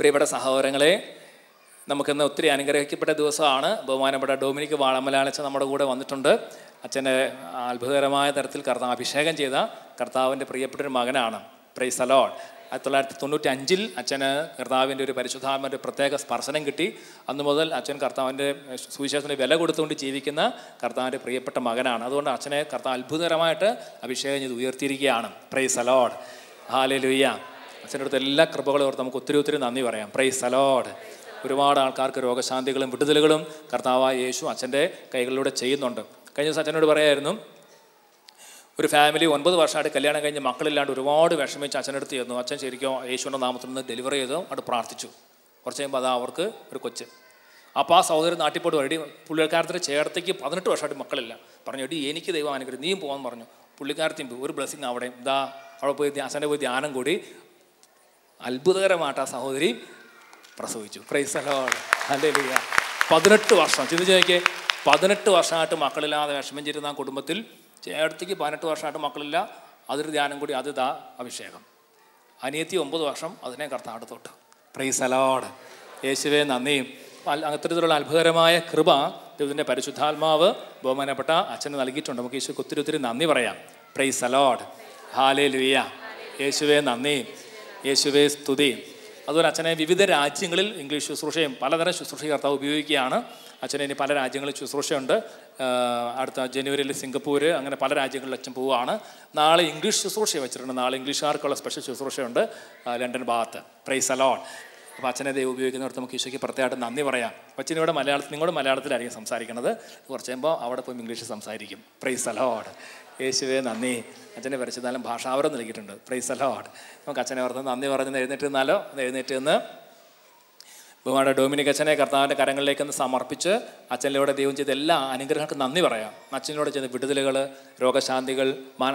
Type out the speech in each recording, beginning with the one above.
പ്രിയപ്പെട്ട സഹോദരങ്ങളെ, നമുക്കിന്ന് ഒത്തിരി അനുഗ്രഹിക്കപ്പെട്ട ദിവസമാണ്. ബഹുമാനപ്പെട്ട ഡൊമിനിക് വാളമലാലച്ച നമ്മുടെ കൂടെ വന്നിട്ടുണ്ട്. അച്ഛൻ്റെ അത്ഭുതകരമായ തരത്തിൽ കർത്താവ് അഭിഷേകം ചെയ്ത കർത്താവിൻ്റെ പ്രിയപ്പെട്ടൊരു മകനാണ്. Price the Lord. 1995 അച്ഛന് കർത്താവിൻ്റെ ഒരു പരിശുദ്ധാത്മാവിൻ്റെ പ്രത്യേക സ്പർശനം കിട്ടി. അന്ന് മുതൽ അച്ഛൻ കർത്താവിൻ്റെ സുവിശേഷത്തിന് വില കൊടുത്തുകൊണ്ട് ജീവിക്കുന്ന കർത്താവിൻ്റെ പ്രിയപ്പെട്ട മകനാണ്. അതുകൊണ്ട് അച്ഛനെ കർത്താവ് അത്ഭുതകരമായിട്ട് അഭിഷേകം ചെയ്ത് ഉയർത്തിയിരിക്കുകയാണ്. Praise the Lord. ഹല്ലേലൂയ. അച്ഛൻ്റെ അടുത്ത് എല്ലാ കൃപകളും ഓർത്ത് നമുക്ക് ഒത്തിരി ഒത്തിരി നന്ദി പറയാം. Price the Lord. ഒരുപാട് ആൾക്കാർക്ക് രോഗശാന്തികളും വിടുതലുകളും കർത്താവായ യേശു അച്ഛൻ്റെ കൈകളിലൂടെ ചെയ്യുന്നുണ്ട്. കഴിഞ്ഞ ദിവസം അച്ഛനോട് പറയായിരുന്നു, ഒരു ഫാമിലി 9 വർഷമായിട്ട് കല്യാണം കഴിഞ്ഞ് മക്കളില്ലാണ്ട് ഒരുപാട് വിഷമിച്ച് അച്ഛനടുത്ത് ചെന്നു. അച്ഛൻ ശരിക്കും യേശുവിൻ്റെ നാമത്തിൽ നിന്ന് ഡെലിവറി ചെയ്തു അവിടെ പ്രാർത്ഥിച്ചു. കുറച്ച് കഴിയുമ്പോൾ അതാ അവർക്ക് ഒരു കൊച്ച്. അപ്പോൾ ആ സഹോദരൻ നാട്ടിപ്പോട്ട് വരടി പുള്ളിക്കാരത്തിൻ്റെ ചേർത്തേക്ക് 18 വർഷമായിട്ട് മക്കളില്ല. പറഞ്ഞു, എടി എനിക്ക് ദൈവം അനുഗ്രഹം, നീയും പോകാമെന്ന് പറഞ്ഞു. പുള്ളിക്കാരത്തിയും ഒരു ബ്ലെസ്സിങ് അവിടെ ഇതാ അവിടെ പോയി അച്ഛൻ്റെ പോയി ധ്യാനം കൂടി അത്ഭുതകരമായിട്ട് ആ സഹോദരി പ്രസവിച്ചു. Price the Lord. ഹല്ലേലൂയ. 18 വർഷം ചിന്തിച്ച് നോക്കിയേ. 18 വർഷമായിട്ട് മക്കളില്ലാതെ വിഷമം ചെയ്തിരുന്ന ആ കുടുംബത്തിൽ ചേട്ടത്തിക്ക് 18 വർഷമായിട്ട് മക്കളില്ല. അതൊരു ധ്യാനം കൂടി, അത് ഇതാ അഭിഷേകം. അനിയത്തി 9 വർഷം അതിനെ കർത്താവ് തൊട്ട്. Price the Lord. യേശുവേ നന്ദി. അത്തരത്തിലുള്ള അത്ഭുതകരമായ കൃപ ദൈവത്തിൻ്റെ പരിശുദ്ധാത്മാവ് ബഹുമാനപ്പെട്ട അച്ഛന് നൽകിയിട്ടുണ്ട്. നമുക്ക് യേശുക്ക് ഒത്തിരി ഒത്തിരി നന്ദി പറയാം. Price the Lord. ഹല്ലേലൂയ. യേശുവേ നന്ദി, യേശുവേ സ്തുതി. അതുപോലെ അച്ഛനെ വിവിധ രാജ്യങ്ങളിൽ ഇംഗ്ലീഷ് ശുശ്രൂഷയും പലതരം ശുശ്രൂഷ കർത്താവ് ഉപയോഗിക്കുകയാണ്. അച്ഛനെ ഇനി പല രാജ്യങ്ങളിൽ ശുശ്രൂഷയുണ്ട്. അടുത്ത ജനുവരിയിൽ സിംഗപ്പൂർ, അങ്ങനെ പല രാജ്യങ്ങളിൽ അച്ഛൻ പോവുകയാണ്. നാളെ ഇംഗ്ലീഷ് ശുശ്രൂഷ വെച്ചിട്ടുണ്ട്. നാളെ ഇംഗ്ലീഷുകാർക്കുള്ള സ്പെഷ്യൽ ശുശ്രൂഷയുണ്ട് ലണ്ടൻ ഭാഗത്ത്. Price the Lord. അപ്പോൾ അച്ഛനെ ദൈവം ഉപയോഗിക്കുന്നവർക്ക് നമുക്ക് ഈശോയ്ക്ക് പ്രത്യേകമായിട്ട് നന്ദി പറയാം. അച്ഛനിവിടെ നിങ്ങളുടെ മലയാളത്തിലായിരിക്കും സംസാരിക്കുന്നത്. കുറച്ച് കഴിയുമ്പോൾ അവിടെ പോയി ഇംഗ്ലീഷ് സംസാരിക്കും. Price the Lord. യേശുവേ നന്ദി. അച്ഛനെ പരിശുദ്ധാലും ഭാഷാവരം നൽകിയിട്ടുണ്ട്. Price the Lord. നമുക്ക് അച്ഛനെ ഓർത്ത് നന്ദി പറഞ്ഞ് എഴുന്നേറ്റ് നിന്നാലോ? എഴുന്നേറ്റ് നിന്ന് ബഹുമാനപ്പെട്ട ഡൊമിനിക് അച്ഛനെ കർത്താവിൻ്റെ കരങ്ങളിലേക്ക് ഒന്ന് സമർപ്പിച്ച് അച്ഛനിലൂടെ ദൈവം ചെയ്ത എല്ലാ അനുഗ്രഹങ്ങൾക്കും നന്ദി പറയാം. അച്ഛനിലൂടെ ചെയ്ത വിടുതലുകൾ, രോഗശാന്തികൾ,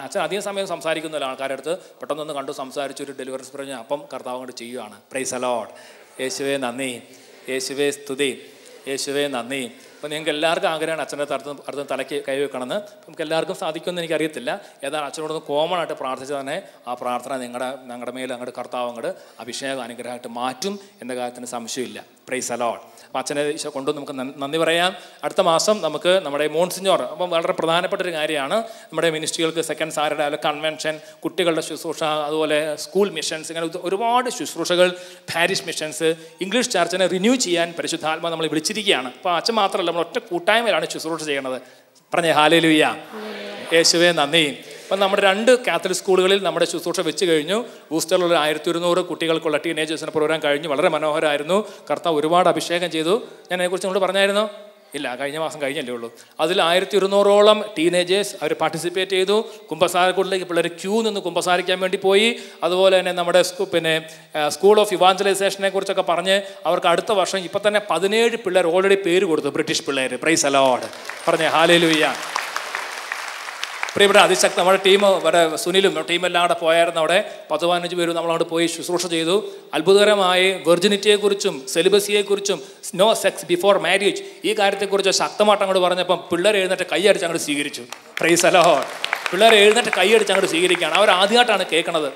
അച്ഛൻ അധികം സമയം സംസാരിക്കുന്നില്ല. ആൾക്കാരുടെ അടുത്ത് പെട്ടെന്നൊന്ന് കണ്ടു സംസാരിച്ച് ഒരു ഡെലിവറി പറഞ്ഞ് അപ്പം കർത്താവ് കൊണ്ട് ചെയ്യുകയാണ്. Price the Lord. യേശുവേ നന്ദി, യേശുവേ സ്തുതി, യേശുവേ നന്ദി. അപ്പോൾ നിങ്ങൾക്ക് എല്ലാവർക്കും ആഗ്രഹമാണ് അച്ഛൻ്റെ അടുത്ത് തലയ്ക്ക് കൈവെക്കണമെന്ന്. നമുക്ക് എല്ലാവർക്കും സാധിക്കുമെന്ന് എനിക്കറിയത്തില്ല. ഏതാണ് അച്ഛനോടൊന്ന് കോമൺ ആയിട്ട് പ്രാർത്ഥിച്ച് തന്നെ ആ പ്രാർത്ഥന ഞങ്ങളുടെ മേൽ അങ്ങോട്ട് കർത്താവ് അങ്ങോട്ട് അഭിഷേകം അനുഗ്രഹമായിട്ട് മാറ്റും എന്ന കാര്യത്തിന് സംശയമില്ല. Price the Lord. അപ്പോൾ അച്ഛനെ ഈശോ കൊണ്ടു നമുക്ക് നന്ദി പറയാം. അടുത്ത മാസം നമുക്ക് നമ്മുടെ മോൺസിഞ്ഞോർ, അപ്പം വളരെ പ്രധാനപ്പെട്ട ഒരു കാര്യമാണ്. നമ്മുടെ മിനിസ്ട്രികൾക്ക് സെക്കൻഡ് സാറ്റർഡേ അതിൽ കൺവെൻഷൻ, കുട്ടികളുടെ ശുശ്രൂഷ, അതുപോലെ സ്കൂൾ മിഷൻസ്, ഇങ്ങനെ ഒരുപാട് ശുശ്രൂഷകൾ, പാരിഷ് മിഷൻസ്, ഇംഗ്ലീഷ് ചർച്ചിനെ റിന്യൂ ചെയ്യാൻ പരിശുദ്ധാത്മാ നമ്മൾ വിളിച്ചിരിക്കുകയാണ്. അപ്പോൾ അച്ഛൻ മാത്രമല്ല, നമ്മൾ ഒറ്റ കൂട്ടായ്മയിലാണ് ശുശ്രൂഷ ചെയ്യണത്. പറഞ്ഞേ ഹല്ലേലൂയ. യേശുവേ നന്ദി. അപ്പം നമ്മുടെ 2 കാത്തലിക് സ്കൂളുകളിൽ നമ്മുടെ ശുശ്രൂഷ വെച്ച് കഴിഞ്ഞു. ബൂസ്റ്ററിലുള്ള 1200 കുട്ടികൾക്കുള്ള ടീനേജേഴ്സിൻ്റെ പ്രോഗ്രാം കഴിഞ്ഞു. വളരെ മനോഹരമായിരുന്നു. കർത്താവ് ഒരുപാട് അഭിഷേകം ചെയ്തു. ഞാൻ അതിനെക്കുറിച്ച് നിങ്ങളോട് പറഞ്ഞായിരുന്നോ? ഇല്ല, കഴിഞ്ഞ മാസം കഴിഞ്ഞല്ലേ ഉള്ളൂ. അതിൽ 1200ഓളം ടീനേജേഴ്സ് അവർ പാർട്ടിസിപ്പേറ്റ് ചെയ്തു. കുമ്പസാരക്കൂടിലേക്ക് പിള്ളേർ ക്യൂ നിന്ന് കുമ്പസാരിക്കാൻ വേണ്ടി പോയി. അതുപോലെ തന്നെ നമ്മുടെ സ്കൂൾ ഓഫ് ഇവാഞ്ചലൈസേഷനെ കുറിച്ചൊക്കെ പറഞ്ഞ് അവർക്ക് അടുത്ത വർഷം ഇപ്പം തന്നെ 17 പിള്ളേർ ഓൾറെഡി പേര് കൊടുത്തു, ബ്രിട്ടീഷ് പിള്ളേർ. Price the Lord. പറഞ്ഞേ ഹല്ലേലൂയ. പ്രിയപ്പെട്ട അതിശക്തി നമ്മുടെ ടീം ഇവിടെ സുനിലും ടീമെല്ലാം അവിടെ പോയായിരുന്നു. അവിടെ 10-15 പേരും നമ്മളവിടെ പോയി ശുശ്രൂഷ ചെയ്തു. അത്ഭുതകരമായി വെർജിനിറ്റിയെക്കുറിച്ചും സെലിബസിയെക്കുറിച്ചും നോ സെക്സ് ബിഫോർ മാരേജ് ഈ കാര്യത്തെക്കുറിച്ച് ശക്തമായിട്ട് അങ്ങോട്ട് പറഞ്ഞപ്പം പിള്ളേർ എഴുന്നേറ്റ് കൈയടിച്ച് അങ്ങോട്ട് സ്വീകരിച്ചു. Price the Lord. പിള്ളേർ എഴുന്നേറ്റ് കൈയടിച്ച് അങ്ങോട്ട് സ്വീകരിക്കുകയാണ്. അവർ ആദ്യമായിട്ടാണ് കേൾക്കണത്.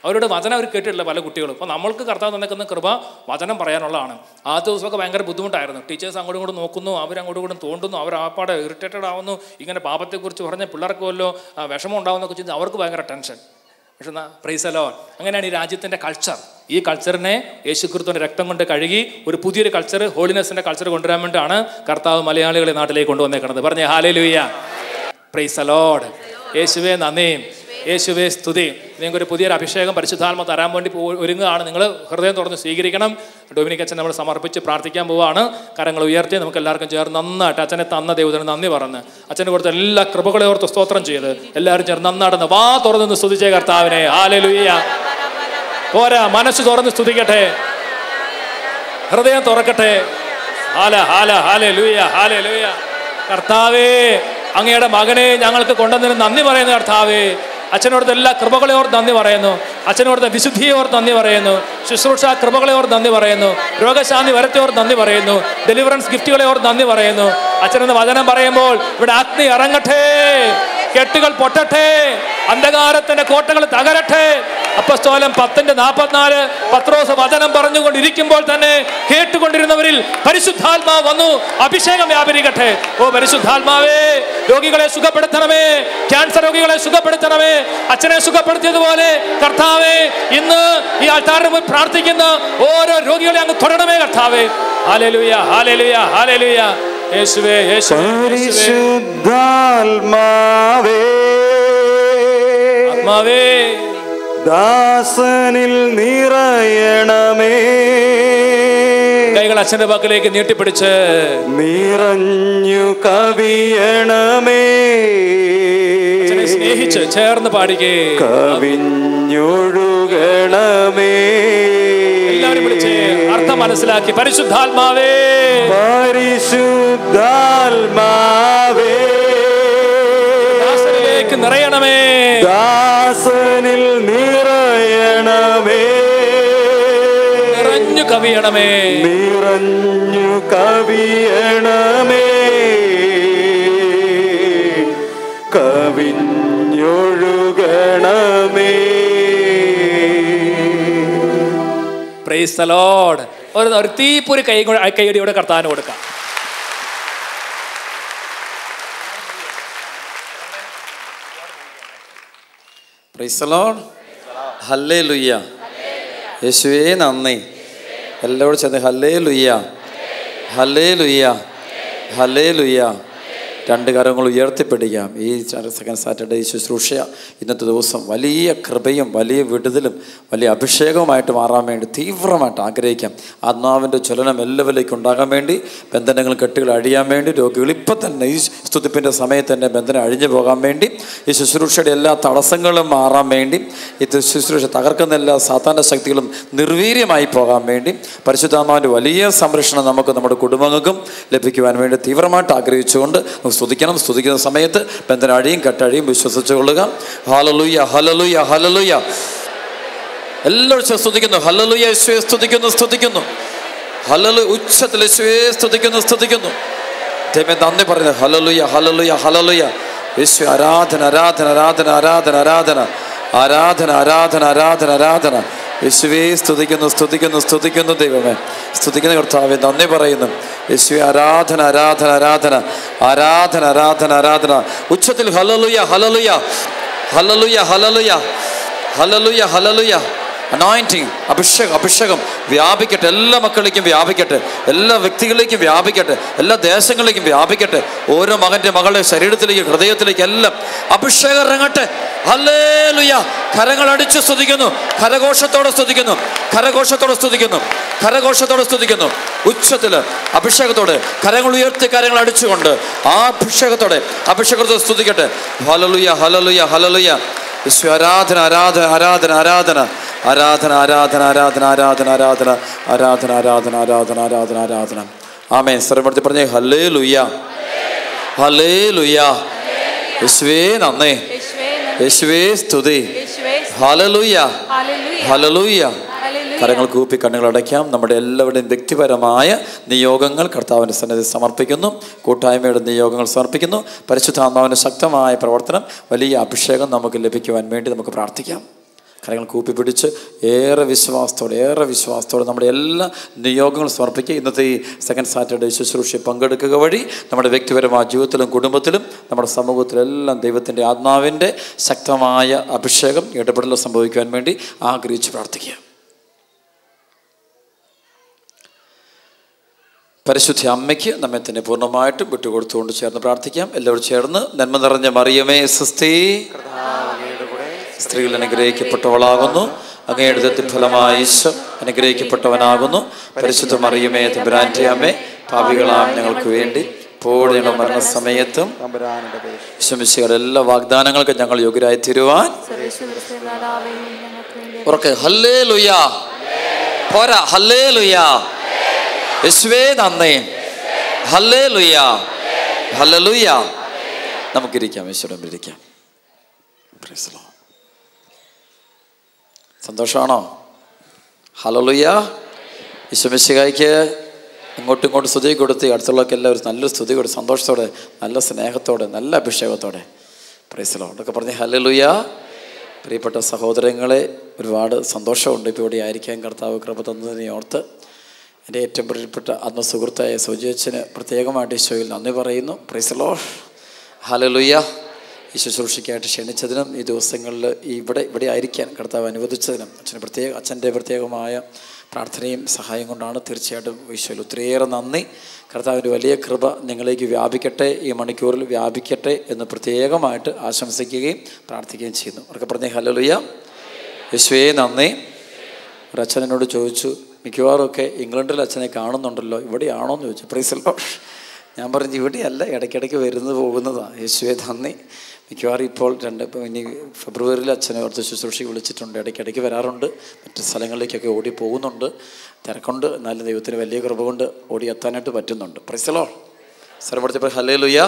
അവരുടെ വചനം അവർ കേട്ടിട്ടില്ല പല കുട്ടികളും. അപ്പോൾ നമ്മൾക്ക് കർത്താവ് തന്നിക്കുന്ന കൃപ വചനം പറയാനുള്ളതാണ്. ആദ്യ ദിവസമൊക്കെ ഭയങ്കര ബുദ്ധിമുട്ടായിരുന്നു. ടീച്ചേഴ്സ് അങ്ങോട്ടും ഇങ്ങോട്ടും നോക്കുന്നു, അവരങ്ങോട്ടും ഇങ്ങോട്ടും തോണ്ടുന്നു, അവർ ആപ്പാടെ ഇറിറ്റേറ്റഡ് ആവുന്നു. ഇങ്ങനെ പാപത്തെക്കുറിച്ച് പറഞ്ഞ് പിള്ളേർക്ക് വല്ലോ വിഷമം ഉണ്ടാവുന്നൊക്കെ ചിന്ത അവർക്ക് ഭയങ്കര ടെൻഷൻ. പക്ഷെ പ്രൈസ് ദി ലോർഡ്. അങ്ങനെയാണ് ഈ രാജ്യത്തിൻ്റെ കൾച്ചർ. ഈ കൾച്ചറിനെ യേശുക്രിസ്തുവിൻ്റെ രക്തം കൊണ്ട് കഴുകി ഒരു പുതിയൊരു കൾച്ചർ, ഹോളിനെസ്സിൻ്റെ കൾച്ചർ കൊണ്ടുവരാൻ വേണ്ടിയിട്ടാണ് കർത്താവ് മലയാളികളെ നാട്ടിലേക്ക് കൊണ്ടുവന്നേക്കുന്നത്. പറഞ്ഞേ ഹല്ലേലൂയ. Price the Lord. യേശുവേ നന്ദി, യേശുവേ സ്തുതി. നിങ്ങൾക്കൊരു പുതിയൊരു അഭിഷേകം പരിശുദ്ധാത്മ തരാൻ വേണ്ടി ഒരുങ്ങുകയാണ്. നിങ്ങൾ ഹൃദയം തുറന്ന് സ്വീകരിക്കണം. ഡൊമിനിക് അച്ഛൻ നമ്മൾ സമർപ്പിച്ച് പ്രാർത്ഥിക്കാൻ പോവുകയാണ്. കരങ്ങൾ ഉയർത്തി നമുക്ക് എല്ലാവർക്കും ചേർന്ന് നന്നായിട്ട് അച്ഛനെ തന്ന ദൈവത്തിന് നന്ദി പറഞ്ഞ് അച്ഛന് കൊടുത്ത എല്ലാ കൃപകളെ ഓർത്ത് സ്തോത്രം ചെയ്ത് എല്ലാവരും ചേർന്ന് നന്നാടുന്ന വാ തുറന്ന് സ്തുതിച്ചേ കർത്താവിനെ. ഹല്ലേലൂയ. പോരാ, മനസ്സ് തുറന്ന് സ്തുതിക്കട്ടെ, ഹൃദയം തുറക്കട്ടെ. Hallelujah, hallelujah. കർത്താവേ, അങ്ങയുടെ മകനെ ഞങ്ങൾക്ക് കൊണ്ടുവന്നതിന് നന്ദി പറയുന്നു. കർത്താവേ, അച്ഛനോടത്തെ എല്ലാ കൃപകളെ ഓർത്ത് നന്ദി പറയുന്നു. അച്ഛനോടത്തെ വിശുദ്ധിയെ ഓർത്ത് നന്ദി പറയുന്നു. ശുശ്രൂഷ കൃപകളെ ഓർത്ത് നന്ദി പറയുന്നു. രോഗശാന്തി വരത്തെ ഓർത്ത് നന്ദി പറയുന്നു. ഡെലിവറൻസ് ഗിഫ്റ്റുകളെ ഓർത്ത് നന്ദി പറയുന്നു. അച്ഛനെന്ന് വചനം പറയുമ്പോൾ ഇവിടെ അഗ്നി ഇറങ്ങട്ടെ, കെട്ടുകൾ പൊട്ടട്ടെ, അന്ധകാരത്തിന്റെ കോട്ടകൾ തകരട്ടെ. അപ്പോസ്തലൻ 10:44 പത്രോസ് വചനം പറഞ്ഞുകൊണ്ടിരിക്കുമ്പോൾ തന്നെ കേട്ടുകൊണ്ടിരുന്നവരിൽ പരിശുദ്ധാത്മാവ് വന്നു. അഭിഷേകം വ്യാപരിക്കട്ടെ. ഓ പരിശുദ്ധാത്മാവേ, രോഗികളെ സുഖപ്പെടുത്തണമേ, ക്യാൻസർ രോഗികളെ സുഖപ്പെടുത്തണമേ. അച്ഛനെ സുഖപ്പെടുത്തിയതുപോലെ കർത്താവേ, ഇന്ന് ഈ ആൾക്കാരുടെ മുന്നിൽ പ്രാർത്ഥിക്കുന്ന ഓരോ രോഗികളെ അങ്ങ് തൊടണമേ കർത്താവേ. Hallelujah, hallelujah, hallelujah. യേശുവേ, യേശുവേ, പരിശുദ്ധാത്മാവേ, ആത്മാവേ, ദാസനിൽ നിറയണമേ. കൈകൾ അച്ഛന്റെ പക്കലേക്ക് നീട്ടിപ്പിടിച്ച് നിറഞ്ഞു കവിയണമേ. അച്ഛനെ സ്നേഹിച്ച് ചേർന്ന് പാടിക്കേ. കവിഞ്ഞൊഴുകണമേ. എല്ലാവരും വിളിച്ച് അർത്ഥം മനസ്സിലാക്കി. പരിശുദ്ധാത്മാവേ, പരിശുദ്ധാത്മാവേ, ദാസനിലേക്ക് നിറയണമേ. ദാസനിൽ നിറയണമേ. നിറഞ്ഞു കവിയണമേ. നിറഞ്ഞു കവിയണമേ. കവിഞ്ഞൊഴുകണമേ. Praise the Lord. ഒരു തീപ്പൊരു കൈയടിയോടെ കർത്താവിന് കൊടുക്കാം. Praise the Lord. ഹല്ലേലൂയ. യേശുവേ നന്ദി. എല്ലാവരും ചേർന്ന് ഹല്ലേലൂയ, ഹല്ലേലൂയ, ഹല്ലേലൂയ. രണ്ട് കരങ്ങൾ ഉയർത്തിപ്പിടിക്കാം. ഈ സെക്കൻഡ് സാറ്റർഡേ ഈ ശുശ്രൂഷ ഇന്നത്തെ ദിവസം വലിയ കൃപയും വലിയ വിടുതലും വലിയ അഭിഷേകവുമായിട്ട് മാറാൻ വേണ്ടി തീവ്രമായിട്ട് ആഗ്രഹിക്കാം. ആത്മാവിൻ്റെ ജ്വലനം എല്ലാവരിലേക്കും ഉണ്ടാകാൻ വേണ്ടി, ബന്ധനങ്ങൾ കെട്ടുകൾ അഴിയാൻ വേണ്ടി, രോഗികൾ ഇപ്പം തന്നെ ഈ സ്തുതിപ്പിൻ്റെ സമയത്ത് തന്നെ ബന്ധനം അഴിഞ്ഞു പോകാൻ വേണ്ടി, ഈ ശുശ്രൂഷയുടെ എല്ലാ തടസ്സങ്ങളും മാറാൻ വേണ്ടി, ഈ ശുശ്രൂഷ തകർക്കുന്ന എല്ലാ സാത്താൻ്റെ ശക്തികളും നിർവീര്യമായി പോകാൻ വേണ്ടി പരിശുദ്ധാത്മാവിൻ്റെ വലിയ സംരക്ഷണം നമുക്ക് നമ്മുടെ കുടുംബങ്ങൾക്കും ലഭിക്കുവാൻ വേണ്ടി തീവ്രമായിട്ട് ആഗ്രഹിച്ചുകൊണ്ട് സ്തുതിക്കണം. സ്തുതിക്കുന്ന സമയത്ത് ബന്ധനം അഴിയും കെട്ടഴിയും വിശ്വസിച്ചു കൊള്ളുക. Hallelujah, hallelujah, hallelujah. എല്ലാവരും സ്തുതിക്കുന്നു. ഹല്ലേലൂയ, യേശുവേ സ്തുതിക്കുന്നു, സ്തുതിക്കുന്നു. ഹല്ലേലൂയ, ഉച്ചത്തിൽ യേശുവേ സ്തുതിക്കുന്നു, സ്തുതിക്കുന്നു. ദൈവമേ നന്ദി പറയുന്നത്. Hallelujah, hallelujah, hallelujah. യേശുവേ ആരാധന, ആരാധന, ആരാധന, ആരാധന, ആരാധന, ആരാധന, ആരാധന, ആരാധന, ആരാധന. യേശുവേ സ്തുതിക്കുന്നു, സ്തുതിക്കുന്നു, സ്തുതിക്കുന്നു. ദൈവമേ സ്തുതിക്കുന്ന കർത്താവേ നന്ദി പറയുന്നു. യേശുവേ ആരാധന, ആരാധന, ആരാധന, ആരാധന, ആരാധന, ആരാധന. ഉച്ചത്തിൽ hallelujah, hallelujah, hallelujah, hallelujah, hallelujah, hallelujah. Anointing, അഭിഷേകം, അഭിഷേകം വ്യാപിക്കട്ടെ. എല്ലാ മക്കളിലേക്കും വ്യാപിക്കട്ടെ. എല്ലാ വ്യക്തികളിലേക്കും വ്യാപിക്കട്ടെ. എല്ലാ ദേശങ്ങളിലേക്കും വ്യാപിക്കട്ടെ. ഓരോ മകൻ്റെ മകളുടെ ശരീരത്തിലേക്ക്, ഹൃദയത്തിലേക്ക് എല്ലാം അഭിഷേകം ഇറങ്ങട്ടെ. ഹല്ലേലൂയ. കരങ്ങൾ അടിച്ച് സ്തുതിക്കുന്നു. കരഘോഷത്തോടെ സ്തുതിക്കുന്നു. കരഘോഷത്തോടെ സ്തുതിക്കുന്നു. കരഘോഷത്തോടെ സ്തുതിക്കുന്നു. ഉച്ചത്തിൽ അഭിഷേകത്തോടെ കരങ്ങൾ ഉയർത്തി കരങ്ങൾ അടിച്ചുകൊണ്ട് ആ അഭിഷേകത്തോടെ അഭിഷേകത്തോടെ സ്തുതിക്കട്ടെ. Hallelujah, hallelujah, hallelujah. യേശു ആരാധന, ആരാധന, ആരാധന, ആരാധന, ആരാധന, ആരാധന, ആരാധന, ആരാധന, ആരാധന, ആരാധന, ആരാധന, ആരാധന, ആരാധന, ആരാധന. ആമേൻ. സ്വരമെടുത്ത് പറഞ്ഞേ ഹല്ലേലൂയ, ഹല്ലേലൂയ. യേശുവേ നന്ദി, യേശുവേ സ്തുതി. Hallelujah, hallelujah. കരങ്ങൾ കൂപ്പി കണ്ണുകൾ അടയ്ക്കാം. നമ്മുടെ എല്ലാവരുടെയും വ്യക്തിപരമായ നിയോഗങ്ങൾ കർത്താവിൻ്റെ സന്നിധി സമർപ്പിക്കുന്നു. കൂട്ടായ്മയുടെ നിയോഗങ്ങൾ സമർപ്പിക്കുന്നു. പരിശുദ്ധാത്മാവിൻ്റെ ശക്തമായ പ്രവർത്തനം, വലിയ അഭിഷേകം നമുക്ക് ലഭിക്കുവാൻ വേണ്ടി നമുക്ക് പ്രാർത്ഥിക്കാം. കരങ്ങൾ കൂപ്പി പിടിച്ച് ഏറെ വിശ്വാസത്തോടെ നമ്മുടെ എല്ലാ നിയോഗങ്ങളും സമർപ്പിക്കുക. ഇന്നത്തെ ഈ സെക്കൻഡ് സാറ്റർഡേ ശുശ്രൂഷയിൽ പങ്കെടുക്കുക വഴി നമ്മുടെ വ്യക്തിപരമായ ജീവിതത്തിലും കുടുംബത്തിലും നമ്മുടെ സമൂഹത്തിലെല്ലാം ദൈവത്തിൻ്റെ ആത്മാവിൻ്റെ ശക്തമായ അഭിഷേകം ഇടപെടൽ സംഭവിക്കുവാൻ വേണ്ടി ആഗ്രഹിച്ച് പ്രാർത്ഥിക്കുക. പരിശുദ്ധ അമ്മയ്ക്ക് നമ്മെ തന്നെ പൂർണ്ണമായിട്ടും വിട്ടുകൊടുത്തുകൊണ്ട് ചേർന്ന് പ്രാർത്ഥിക്കാം. എല്ലാവരും ചേർന്ന് നന്മ നിറഞ്ഞ മറിയമേ സ്വസ്തി, സ്ത്രീകൾ അനുഗ്രഹിക്കപ്പെട്ടവളാകുന്നു, അങ്ങയുടെ ഉദരത്തിൻ ഫലമായ ഈശോ അനുഗ്രഹിക്കപ്പെട്ടവനാകുന്നു. പരിശുദ്ധ മറിയമേ തമ്പുരാന്റെ അമ്മേ, പാപികളായ ഞങ്ങൾക്ക് വേണ്ടി ഇപ്പോഴും ഞങ്ങളുടെ മരണസമയത്തും ഈശോമിശിഹായുടെ എല്ലാ വാഗ്ദാനങ്ങൾക്കും ഞങ്ങൾ യോഗ്യരായി തീരുവാൻ ഉറക്കെ ഹല്ലേലൂയ. പോരാ, ഹല്ലേലൂയ. യേശുവേ നന്ദി, ഹല്ലേലൂയ, ഹല്ലേലൂയ. നമുക്കിരിക്കാം, യേശുവിനെ ഇരിക്കാം. സന്തോഷമാണോ? ഹല്ലേലൂയ. ഈശോമിശിഹായ്ക്ക് ഇങ്ങോട്ടും ഇങ്ങോട്ടും സ്തുതി കൊടുത്ത് അടുത്തുള്ളവർക്ക് എല്ലാവരും നല്ലൊരു സ്തുതി കൊടുത്ത് സന്തോഷത്തോടെ, നല്ല സ്നേഹത്തോടെ, നല്ല അഭിഷേകത്തോടെ പ്രൈസ് ദി ലോർഡ് ഒക്കെ പറഞ്ഞ് ഹല്ലേലൂയ. പ്രിയപ്പെട്ട സഹോദരങ്ങളെ, ഒരുപാട് സന്തോഷമുണ്ട് ഇപ്പോൾ ഇവിടെ ആയിരിക്കാൻ കർത്താവ് കൃപ തന്നതിനെ ഓർത്ത്. എൻ്റെ ഏറ്റവും പ്രിയപ്പെട്ട ആത്മസുഹൃത്തായ സൗജിയച്ചന് പ്രത്യേകമായിട്ട് ഈശോയിൽ നന്ദി പറയുന്നു. Price the Lord. ഹല്ലേലൂയ. ഈ ശുശ്രൂഷയ്ക്കായിട്ട് ക്ഷണിച്ചതിനും ഈ ദിവസങ്ങളിൽ ഇവിടെ ആയിരിക്കാൻ കർത്താവ് അനുവദിച്ചതിനും അച്ഛൻ്റെ പ്രത്യേകമായ പ്രാർത്ഥനയും സഹായം കൊണ്ടാണ്. തീർച്ചയായിട്ടും ഈശോയിൽ ഒത്തിരിയേറെ നന്ദി. കർത്താവിൻ്റെ വലിയ കൃപ നിങ്ങളിലേക്ക് വ്യാപിക്കട്ടെ, ഈ മണിക്കൂറിൽ വ്യാപിക്കട്ടെ എന്ന് പ്രത്യേകമായിട്ട് ആശംസിക്കുകയും പ്രാർത്ഥിക്കുകയും ചെയ്യുന്നു. അവർക്ക് പറഞ്ഞേ ഹല്ലേലൂയ. യേശുവേ നന്ദി. ഒരു അച്ഛൻ എന്നോട് ചോദിച്ചു, മിക്കവാറും ഒക്കെ ഇംഗ്ലണ്ടിൽ അച്ഛനെ കാണുന്നുണ്ടല്ലോ, ഇവിടെയാണോ എന്ന് ചോദിച്ചു. Price the Lord. ഞാൻ പറഞ്ഞു ഇവിടെയല്ല, ഇടയ്ക്കിടയ്ക്ക് വരുന്നത് പോകുന്നതാണ്. യേശുവേ നന്ദി. മിക്കവാറും ഇപ്പോൾ ഇനി ഫെബ്രുവരിയിൽ അച്ഛനെ ഓർത്ത് ശുശ്രൂഷയ്ക്ക് വിളിച്ചിട്ടുണ്ട്. ഇടയ്ക്കിടയ്ക്ക് വരാറുണ്ട്, മറ്റ് സ്ഥലങ്ങളിലേക്കൊക്കെ ഓടി പോകുന്നുണ്ട്. തിരക്കുണ്ട്, എന്നാലും ദൈവത്തിന് വലിയ കൃപ കൊണ്ട് ഓടി എത്താനായിട്ട് പറ്റുന്നുണ്ട്. Praise the Lord. സർവ്വത്തിൽ ഹല്ലേലൂയ.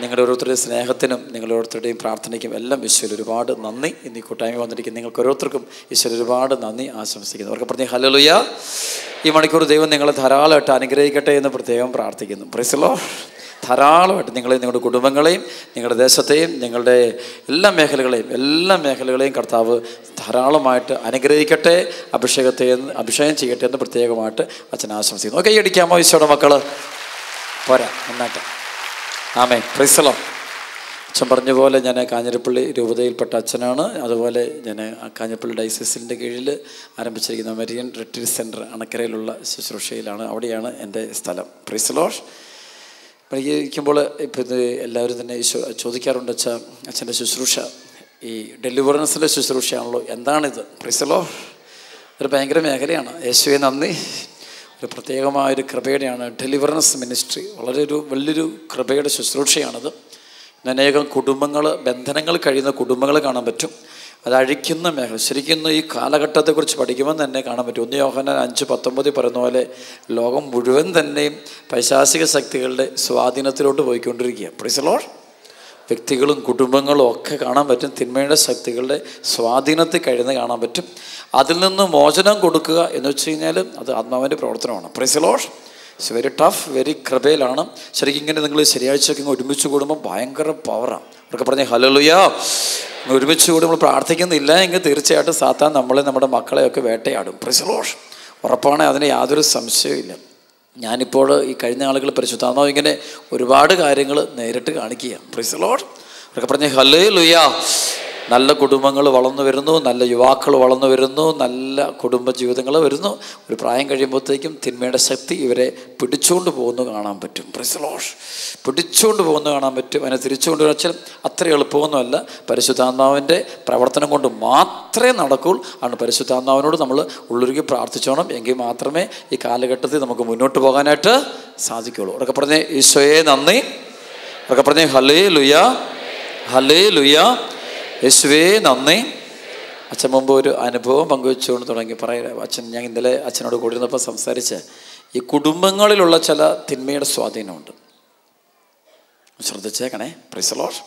നിങ്ങളുടെ ഓരോരുത്തരുടെയും സ്നേഹത്തിനും നിങ്ങളുടെ ഓരോരുത്തരുടെയും പ്രാർത്ഥനയ്ക്കും എല്ലാം ഈശോയിൽ ഒരുപാട് നന്ദി. ഇന്ന് ഈ കൂട്ടായ്മ വന്നിരിക്കുന്ന നിങ്ങൾക്ക് ഓരോരുത്തർക്കും ഈശോയിൽ ഒരുപാട് നന്ദി ആശംസിക്കുന്നു. അവർക്ക് പറഞ്ഞ് ഹല്ലേലൂയ. ഈ മണിക്കൂർ ദൈവം നിങ്ങളെ ധാരാളമായിട്ട് അനുഗ്രഹിക്കട്ടെ എന്ന് പ്രത്യേകം പ്രാർത്ഥിക്കുന്നു. Price the Lord. ധാരാളമായിട്ട് നിങ്ങളെയും നിങ്ങളുടെ കുടുംബങ്ങളെയും നിങ്ങളുടെ ദേശത്തെയും നിങ്ങളുടെ എല്ലാ മേഖലകളെയും കർത്താവ് ധാരാളമായിട്ട് അനുഗ്രഹിക്കട്ടെ, അഭിഷേകം ചെയ്യട്ടെ എന്ന് പ്രത്യേകമായിട്ട് അച്ഛൻ ആശംസിക്കുന്നു. ഓക്കെ, അടിക്കാമോ ഈശോയുടെ മക്കൾ? പോരാ, നന്നായിട്ട്. ആമേൻ. Praise the Lord. അച്ഛൻ പറഞ്ഞ പോലെ ഞാൻ കാഞ്ഞിരപ്പള്ളി രൂപതയിൽപ്പെട്ട അച്ഛനാണ്. അതുപോലെ ഞാൻ കാഞ്ഞിരപ്പള്ളി ഡയസിസിൻ്റെ കീഴിൽ ആരംഭിച്ചിരിക്കുന്ന മരിയൻ റിട്രീറ്റ് സെൻറ്റർ അണക്കരയിലുള്ള ശുശ്രൂഷയിലാണ്. അവിടെയാണ് എൻ്റെ സ്ഥലം. Price the Lord. ഇരിക്കുമ്പോൾ ഇപ്പം ഇത് എല്ലാവരും തന്നെ ചോദിക്കാറുണ്ട്, അച്ഛൻ്റെ ശുശ്രൂഷ ഈ ഡെലിവറൻസിൻ്റെ ശുശ്രൂഷയാണല്ലോ, എന്താണിത്? Price the Lord. ഒരു ഭയങ്കര മേഖലയാണ്. യേശുവേ നന്ദി. ഒരു പ്രത്യേകമായൊരു കൃപയുടെയാണ് ഡെലിവറൻസ് മിനിസ്ട്രി. വലിയൊരു കൃപയുടെ ശുശ്രൂഷയാണത്. അനേകം ബന്ധനങ്ങൾ കഴിയുന്ന കുടുംബങ്ങൾ കാണാൻ പറ്റും. അത് അഴിക്കുന്ന മേഖല ശരിക്കും ഈ കാലഘട്ടത്തെക്കുറിച്ച് പഠിക്കുമ്പോൾ തന്നെ കാണാൻ പറ്റും. 1 യോഹന്നാൻ 5:19 പറയുന്ന പോലെ ലോകം മുഴുവൻ തന്നെയും പൈശാചിക ശക്തികളുടെ സ്വാധീനത്തിലോട്ട് പോയിക്കൊണ്ടിരിക്കുക. Price the Lord. വ്യക്തികളും കുടുംബങ്ങളും ഒക്കെ കാണാൻ പറ്റും തിന്മയുടെ ശക്തികളുടെ സ്വാധീനത്തിൽ കഴിയുന്നത് കാണാൻ പറ്റും. അതിൽ നിന്ന് മോചനം കൊടുക്കുക എന്ന് വെച്ച് കഴിഞ്ഞാൽ അത് ആത്മാവിൻ്റെ പ്രവർത്തനമാണ്. Praise the Lord. It's very tough, very കൃപയിലാണ്. ശരിക്കും ഇങ്ങനെ നിങ്ങൾ ശനിയാഴ്ചയൊക്കെ ഒരുമിച്ച് കൂടുമ്പോൾ ഭയങ്കര പവറാണ്. അവർക്ക് പറഞ്ഞേ ഹല്ലേലൂയ. ഒരുമിച്ച് കൂടി നമ്മൾ പ്രാർത്ഥിക്കുന്നില്ല എങ്കിൽ തീർച്ചയായിട്ടും സാത്താൻ നമ്മുടെ മക്കളെയൊക്കെ വേട്ടയാടും. Price the Lord. ഉറപ്പാണ്, അതിന് യാതൊരു സംശയവും. ഞാനിപ്പോൾ ഈ കഴിഞ്ഞ ആളുകൾ പരിശുദ്ധാത്മാവ് ഇങ്ങനെ ഒരുപാട് കാര്യങ്ങൾ നേരിട്ട് കാണിക്കുക. Price the Lord. അവർക്ക് പറഞ്ഞേ ഹല്ലേലൂയ. നല്ല കുടുംബങ്ങൾ വളർന്നു വരുന്നു, നല്ല യുവാക്കൾ വളർന്നു വരുന്നു, നല്ല കുടുംബ ജീവിതങ്ങൾ വരുന്നു. ഒരു പ്രായം കഴിയുമ്പോഴത്തേക്കും തിന്മയുടെ ശക്തി ഇവരെ പിടിച്ചുകൊണ്ട് പോകുന്നു കാണാൻ പറ്റും. Price the Lord. പിടിച്ചുകൊണ്ട് പോകുന്നു കാണാൻ പറ്റും. അതിനെ തിരിച്ചുകൊണ്ട് വെച്ചാൽ അത്ര എളുപ്പമൊന്നുമല്ല. പരിശുദ്ധാത്മാവിൻ്റെ പ്രവർത്തനം കൊണ്ട് മാത്രമേ നടക്കൂ. ആണ് പരിശുദ്ധാത്മാവിനോട് നമ്മൾ ഉള്ളുരുകി പ്രാർത്ഥിച്ചോണം. എങ്കിൽ മാത്രമേ ഈ കാലഘട്ടത്തിൽ നമുക്ക് മുന്നോട്ട് പോകാനായിട്ട് സാധിക്കുകയുള്ളൂ. അവരൊക്കെ പറഞ്ഞേ ഈശോയെ നന്ദി. അവരൊക്കെ പറഞ്ഞേ ഹല്ലേലൂയ. ഹല്ലേലൂയ. യേശുവേ നന്ദി. അച്ഛൻ മുമ്പ് ഒരു അനുഭവം പങ്കുവെച്ചുകൊണ്ട് തുടങ്ങി അച്ഛൻ. ഞാൻ ഇന്നലെ അച്ഛനോട് കൂടിയിരുന്നപ്പോൾ സംസാരിച്ച് ഈ കുടുംബങ്ങളിലുള്ള ചില തിന്മയുടെ സ്വാധീനമുണ്ട്. ശ്രദ്ധിച്ചേക്കണേ. Praise the Lord.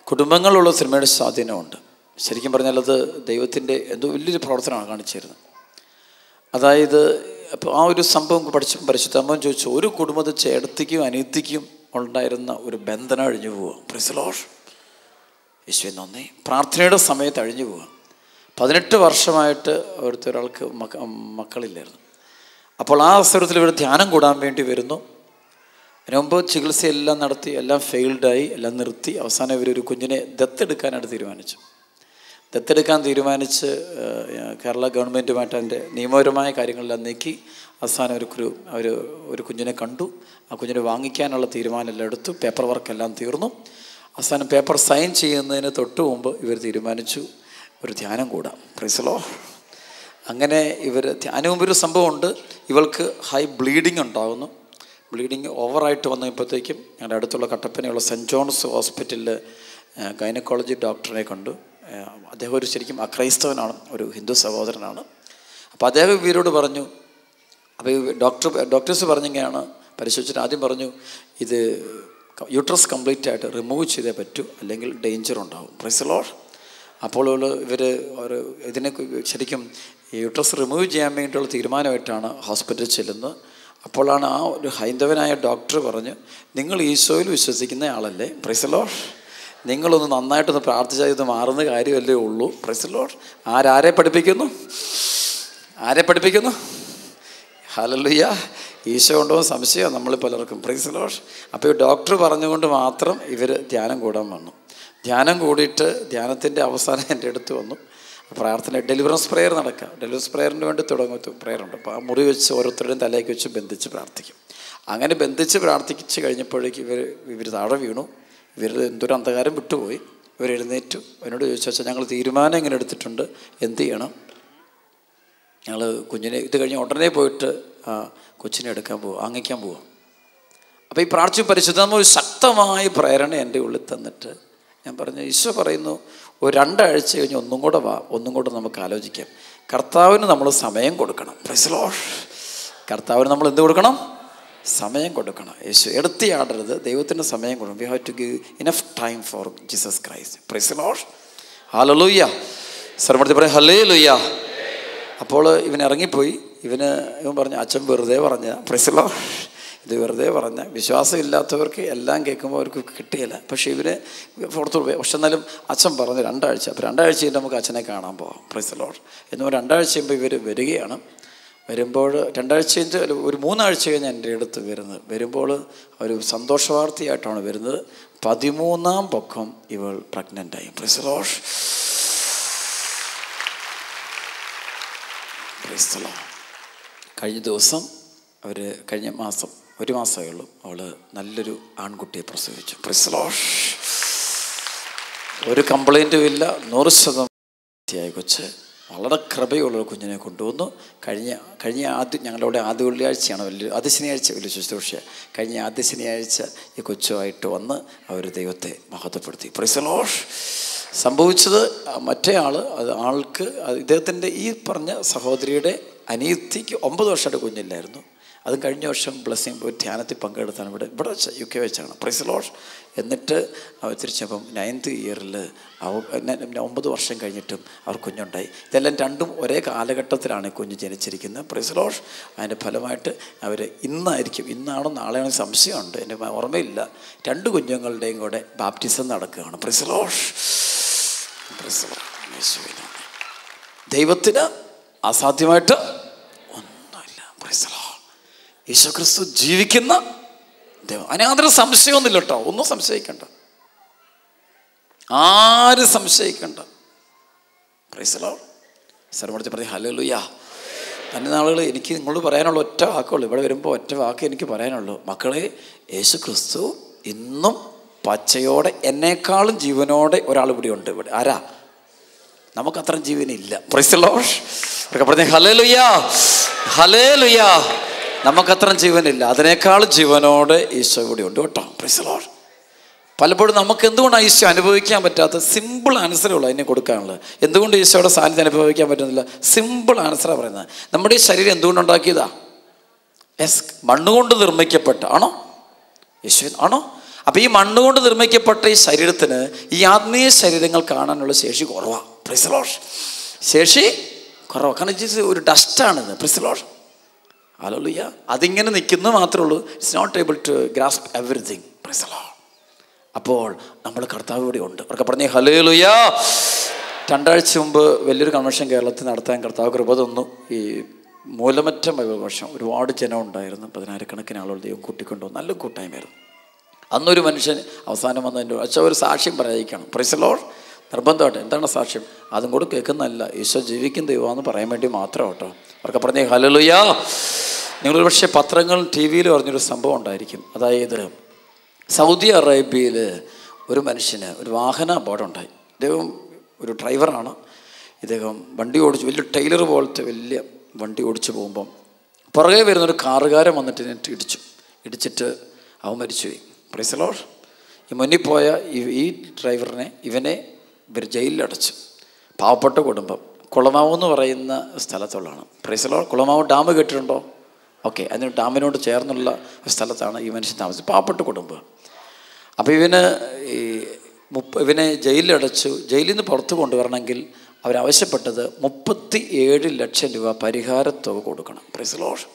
കുടുംബങ്ങളിലുള്ള തിന്മയുടെ സ്വാധീനമുണ്ട്. ശരിക്കും പറഞ്ഞാൽ അത് ദൈവത്തിൻ്റെ എന്തോ വലിയൊരു പ്രവർത്തനമാണ് കാണിച്ചിരുന്നത്. അതായത് അപ്പോൾ ആ ഒരു സംഭവം പഠിച്ചപ്പോൾ പരിശുദ്ധാത്മാവ് ചോദിച്ചു, ഒരു കുടുംബത്തിൽ ചേട്ടത്തിക്കും അനിയത്തിക്കും ഉണ്ടായിരുന്ന ഒരു ബന്ധനം അഴിഞ്ഞു പോവുക. Price the Lord. യേശുവേ നന്ദി. പ്രാർത്ഥനയുടെ സമയത്ത് അഴിഞ്ഞു പോവുക. 18 വർഷമായിട്ട് ഒരാൾക്ക് മക്കളില്ലായിരുന്നു. അപ്പോൾ ആ അവസരത്തിൽ ഇവർ ധ്യാനം കൂടാൻ വേണ്ടി വരുന്നു. അതിന് മുമ്പ് ചികിത്സയെല്ലാം നടത്തി, എല്ലാം ഫെയിൽഡായി, എല്ലാം നിർത്തി. അവസാനം ഇവരൊരു കുഞ്ഞിനെ ദത്തെടുക്കാനായിട്ട് തീരുമാനിച്ചു. കേരള ഗവൺമെൻറ്റുമായിട്ട് അതിൻ്റെ നിയമപരമായ കാര്യങ്ങളെല്ലാം നീക്കി അവസാനം ഒരു കുഞ്ഞിനെ കണ്ടു. ആ കുഞ്ഞിനെ വാങ്ങിക്കാനുള്ള തീരുമാനമെല്ലാം എടുത്തു. പേപ്പർ വർക്കെല്ലാം തീർന്നു. അവസാനം പേപ്പർ സൈൻ ചെയ്യുന്നതിന് തൊട്ട് മുമ്പ് ഇവർ തീരുമാനിച്ചു ഒരു ധ്യാനം കൂടാം. Price the Lord. അങ്ങനെ അതിന് മുമ്പൊരു സംഭവമുണ്ട്. ഇവൾക്ക് ഹൈ ബ്ലീഡിങ് ഉണ്ടാകുന്നു. ബ്ലീഡിങ് ഓവറായിട്ട് വന്നപ്പോഴത്തേക്കും ഞങ്ങളുടെ അടുത്തുള്ള കട്ടപ്പനയുള്ള സെൻറ്റ് ജോൺസ് ഹോസ്പിറ്റലിൽ ഗൈനക്കോളജി ഡോക്ടറിനെ കണ്ടു. അദ്ദേഹം ശരിക്കും അക്രൈസ്തവനാണ്, ഒരു ഹിന്ദു സഹോദരനാണ്. അപ്പോൾ അദ്ദേഹം ഇവരോട് പറഞ്ഞു. അപ്പോൾ ഡോക്ടേഴ്സ് പറഞ്ഞിങ്ങനെയാണ് പരിശോധിച്ചിട്ട് ആദ്യം പറഞ്ഞു, ഇത് യൂട്രസ് കംപ്ലീറ്റ് ആയിട്ട് റിമൂവ് ചെയ്തേ പറ്റൂ, അല്ലെങ്കിൽ ഡേഞ്ചർ ഉണ്ടാവും. Price the Lord. അപ്പോൾ ഇതിനെ ശരിക്കും യൂട്രസ് റിമൂവ് ചെയ്യാൻ വേണ്ടിയിട്ടുള്ള തീരുമാനമായിട്ടാണ് ഹോസ്പിറ്റലിൽ ചെല്ലുന്നത്. അപ്പോഴാണ് ആ ഒരു ഹൈന്ദവനായ ഡോക്ടർ പറഞ്ഞു, നിങ്ങൾ ഈശോയിൽ വിശ്വസിക്കുന്ന ആളല്ലേ? Price the Lord. നിങ്ങളൊന്ന് നന്നായിട്ടൊന്ന് പ്രാർത്ഥിച്ചാൽ ഇത് മാറുന്ന കാര്യമല്ലേ ഉള്ളൂ. Price the Lord. ആരെ പഠിപ്പിക്കുന്നു? ആരെ പഠിപ്പിക്കുന്നു? ഹല്ലേലൂയ. ഈശോ ഉണ്ടോ സംശയം നമ്മൾ പലർക്കും. Price the Lord. അപ്പോൾ ഡോക്ടർ പറഞ്ഞുകൊണ്ട് മാത്രം ഇവർ ധ്യാനം കൂടാൻ വന്നു. ധ്യാനം കൂടിയിട്ട് ധ്യാനത്തിൻ്റെ അവസാനം എൻ്റെ അടുത്ത് വന്നു. പ്രാർത്ഥന ഡെലിവറൻസ് പ്രെയർ നടക്കുക. ഡെലിവറൻസ് പ്രെയറിന് വേണ്ടി തുടങ്ങുന്ന പ്രെയറുണ്ട്. അപ്പോൾ ആ മുറി വെച്ച് ഓരോരുത്തരുടെയും തലയ്ക്ക് വെച്ച് ബന്ധിച്ച് പ്രാർത്ഥിക്കും. അങ്ങനെ ബന്ധിച്ച് പ്രാർത്ഥിച്ച് കഴിഞ്ഞപ്പോഴേക്ക് ഇവർ താഴെ വീണു. ഇവർ എന്തൊരു അന്ധകാരം വിട്ടുപോയി. ഇവർ എഴുന്നേറ്റു. എന്നോട് ചോദിച്ചു, വെച്ചാൽ ഞങ്ങൾ തീരുമാനം ഇങ്ങനെ എടുത്തിട്ടുണ്ട്, എന്ത് ചെയ്യണം? ഞങ്ങൾ കുഞ്ഞിനെ ഇത് കഴിഞ്ഞ് ഉടനെ പോയിട്ട് കൊച്ചിനെ എടുക്കാൻ പോവുക, ആങ്ങിക്കാൻ പോവുക. അപ്പോൾ ഈ പ്രാർത്ഥന പരിശുദ്ധമായ ഒരു ശക്തമായ പ്രേരണ എൻ്റെ ഉള്ളിൽ തന്നിട്ട് ഞാൻ പറഞ്ഞു, ഈശോ പറയുന്നു, ഒരു 2 ആഴ്ച കഴിഞ്ഞ് ഒന്നും കൂടെ നമുക്ക് ആലോചിക്കാം. കർത്താവിന് നമ്മൾ സമയം കൊടുക്കണം. Price the Lord. കർത്താവിന് നമ്മൾ എന്ത് കൊടുക്കണം? സമയം കൊടുക്കണം. യേശു എടുത്തിയാടരുത്, ദൈവത്തിന് സമയം കൊടുക്കണം. We have to give enough time for Jesus Christ. Praise the Lord. ഹല്ലേലൂയ. സർവ്വത്തിൽ പറയും ഹല്ലേലൂയ. അപ്പോൾ ഇവൻ ഇറങ്ങിപ്പോയി. ഇവൻ പറഞ്ഞു, അച്ഛൻ വെറുതെ പറഞ്ഞ. Price the Lord. ഇത് വെറുതെ പറഞ്ഞ. വിശ്വാസം ഇല്ലാത്തവർക്ക് എല്ലാം കേൾക്കുമ്പോൾ അവർക്ക് കിട്ടിയില്ല. പക്ഷേ ഇവന് പുറത്തു പോയി. പക്ഷെ എന്നാലും അച്ഛൻ പറഞ്ഞു 2 ആഴ്ച. അപ്പോൾ 2 ആഴ്ച കഴിഞ്ഞ് നമുക്ക് അച്ഛനെ കാണാൻ പോകാം. Price the Lord. എന്ന് 2 ആഴ്ച കഴിയുമ്പോൾ ഇവർ വരികയാണ്. വരുമ്പോൾ 2 ആഴ്ച കഴിഞ്ഞ് ഒരു 3 ആഴ്ച കഴിഞ്ഞ് എൻ്റെ അടുത്ത് വരുമ്പോൾ ഒരു സന്തോഷ വാർത്തയായിട്ടാണ് വരുന്നത്. 13ാം പൊക്കം ഇവൾ പ്രഗ്നൻ്റായി. Praise the Lord. Praise the Lord. കഴിഞ്ഞ ദിവസം കഴിഞ്ഞ മാസം 1 മാസമേ ഉള്ളൂ, അവൾ നല്ലൊരു ആൺകുട്ടിയെ പ്രസവിച്ചു. Price the Lord. ഒരു കംപ്ലൈൻറ്റും ഇല്ല. 100% കൊച്ച്. വളരെ കൃപയുള്ളൊരു കുഞ്ഞിനെ കൊണ്ടുവന്നു. ഞങ്ങളുടെ ആദ്യ വെള്ളിയാഴ്ചയാണ് ആദ്യ ശനിയാഴ്ച വലിയ ശുശ്രൂഷ. കഴിഞ്ഞ ആദ്യ ശനിയാഴ്ച ഈ കൊച്ചുമായിട്ട് വന്ന് അവർ ദൈവത്തെ മഹത്വപ്പെടുത്തി. Price the Lord. സംഭവിച്ചത് മറ്റേ ആൾക്ക് ഇദ്ദേഹത്തിൻ്റെ ഈ പറഞ്ഞ സഹോദരിയുടെ അനിയത്തിക്ക് 9 വർഷമായിട്ട് കുഞ്ഞില്ലായിരുന്നു. അതും കഴിഞ്ഞ വർഷം ബ്ലെസ്സിങ് പോയി ധ്യാനത്തിൽ പങ്കെടുത്താണ് ഇവിടെ വെച്ച് UK വെച്ചാണ്. Price the Lord. എന്നിട്ട് അവർ തിരിച്ചപ്പം 9th ഇയറിൽ 9 വർഷം കഴിഞ്ഞിട്ടും അവർ കുഞ്ഞുണ്ടായി. ഇതെല്ലാം രണ്ടും ഒരേ കാലഘട്ടത്തിലാണ് കുഞ്ഞ് ജനിച്ചിരിക്കുന്നത്. Price the Lord. അതിൻ്റെ ഫലമായിട്ട് അവർ ഇന്നാണോ നാളെയാണോ സംശയമുണ്ട്, എൻ്റെ ഓർമ്മയില്ല. 2 കുഞ്ഞുങ്ങളുടെയും കൂടെ ബാപ്റ്റിസം നടക്കുകയാണ്. Praise the Lord. Praise the Lord. ദൈവത്തിന് അസാധ്യമായിട്ട് ഒന്നുമില്ല. Praise the Lord. യേശുക്രിസ്തു ജീവിക്കുന്ന ദൈവം. അതിനകത്തൊരു സംശയമൊന്നുമില്ല കേട്ടോ. ഒന്നും സംശയിക്കണ്ട, ആരും സംശയിക്കണ്ട. Praise the Lord. സർവ്വത്തിൽ പറഞ്ഞ് ഹല്ലേലൂയ. തന്നെ നാളുകൾ എനിക്ക് നിങ്ങളോട് പറയാനുള്ള ഒറ്റ വാക്കുള്ളൂ. ഇവിടെ വരുമ്പോൾ ഒറ്റ വാക്ക് എനിക്ക് പറയാനുള്ളൂ. മക്കളെ, യേശുക്രിസ്തു ഇന്നും പച്ചയോടെ എന്നേക്കാളും ജീവനോടെ ഒരാൾ ഇവിടെ ഉണ്ട്. ഇവിടെ ആരാ? നമുക്കത്ര ജീവനില്ല. Praise the Lord. പറഞ്ഞേ ഹല്ലേലൂയ, ഹല്ലേലൂയ. നമുക്കത്ര ജീവനില്ല, അതിനേക്കാളും ജീവനോടെ ഈശോ ഇവിടെ ഉണ്ട് കേട്ടോ. Praise the Lord. പലപ്പോഴും നമുക്ക് എന്തുകൊണ്ടാണ് ഈശോ അനുഭവിക്കാൻ പറ്റാത്ത സിമ്പിൾ ആൻസറേ ഉള്ളൂ അതിനെ കൊടുക്കാനുള്ളത്. എന്തുകൊണ്ട് ഈശോയുടെ സാന്നിധ്യം അനുഭവിക്കാൻ പറ്റുന്നില്ല? സിമ്പിൾ ആൻസറാണ് പറയുന്നത്. നമ്മുടെ ഈ ശരീരം എന്തുകൊണ്ടുണ്ടാക്കിയതാ? മണ്ണുകൊണ്ട് നിർമ്മിക്കപ്പെട്ട ആണോ? യേശു ആണോ? അപ്പം ഈ മണ്ണുകൊണ്ട് നിർമ്മിക്കപ്പെട്ട ഈ ശരീരത്തിന് ഈ ആത്മീയ ശരീരങ്ങൾ കാണാനുള്ള ശേഷി കുറവാണ്. Praise the Lord. ശേഷി കുറവാണ്. കാരണം ഇത് ഒരു ഡസ്റ്റാണിത്. Praise the Lord. ഹല്ലേലൂയ. അതിങ്ങനെ നിൽക്കുന്നു മാത്രമേ ഉള്ളൂ. It's not able to grasp everything. Praise the Lord. അപ്പോൾ നമ്മൾ കർത്താവ് ഇവിടെ ഉണ്ട്. അവർക്ക് പറഞ്ഞേ ഹല്ലേലൂയ. 2 ആഴ്ച മുമ്പ് വലിയൊരു കൺവെൻഷൻ കേരളത്തിൽ നടത്താൻ കർത്താവ് കൃപ തന്നു. ഈ മൂലമറ്റം ബൈബിൾ വർഷം ഒരുപാട് ജനം ഉണ്ടായിരുന്നു. 10,000 ആളുകൾ ദൈവം കൂട്ടിക്കൊണ്ടുവന്നു. നല്ല കൂട്ടായ്മയായിരുന്നു. അന്നൊരു മനുഷ്യൻ അവസാനം വന്ന് എൻ്റെ അച്ഛൻ ഒരു സാക്ഷ്യം പറയിക്കണം. Price the Lord. നിർബന്ധമായിട്ട്. എന്താണ് സാക്ഷ്യം? അതും കൂടെ കേൾക്കുന്നതല്ല, ഈശോ ജീവിക്കുന്ന ദൈവമാണെന്ന് പറയാൻ വേണ്ടി മാത്രം കേട്ടോ. അവർക്ക് പറഞ്ഞേ ഹല്ലേലൂയ. നിങ്ങളൊരു പക്ഷേ പത്രങ്ങളും TV യിലും അറിഞ്ഞൊരു സംഭവം ഉണ്ടായിരിക്കും. അതായത് സൗദി അറേബ്യയിൽ ഒരു മനുഷ്യന് ഒരു വാഹന അപകടമുണ്ടായി. ഇദ്ദേഹം ഒരു ഡ്രൈവറാണ്. ഇദ്ദേഹം വണ്ടി ഓടിച്ച് വലിയ ടൈലർ പോലത്തെ വലിയ വണ്ടി ഓടിച്ച് പോകുമ്പം പുറകെ വരുന്നൊരു കാറുകാരൻ വന്നിട്ട് ഇടിച്ചിട്ട് അവൻ മരിച്ചുപോയി. Price the Lord. ഈ മുന്നിൽ പോയ ഈ ഡ്രൈവറിനെ ഇവർ ജയിലിലടച്ചു. പാവപ്പെട്ട കുടുംബം. കുളമാവ് എന്ന് പറയുന്ന സ്ഥലത്തുള്ളതാണ്. Praise the Lord. Kulamavu dam കേട്ടിട്ടുണ്ടോ? ഓക്കെ. അതിന് ഡാമിനോട് ചേർന്നുള്ള സ്ഥലത്താണ് ഈ മനുഷ്യൻ താമസിച്ചത്. പാവപ്പെട്ട കുടുംബം. അപ്പോൾ ഇവനെ ജയിലിലടച്ചു. ജയിലിൽ നിന്ന് പുറത്ത് കൊണ്ടുവരണമെങ്കിൽ അവരാവശ്യപ്പെട്ടത് 37 ലക്ഷം രൂപ പരിഹാരത്തുക കൊടുക്കണം. Price the Lord.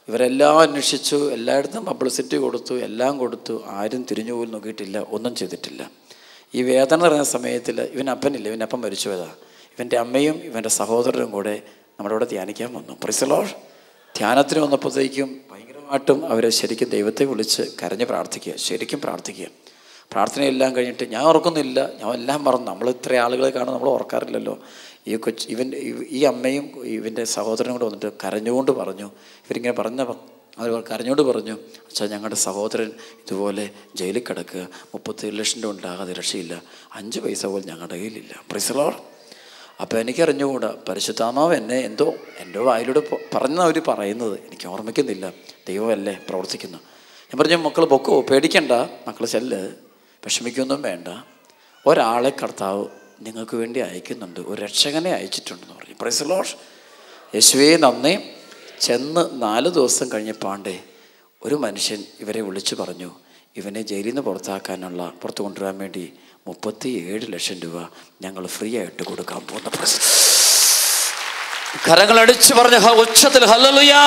ഇവരെല്ലാം അന്വേഷിച്ചു, എല്ലായിടത്തും പബ്ലിസിറ്റി കൊടുത്തു, എല്ലാം കൊടുത്തു. ആരും തിരിഞ്ഞു പോലും നോക്കിയിട്ടില്ല, ഒന്നും ചെയ്തിട്ടില്ല. ഈ വേദന പറയുന്ന സമയത്തിൽ ഇവൻ അപ്പം മരിച്ചു പോയതാ. ഇവൻ്റെ അമ്മയും ഇവൻ്റെ സഹോദരനും കൂടെ നമ്മുടെ ഇവിടെ ധ്യാനിക്കാൻ വന്നു. Price the Lord. ധ്യാനത്തിന് വന്നപ്പോഴത്തേക്കും ഭയങ്കരമായിട്ടും അവർ ശരിക്കും ദൈവത്തെ വിളിച്ച് കരഞ്ഞ് പ്രാർത്ഥിക്കുക, ശരിക്കും പ്രാർത്ഥിക്കുക. പ്രാർത്ഥനയെല്ലാം കഴിഞ്ഞിട്ട് ഞാൻ ഓർക്കുന്നില്ല, ഞാൻ എല്ലാം മറന്നു. നമ്മൾ ഇത്ര ആളുകളെ കാണും, നമ്മൾ ഓർക്കാറില്ലല്ലോ. ഈ അമ്മയും ഇവൻ്റെ സഹോദരനും കൂടെ വന്നിട്ട് കരഞ്ഞുകൊണ്ട് പറഞ്ഞു, ഇവരിങ്ങനെ അവർ കരഞ്ഞുകൊണ്ട് പറഞ്ഞു, അച്ഛാ ഞങ്ങളുടെ സഹോദരൻ ഇതുപോലെ ജയിലിൽ കിടക്കുക, 37 ലക്ഷം രൂപ ഉണ്ടാകാതെ രക്ഷയില്ല, 5 പൈസ പോലും ഞങ്ങളുടെ കയ്യിലില്ല. Price the Lord. അപ്പോൾ എനിക്കറിഞ്ഞുകൂടാ, പരിശുദ്ധാത്മാവ് എന്നെ എന്തോ എൻ്റെ വായിലൂടെ അവർ പറയുന്നത് എനിക്ക് ഓർമ്മിക്കുന്നില്ല. ദൈവമല്ലേ പ്രവർത്തിക്കുന്നു. ഞാൻ പറഞ്ഞു, മക്കൾ പൊക്കോ, പേടിക്കണ്ട, മക്കൾ ചെല്ല്, വിഷമിക്കൊന്നും വേണ്ട, ഒരാളെ കർത്താവ് നിങ്ങൾക്ക് വേണ്ടി അയക്കുന്നുണ്ട്, ഒരു രക്ഷകനെ അയച്ചിട്ടുണ്ടെന്ന് പറഞ്ഞു. Praise the Lord. യേശുവേ നന്ദി. ചെന്ന് 4 ദിവസം കഴിഞ്ഞപ്പാണ്ടേ ഒരു മനുഷ്യൻ ഇവരെ വിളിച്ചു പറഞ്ഞു, ഇവനെ ജയിലിൽ നിന്ന് പുറത്തു കൊണ്ടുവരാൻ വേണ്ടി 37 ലക്ഷം രൂപ ഞങ്ങൾ ഫ്രീ ആയിട്ട് കൊടുക്കാൻ പോകുന്ന. കരങ്ങളടിച്ച് പറഞ്ഞ ഉച്ചത്തിൽ ഹല്ലേലൂയാ,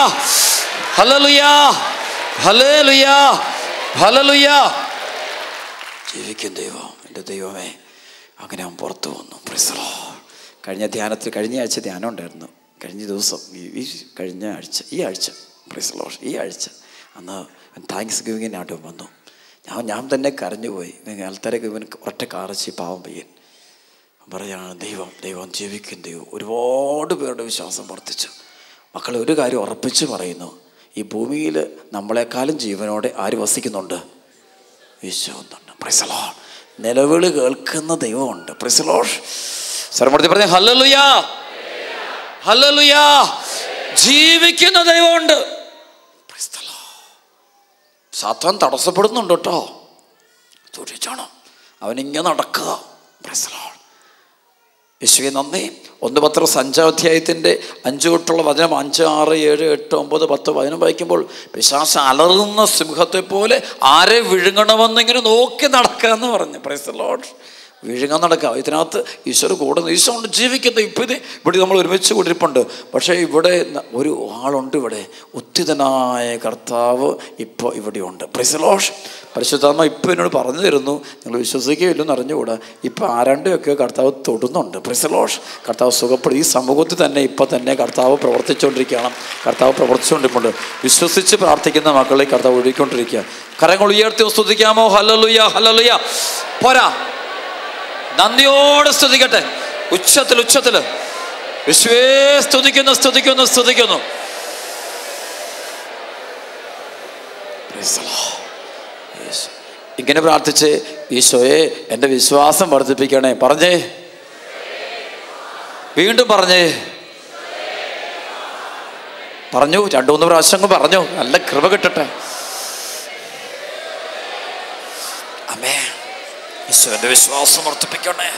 ഹല്ലേലൂയാ, ഹല്ലേലൂയാ, ഹല്ലേലൂയാ. ജീവിക്കും ദൈവം, എൻ്റെ ദൈവമേ. അങ്ങനെ അവൻ പുറത്തു വന്നു. Price the Lord. കഴിഞ്ഞ ആഴ്ച ധ്യാനം ഉണ്ടായിരുന്നു. കഴിഞ്ഞ ദിവസം ഈ ആഴ്ച പ്രൈസ് ദി ലോർഡ്, ഈ ആഴ്ച അന്ന് താങ്ക്സ് ഗിവിങ്ങിനായിട്ട് വന്നു. ഞാൻ തന്നെ കരഞ്ഞുപോയി. ആൾക്കാരൊക്കെ ഇവൻ ഒറ്റ കാറച്ച് പാവം പയ്യൻ പറയാണ്, ദൈവം ജീവിക്കും ദൈവം. ഒരുപാട് പേരുടെ വിശ്വാസം വർദ്ധിച്ചു. മക്കളെ ഒരു കാര്യം ഉറപ്പിച്ച് പറയുന്നു, ഈ ഭൂമിയിൽ നമ്മളെക്കാളും ജീവനോടെ ആര് വസിക്കുന്നുണ്ട്? വിശ്വസിക്കുന്നുണ്ട്. Price the Lord. നിലവിളി കേൾക്കുന്ന ദൈവമുണ്ട്. Price the Lord. സർവ്വമൂർത്തി പറഞ്ഞ ഹല്ലേലൂയാ, ഹല്ലേലൂയാ. ജീവിക്കുന്ന ദൈവമുണ്ട്. Price the Lord. സാത്താൻ തടസ്സപ്പെടുന്നുണ്ട് കേട്ടോ, സൂക്ഷിച്ചോണം. അവനിങ്ങനെ നടക്കുക. Price the Lord. യേശുവേ നന്ദി. 1 പത്രോസ് 5-ാം അധ്യായത്തിൻ്റെ 5 തൊട്ടുള്ള വചനം 5, 6, 7, 8, 9, 10 വചനം വായിക്കുമ്പോൾ പിശാച് അലറുന്ന സിംഹത്തെ പോലെ ആരെ വിഴുങ്ങണമെന്നിങ്ങനെ നോക്കി നടക്കാമെന്ന് പറഞ്ഞു. Praise the Lord. വിഴുങ്ങാൻ നടക്കുക. ഇതിനകത്ത് ഈശോ കൂടെ, ഈശോ കൊണ്ട് ജീവിക്കുന്നത്. ഇവിടെ നമ്മൾ ഒരുമിച്ച് കൂടിയിരിപ്പുണ്ട്. പക്ഷേ ഇവിടെ ഒരു ആളുണ്ട്, ഇവിടെ ഉത്തിതനായ കർത്താവ് ഇപ്പോൾ ഇവിടെയുണ്ട്. Price the Lord. പരിശുദ്ധാത്മ ഇപ്പോൾ എന്നോട് പറഞ്ഞു തരുന്നു, നിങ്ങൾ വിശ്വസിക്കുകയില്ലെന്ന് അറിഞ്ഞുകൂടാ, ഇപ്പോൾ ആരാണ്ടെയൊക്കെ കർത്താവ് തൊടുന്നുണ്ട്. Price the Lord. കർത്താവ് സുഖപ്പെടും. ഈ സമൂഹത്തിൽ തന്നെ ഇപ്പോൾ തന്നെ കർത്താവ് പ്രവർത്തിച്ചുകൊണ്ടിരിക്കുകയാണ്. കർത്താവ് പ്രവർത്തിച്ചുകൊണ്ടിരിക്കുന്നുണ്ട്. വിശ്വസിച്ച് പ്രാർത്ഥിക്കുന്ന മക്കളെ കർത്താവ് ഒഴുകിക്കൊണ്ടിരിക്കുക. കരങ്ങൾ ഉയർത്തി സ്തുതിക്കാമോ? Hallelujah, hallelujah. പോരാ, നന്ദിയോടെ സ്തുതിക്കട്ടെ. ഉച്ചത്തിൽ യേശുവേ സ്തുതിക്കുന്നു. ഇങ്ങനെ പ്രാർത്ഥിച്ച്, ഈശോയെ എൻ്റെ വിശ്വാസം വർദ്ധിപ്പിക്കണേ. പറഞ്ഞേ, വീണ്ടും പറഞ്ഞേ. പറഞ്ഞു 2-3 പ്രാവശ്യം പറഞ്ഞു. നല്ല കൃപ കിട്ടട്ടെ. ആമേൻ. ഈശോയുടെ വിശ്വാസം വർദ്ധിപ്പിക്കണേ.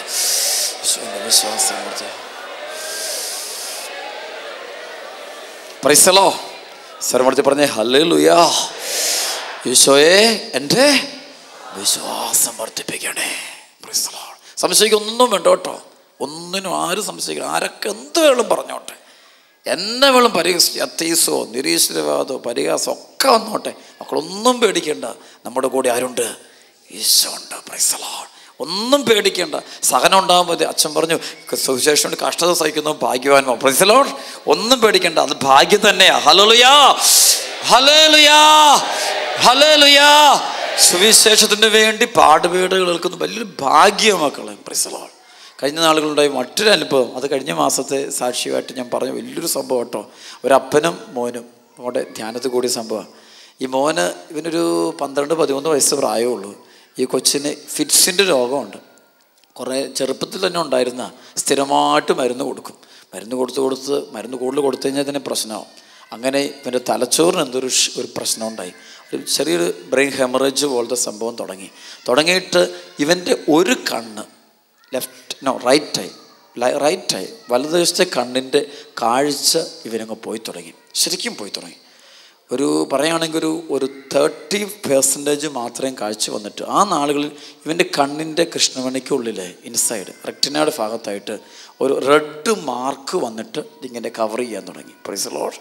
ഈശോയുടെ വിശ്വാസം പ്രൈസ് ദി ലോർഡ്. സർവ്വമൂർത്തി പറഞ്ഞേ ഹല്ലേലൂയാ. ഈശോയെ എൻ്റെ വിശ്വാസം വർദ്ധിപ്പിക്കണേ. Praise the Lord. സംശയിക്കൊന്നും വേണ്ട കേട്ടോ, ഒന്നിനും ആരും സംശയിക്കണം. ആരൊക്കെ എന്ത് വേണം പറഞ്ഞോട്ടെ, എന്നെ വേണം അത്തീസോ നിരീശ്വരവാദോ പരിഹാസോ ഒക്കെ വന്നോട്ടെ, മക്കളൊന്നും പേടിക്കേണ്ട. നമ്മുടെ കൂടെ ആരുണ്ട്? ഈശോ ഉണ്ട്. Praise the Lord. ഒന്നും പേടിക്കേണ്ട. സഹനം ഉണ്ടാകാൻ മതി. അച്ഛൻ പറഞ്ഞു, സുവിശേഷം കഷ്ടത സഹിക്കുന്നു ഭാഗ്യവാന്മാർ. Price the Lord. ഒന്നും പേടിക്കേണ്ട, അത് ഭാഗ്യം തന്നെയാ. ഹല്ലേലൂയാ, ഹല്ലേലൂയാ, ഹല്ലേലൂയാ. സുവിശേഷത്തിന് വേണ്ടി പാടുപീടുകൾ കേൾക്കുന്ന വലിയൊരു ഭാഗ്യം മക്കളെ. Price the Lord. കഴിഞ്ഞ നാളുകളുണ്ടായി മറ്റൊരു അനുഭവം, അത് കഴിഞ്ഞ മാസത്തെ സാക്ഷിയായിട്ട് ഞാൻ പറഞ്ഞു. വലിയൊരു സംഭവം കേട്ടോ. ഒരപ്പനും മോനും നമ്മുടെ ധ്യാനത്തിൽ കൂടിയ സംഭവമാണ്. ഈ മോന് ഇവനൊരു 12-13 വയസ്സ് പ്രായമുള്ളൂ. ഈ കൊച്ചിന് ഫിറ്റ്സിൻ്റെ രോഗമുണ്ട്. കുറേ ചെറുപ്പത്തിൽ തന്നെ ഉണ്ടായിരുന്ന, സ്ഥിരമായിട്ട് മരുന്ന് കൊടുക്കും. മരുന്ന് കൂടുതൽ കൊടുത്തു കഴിഞ്ഞാൽ തന്നെ പ്രശ്നമാവും. അങ്ങനെ ഇവൻ്റെ തലച്ചോറിന് ഒരു പ്രശ്നം ഉണ്ടായി. ഒരു ചെറിയൊരു ബ്രെയിൻ ഹെമറേജ് പോലത്തെ സംഭവം തുടങ്ങിയിട്ട് ഇവൻ്റെ ഒരു കണ്ണ് റൈറ്റ് ഐ വലതുവശത്തെ കണ്ണിൻ്റെ കാഴ്ച ഇവനങ്ങ് ശരിക്കും പോയി തുടങ്ങി. പറയുകയാണെങ്കിൽ ഒരു 30% മാത്രമേ കാഴ്ച വന്നിട്ട്, ആ നാളുകളിൽ ഇവൻ്റെ കണ്ണിൻ്റെ കൃഷ്ണമണിക്കുള്ളിലെ ഇൻസൈഡ് റെറ്റിനയുടെ ഭാഗത്തായിട്ട് ഒരു റെഡ് മാർക്ക് വന്നിട്ട് ഇതിങ്ങനെ കവർ ചെയ്യാൻ തുടങ്ങി. Price the Lord.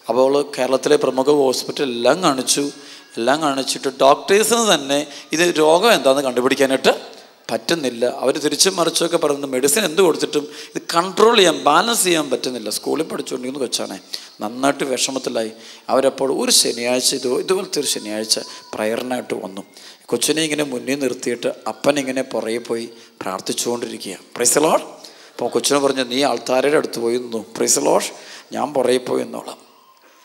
അപ്പോൾ കേരളത്തിലെ പ്രമുഖ ഹോസ്പിറ്റൽ എല്ലാം കാണിച്ചിട്ട് ഡോക്ടേഴ്സിന് തന്നെ ഇത് രോഗം എന്താണെന്ന് കണ്ടുപിടിക്കാനായിട്ട് പറ്റുന്നില്ല. അവർ തിരിച്ചും മറിച്ചൊക്കെ പറയുന്നത് മെഡിസിൻ എന്ത് കൊടുത്തിട്ടും ഇത് കൺട്രോൾ ചെയ്യാൻ, ബാലൻസ് ചെയ്യാൻ പറ്റുന്നില്ല. സ്കൂളിൽ പഠിച്ചുകൊണ്ടിരിക്കുന്ന കൊച്ചാണേ, നന്നായിട്ട് വിഷമത്തിലായി. അവരപ്പോൾ ഒരു ശനിയാഴ്ച ഇതുപോലത്തെ ഒരു ശനിയാഴ്ച പ്രയറിനായിട്ട് വന്നു. കൊച്ചിനെ ഇങ്ങനെ മുന്നിൽ നിർത്തിയിട്ട് അപ്പനിങ്ങനെ പുറകെ പോയി പ്രാർത്ഥിച്ചുകൊണ്ടിരിക്കുക. Price the Lord. അപ്പോൾ കൊച്ചിനെ പറഞ്ഞു, നീ ആൾത്താരയുടെ അടുത്ത് പോയി നിന്നു. പ്രൈസ് ദി ലോർഡ്, ഞാൻ പുറകെ പോയി എന്നോളാം.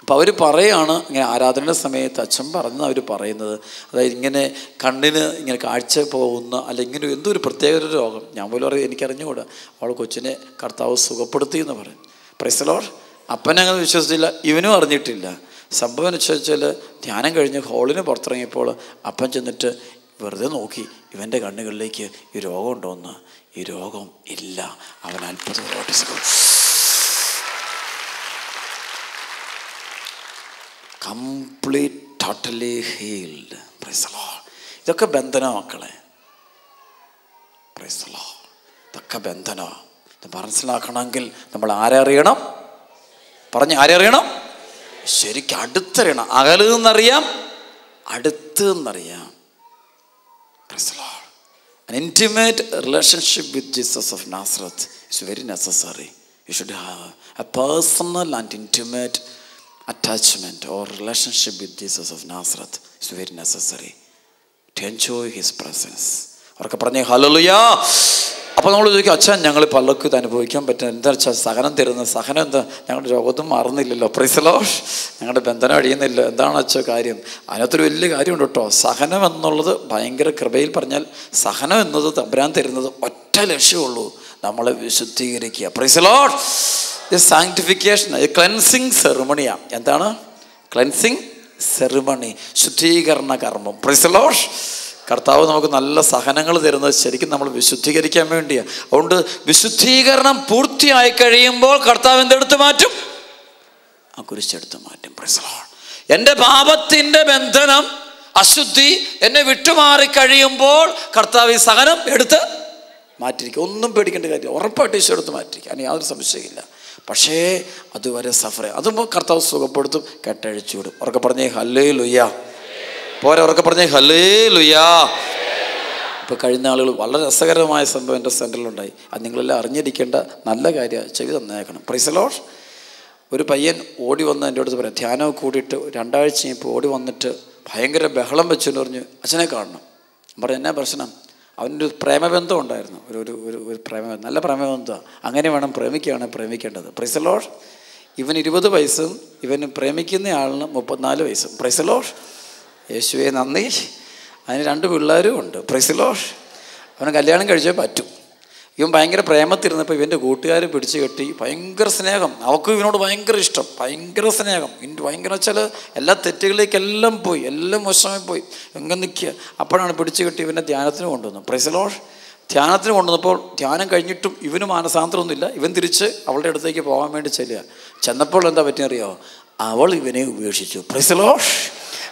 അപ്പോൾ അവർ പറയുകയാണ്, ഇങ്ങനെ ആരാധനയുടെ സമയത്ത് അച്ഛൻ പറഞ്ഞ് അവർ പറയുന്നത്, അതായത് ഇങ്ങനെ കണ്ണിന് ഇങ്ങനെ കാഴ്ച പോകുന്ന അല്ലെങ്കിൽ എന്തോ ഒരു പ്രത്യേക ഒരു രോഗം. ഞാൻ പോലും അറിയാം, എനിക്കറിഞ്ഞുകൂടാ. അവൾ കൊച്ചിനെ കർത്താവ് സുഖപ്പെടുത്തി എന്ന് പറയും. Price the Lord. അപ്പനങ്ങനെ വിശ്വസിച്ചില്ല, ഇവനും അറിഞ്ഞിട്ടില്ല. സംഭവം എന്ന് വെച്ചാൽ ധ്യാനം കഴിഞ്ഞ് ഹോളിന് പുറത്തിറങ്ങിയപ്പോൾ അപ്പൻ ചെന്നിട്ട് വെറുതെ നോക്കി ഇവൻ്റെ കണ്ണുകളിലേക്ക് ഈ രോഗം ഉണ്ടോയെന്ന്. ഈ രോഗം ഇല്ല. അവൻ അത്ഭുതം complete totally healed. Price the Lord. ഇതൊക്കെ ബന്ധന മക്കളെ. Price the Lord. ഇതൊക്കെ ബന്ധന. ഇത് മനസ്സിലാക്കണമെങ്കിൽ നമ്മൾ ആരെ അറിയണം? പറഞ്ഞ് ആരെ അറിയണം? ശരിക്കും അടുത്തറിയണം. അകല് നിന്നറിയാം, അടുത്ത് നിന്നറിയാം. Praise the Lord. An intimate relationship with Jesus of Nazareth is very necessary. You should have a personal and intimate attachment or relationship with Jesus of Nazareth. It's very necessary to enjoy his presence. അവർക്ക് പറഞ്ഞേ hallelujah. അപ്പോൾ നമ്മൾ ചോദിക്കും, അച്ഛൻ ഞങ്ങൾ പലർക്കും ഇത് അനുഭവിക്കാൻ പറ്റും. എന്താ വെച്ചാൽ സഹനം തരുന്നത്. സഹനം എന്താ? ഞങ്ങളുടെ രോഗത്തും മാറുന്നില്ലല്ലോ. Praise the Lord. ഞങ്ങളുടെ ബന്ധനം അഴിയുന്നില്ല. എന്താണ് അച്ഛൻ കാര്യം? അതിനകത്തൊരു വലിയ കാര്യമുണ്ട് കേട്ടോ. സഹനം എന്നുള്ളത് ഭയങ്കര കൃപയിൽ പറഞ്ഞാൽ, സഹനം എന്നത് തമ്പുരാൻ തരുന്നത് ഒറ്റ ലക്ഷ്യമുള്ളൂ, നമ്മളെ വിശുദ്ധീകരിക്കുക. Praise the Lord. ഇത് സാങ്ക്ടിഫിക്കേഷൻ, ക്ലെൻസിങ് സെറിമണിയാണ്. എന്താണ് ക്ലെൻസിങ് സെറിമണി? ശുദ്ധീകരണ കർമ്മം. Praise the Lord. കർത്താവ് നമുക്ക് നല്ല സഹനങ്ങൾ തരുന്നത് ശരിക്കും നമ്മൾ വിശുദ്ധീകരിക്കാൻ വേണ്ടിയാണ്. അതുകൊണ്ട് വിശുദ്ധീകരണം പൂർത്തിയായി കഴിയുമ്പോൾ കർത്താവ് എന്തെടുത്ത് മാറ്റും? ആ കുരിശെടുത്ത് മാറ്റും. Price the Lord. എൻ്റെ പാപത്തിൻ്റെ ബന്ധനം, അശുദ്ധി എന്നെ വിട്ടുമാറി കഴിയുമ്പോൾ കർത്താവ് ഈ സഹനം എടുത്ത് മാറ്റിയിരിക്കും. ഒന്നും പേടിക്കേണ്ട കാര്യം, ഉറപ്പായിട്ട് ഈശോ എടുത്ത് മാറ്റിയിരിക്കും. അതിന് യാതൊരു സംശയമില്ല. പക്ഷേ അതുവരെ സഫർ ചെയ്യും. അതുമ്പോൾ കർത്താവ് സുഖപ്പെടുത്തും, കെട്ടഴിച്ചു വിടും. ഉറക്കെ പറഞ്ഞേ ഹല്ലേലൂയ. പോരെ, ഉറക്കെ പറഞ്ഞേ ഹല്ലേലൂയാ. ഇപ്പോൾ കഴിഞ്ഞ ആളുകൾ വളരെ രസകരമായ സംഭവം എൻ്റെ സെൻറ്ററിലുണ്ടായി. അത് നിങ്ങളെല്ലാം അറിഞ്ഞിരിക്കേണ്ട നല്ല കാര്യമാണ്. ചെവി തന്നേക്കണം. Price the Lord. ഒരു പയ്യൻ ഓടി വന്ന് എൻ്റെ അടുത്ത് പറയാം, ധ്യാനമൊക്കെ കൂടിയിട്ട് 2 ആഴ്ച ഇപ്പോൾ ഓടി വന്നിട്ട് ഭയങ്കര ബഹളം വെച്ചെന്ന് പറഞ്ഞു, അച്ഛനെ കാണണം. പറഞ്ഞു, എന്നാ പ്രശ്നം? അവനൊരു പ്രേമബന്ധം ഉണ്ടായിരുന്നു. ഒരു പ്രേമബന്ധം, നല്ല പ്രേമബന്ധമാണ്. അങ്ങനെ വേണം പ്രേമിക്കുകയാണ് പ്രേമിക്കേണ്ടത്. Praise the Lord. ഇവൻ 20 വയസ്സും ഇവന് പ്രേമിക്കുന്ന ആളിന് 34 വയസ്സും. Praise the Lord. യേശുവേ നന്ദി. അതിന് 2 പിള്ളേരും ഉണ്ട്. Praise the Lord. അവന് കല്യാണം കഴിച്ചേ പറ്റും. ഇവൻ ഭയങ്കര പ്രേമത്തിരുന്നപ്പോൾ ഇവൻ്റെ കൂട്ടുകാരെ പിടിച്ച് കെട്ടി, ഭയങ്കര സ്നേഹം. അവൾക്കും ഇവനോട് ഭയങ്കര ഇഷ്ടം, ഭയങ്കര സ്നേഹം. ഭയങ്കര വെച്ചാൽ എല്ലാ തെറ്റുകളിലേക്കെല്ലാം പോയി, എല്ലാം മോശമായി പോയി. എങ്ങനെ നിൽക്കുക. അപ്പോഴാണ് പിടിച്ച് കെട്ടി ഇവനെ ധ്യാനത്തിന് കൊണ്ടുവന്നു. Price the Lord. ധ്യാനത്തിന് കൊണ്ടുവന്നപ്പോൾ ധ്യാനം കഴിഞ്ഞിട്ടും ഇവന് മാനസാന്തരമൊന്നുമില്ല. ഇവൻ തിരിച്ച് അവളുടെ അടുത്തേക്ക് പോകാൻ വേണ്ടി ചെല്ലുക. ചെന്നപ്പോൾ എന്താ പറ്റിയെന്നറിയോ? അവൾ ഇവനെ ഉപേക്ഷിച്ചു. Price the Lord.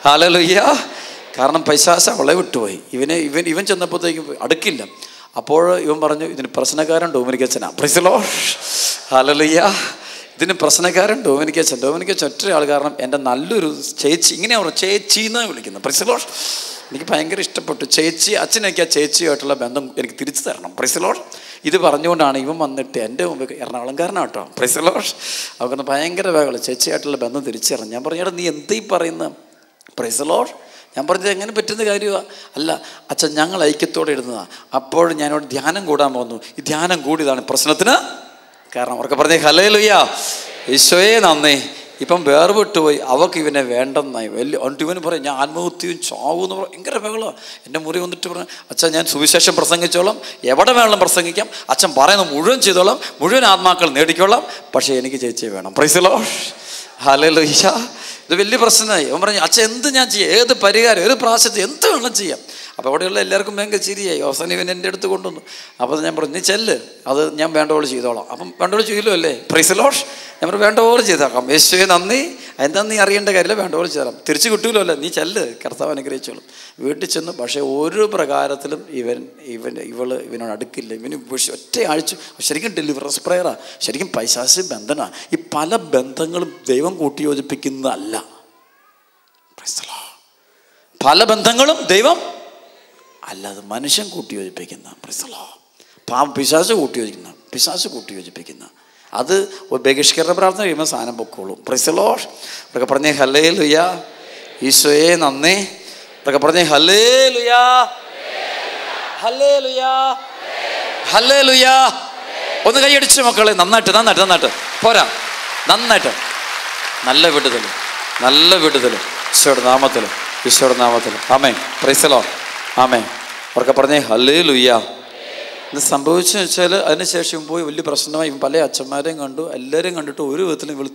ഹല്ലേലൂയ. കാരണം പൈശാച അവളെ വിട്ടുപോയി. ഇവൻ ചെന്നപ്പോഴത്തേക്കും അടുക്കില്ല. അപ്പോൾ ഇവൻ പറഞ്ഞു, ഇതിന് പ്രശ്നക്കാരൻ ഡൊമിനിക്കച്ചനാ. Praise the Lord. ഹല്ലേലൂയ. ഇതിന് പ്രശ്നക്കാരൻ ഡൊമിനിക്കച്ചൻ. ഡൊമിനിക്കച്ചൻ ഒറ്റയാൾ. കാരണം എൻ്റെ നല്ലൊരു ചേച്ചി, ഇങ്ങനെയാണ് പറഞ്ഞു, ചേച്ചി എന്നാണ് വിളിക്കുന്നത്. Price the Lord. എനിക്ക് ഭയങ്കര ഇഷ്ടപ്പെട്ടു ചേച്ചി. അച്ഛനൊക്കെ ആ ചേച്ചിയായിട്ടുള്ള ബന്ധം എനിക്ക് തിരിച്ചു തരണം. Price the Lord. ഇത് പറഞ്ഞുകൊണ്ടാണ് ഇവൻ വന്നിട്ട് എൻ്റെ മുമ്പ്, എറണാകുളംകാരനാട്ടോ. Price the Lord. അവർക്ക് ഭയങ്കര വേഗം ചേച്ചിയായിട്ടുള്ള ബന്ധം തിരിച്ചു തരണം. ഞാൻ പറഞ്ഞു, നീ എന്തീ പറയുന്നത്? Price the Lord. ഞാൻ പറഞ്ഞത് എങ്ങനെ പറ്റുന്ന കാര്യമാണ്? അല്ല അച്ഛൻ, ഞങ്ങൾ ഐക്യത്തോടെ ഇടുന്നതാണ്. അപ്പോൾ ഞാനോട് ധ്യാനം കൂടാൻ പോകുന്നു. ഈ ധ്യാനം കൂടിയതാണ് പ്രശ്നത്തിന് കാരണം. അവർക്ക് പറഞ്ഞേ ഹല്ലേലൂയ. ഈശോയെ നന്ദി. ഇപ്പം വേർവിട്ടുപോയി. അവൾക്ക് ഇവനെ വേണ്ടെന്നായി. ഇവന് പറയും, ഞാൻ ആത്മഹത്യയും ചാവും എന്ന് പറയും. ഭയങ്കര ബഹളമാണ്. എൻ്റെ മുറി വന്നിട്ട് പറഞ്ഞു, അച്ഛൻ ഞാൻ സുവിശേഷം പ്രസംഗിച്ചോളാം, എവിടെ വേണം പ്രസംഗിക്കാം, അച്ഛൻ പറയുന്നത് മുഴുവൻ ചെയ്തോളാം, മുഴുവൻ ആത്മാക്കൾ നേടിക്കോളാം, പക്ഷേ എനിക്ക് ചേച്ചിയെ വേണം. Price the Lord. ഹല്ലേലൂയ. ഇത് വലിയ പ്രശ്നമായി. അവൻ പറഞ്ഞു, അച്ഛൻ എന്ത് ഞാൻ ചെയ്യാം, ഏത് പരിഹാരം, ഏത് പ്രാവശ്യത്തിൽ എന്ത് വേണം ചെയ്യാം. അപ്പോൾ അവിടെയുള്ള എല്ലാവർക്കും ഭയങ്കര ചിരിയായി. അവസാനം ഇവൻ എൻ്റെ അടുത്ത് കൊണ്ടുവന്നു. അപ്പോൾ ഞാൻ പറഞ്ഞു, നീ ചെല്ല്, അത് ഞാൻ വേണ്ട പോലെ ചെയ്തോളാം. അപ്പം വേണ്ട പോലെ ചെയ്യല്ലോ അല്ലേ? Price the Lord. ഞാൻ പറഞ്ഞു, വേണ്ട പോലെ ചെയ്തേക്കാം. യേശുവേ നന്ദി. എന്താ നീ അറിയേണ്ട കാര്യമില്ല, വേണ്ട പോലെ ചെയ്തേക്കാം. തിരിച്ച് കിട്ടൂലോ അല്ലേ? നീ ചെല്ല്, കർത്താവ് അനുഗ്രഹിച്ചോളും. വീട്ടിൽ ചെന്നു. പക്ഷേ ഒരു പ്രകാരത്തിലും ഇവനോട് അടുക്കില്ല. ഇവന് ഒറ്റ ആഴ്ച ശരിക്കും ഡെലിവറൻസ് പ്രയറാണ്. ശരിക്കും പൈശാചിക ബന്ധനമാണ്. ഈ പല ബന്ധങ്ങളും ദൈവം കൂട്ടിയോജിപ്പിക്കുന്നതല്ല. പല ബന്ധങ്ങളും ദൈവം അല്ലാതെ മനുഷ്യൻ കൂട്ടിയോജിപ്പിക്കുന്ന പിശാച് കൂട്ടിയോജിപ്പിക്കുന്ന അത് ബഹിഷ്കരണ പ്രാർത്ഥന കഴിയുമ്പോൾ സാധനം പൊക്കോളും. Price the Lord. ഇതൊക്കെ പറഞ്ഞേ ഹല്ലേലൂയ. ഈശോയെ നന്ദി. ഇതൊക്കെ പറഞ്ഞേ ഹല്ലേലൂയ, ഹല്ലേലൂയ, ഹല്ലേലൂയ. ഒന്ന് കൈയടിച്ച് മക്കളെ. നന്നായിട്ട് പോരാ, നന്നായിട്ട്. നല്ല വിടുതൽ ഈശോയുടെ നാമത്തിൽ. ആമേൻ. Praise the Lord. ആമേൻ. അവർക്ക് പറഞ്ഞേ ഹല്ലേലൂയ. ഇത് സംഭവിച്ചെന്ന് വെച്ചാൽ അതിനുശേഷം പോയി വലിയ പ്രശ്നമായി. പല അച്ഛന്മാരെയും കണ്ടു, എല്ലാവരെയും കണ്ടിട്ട് ഒരു വിധത്തിലും ഇവൾ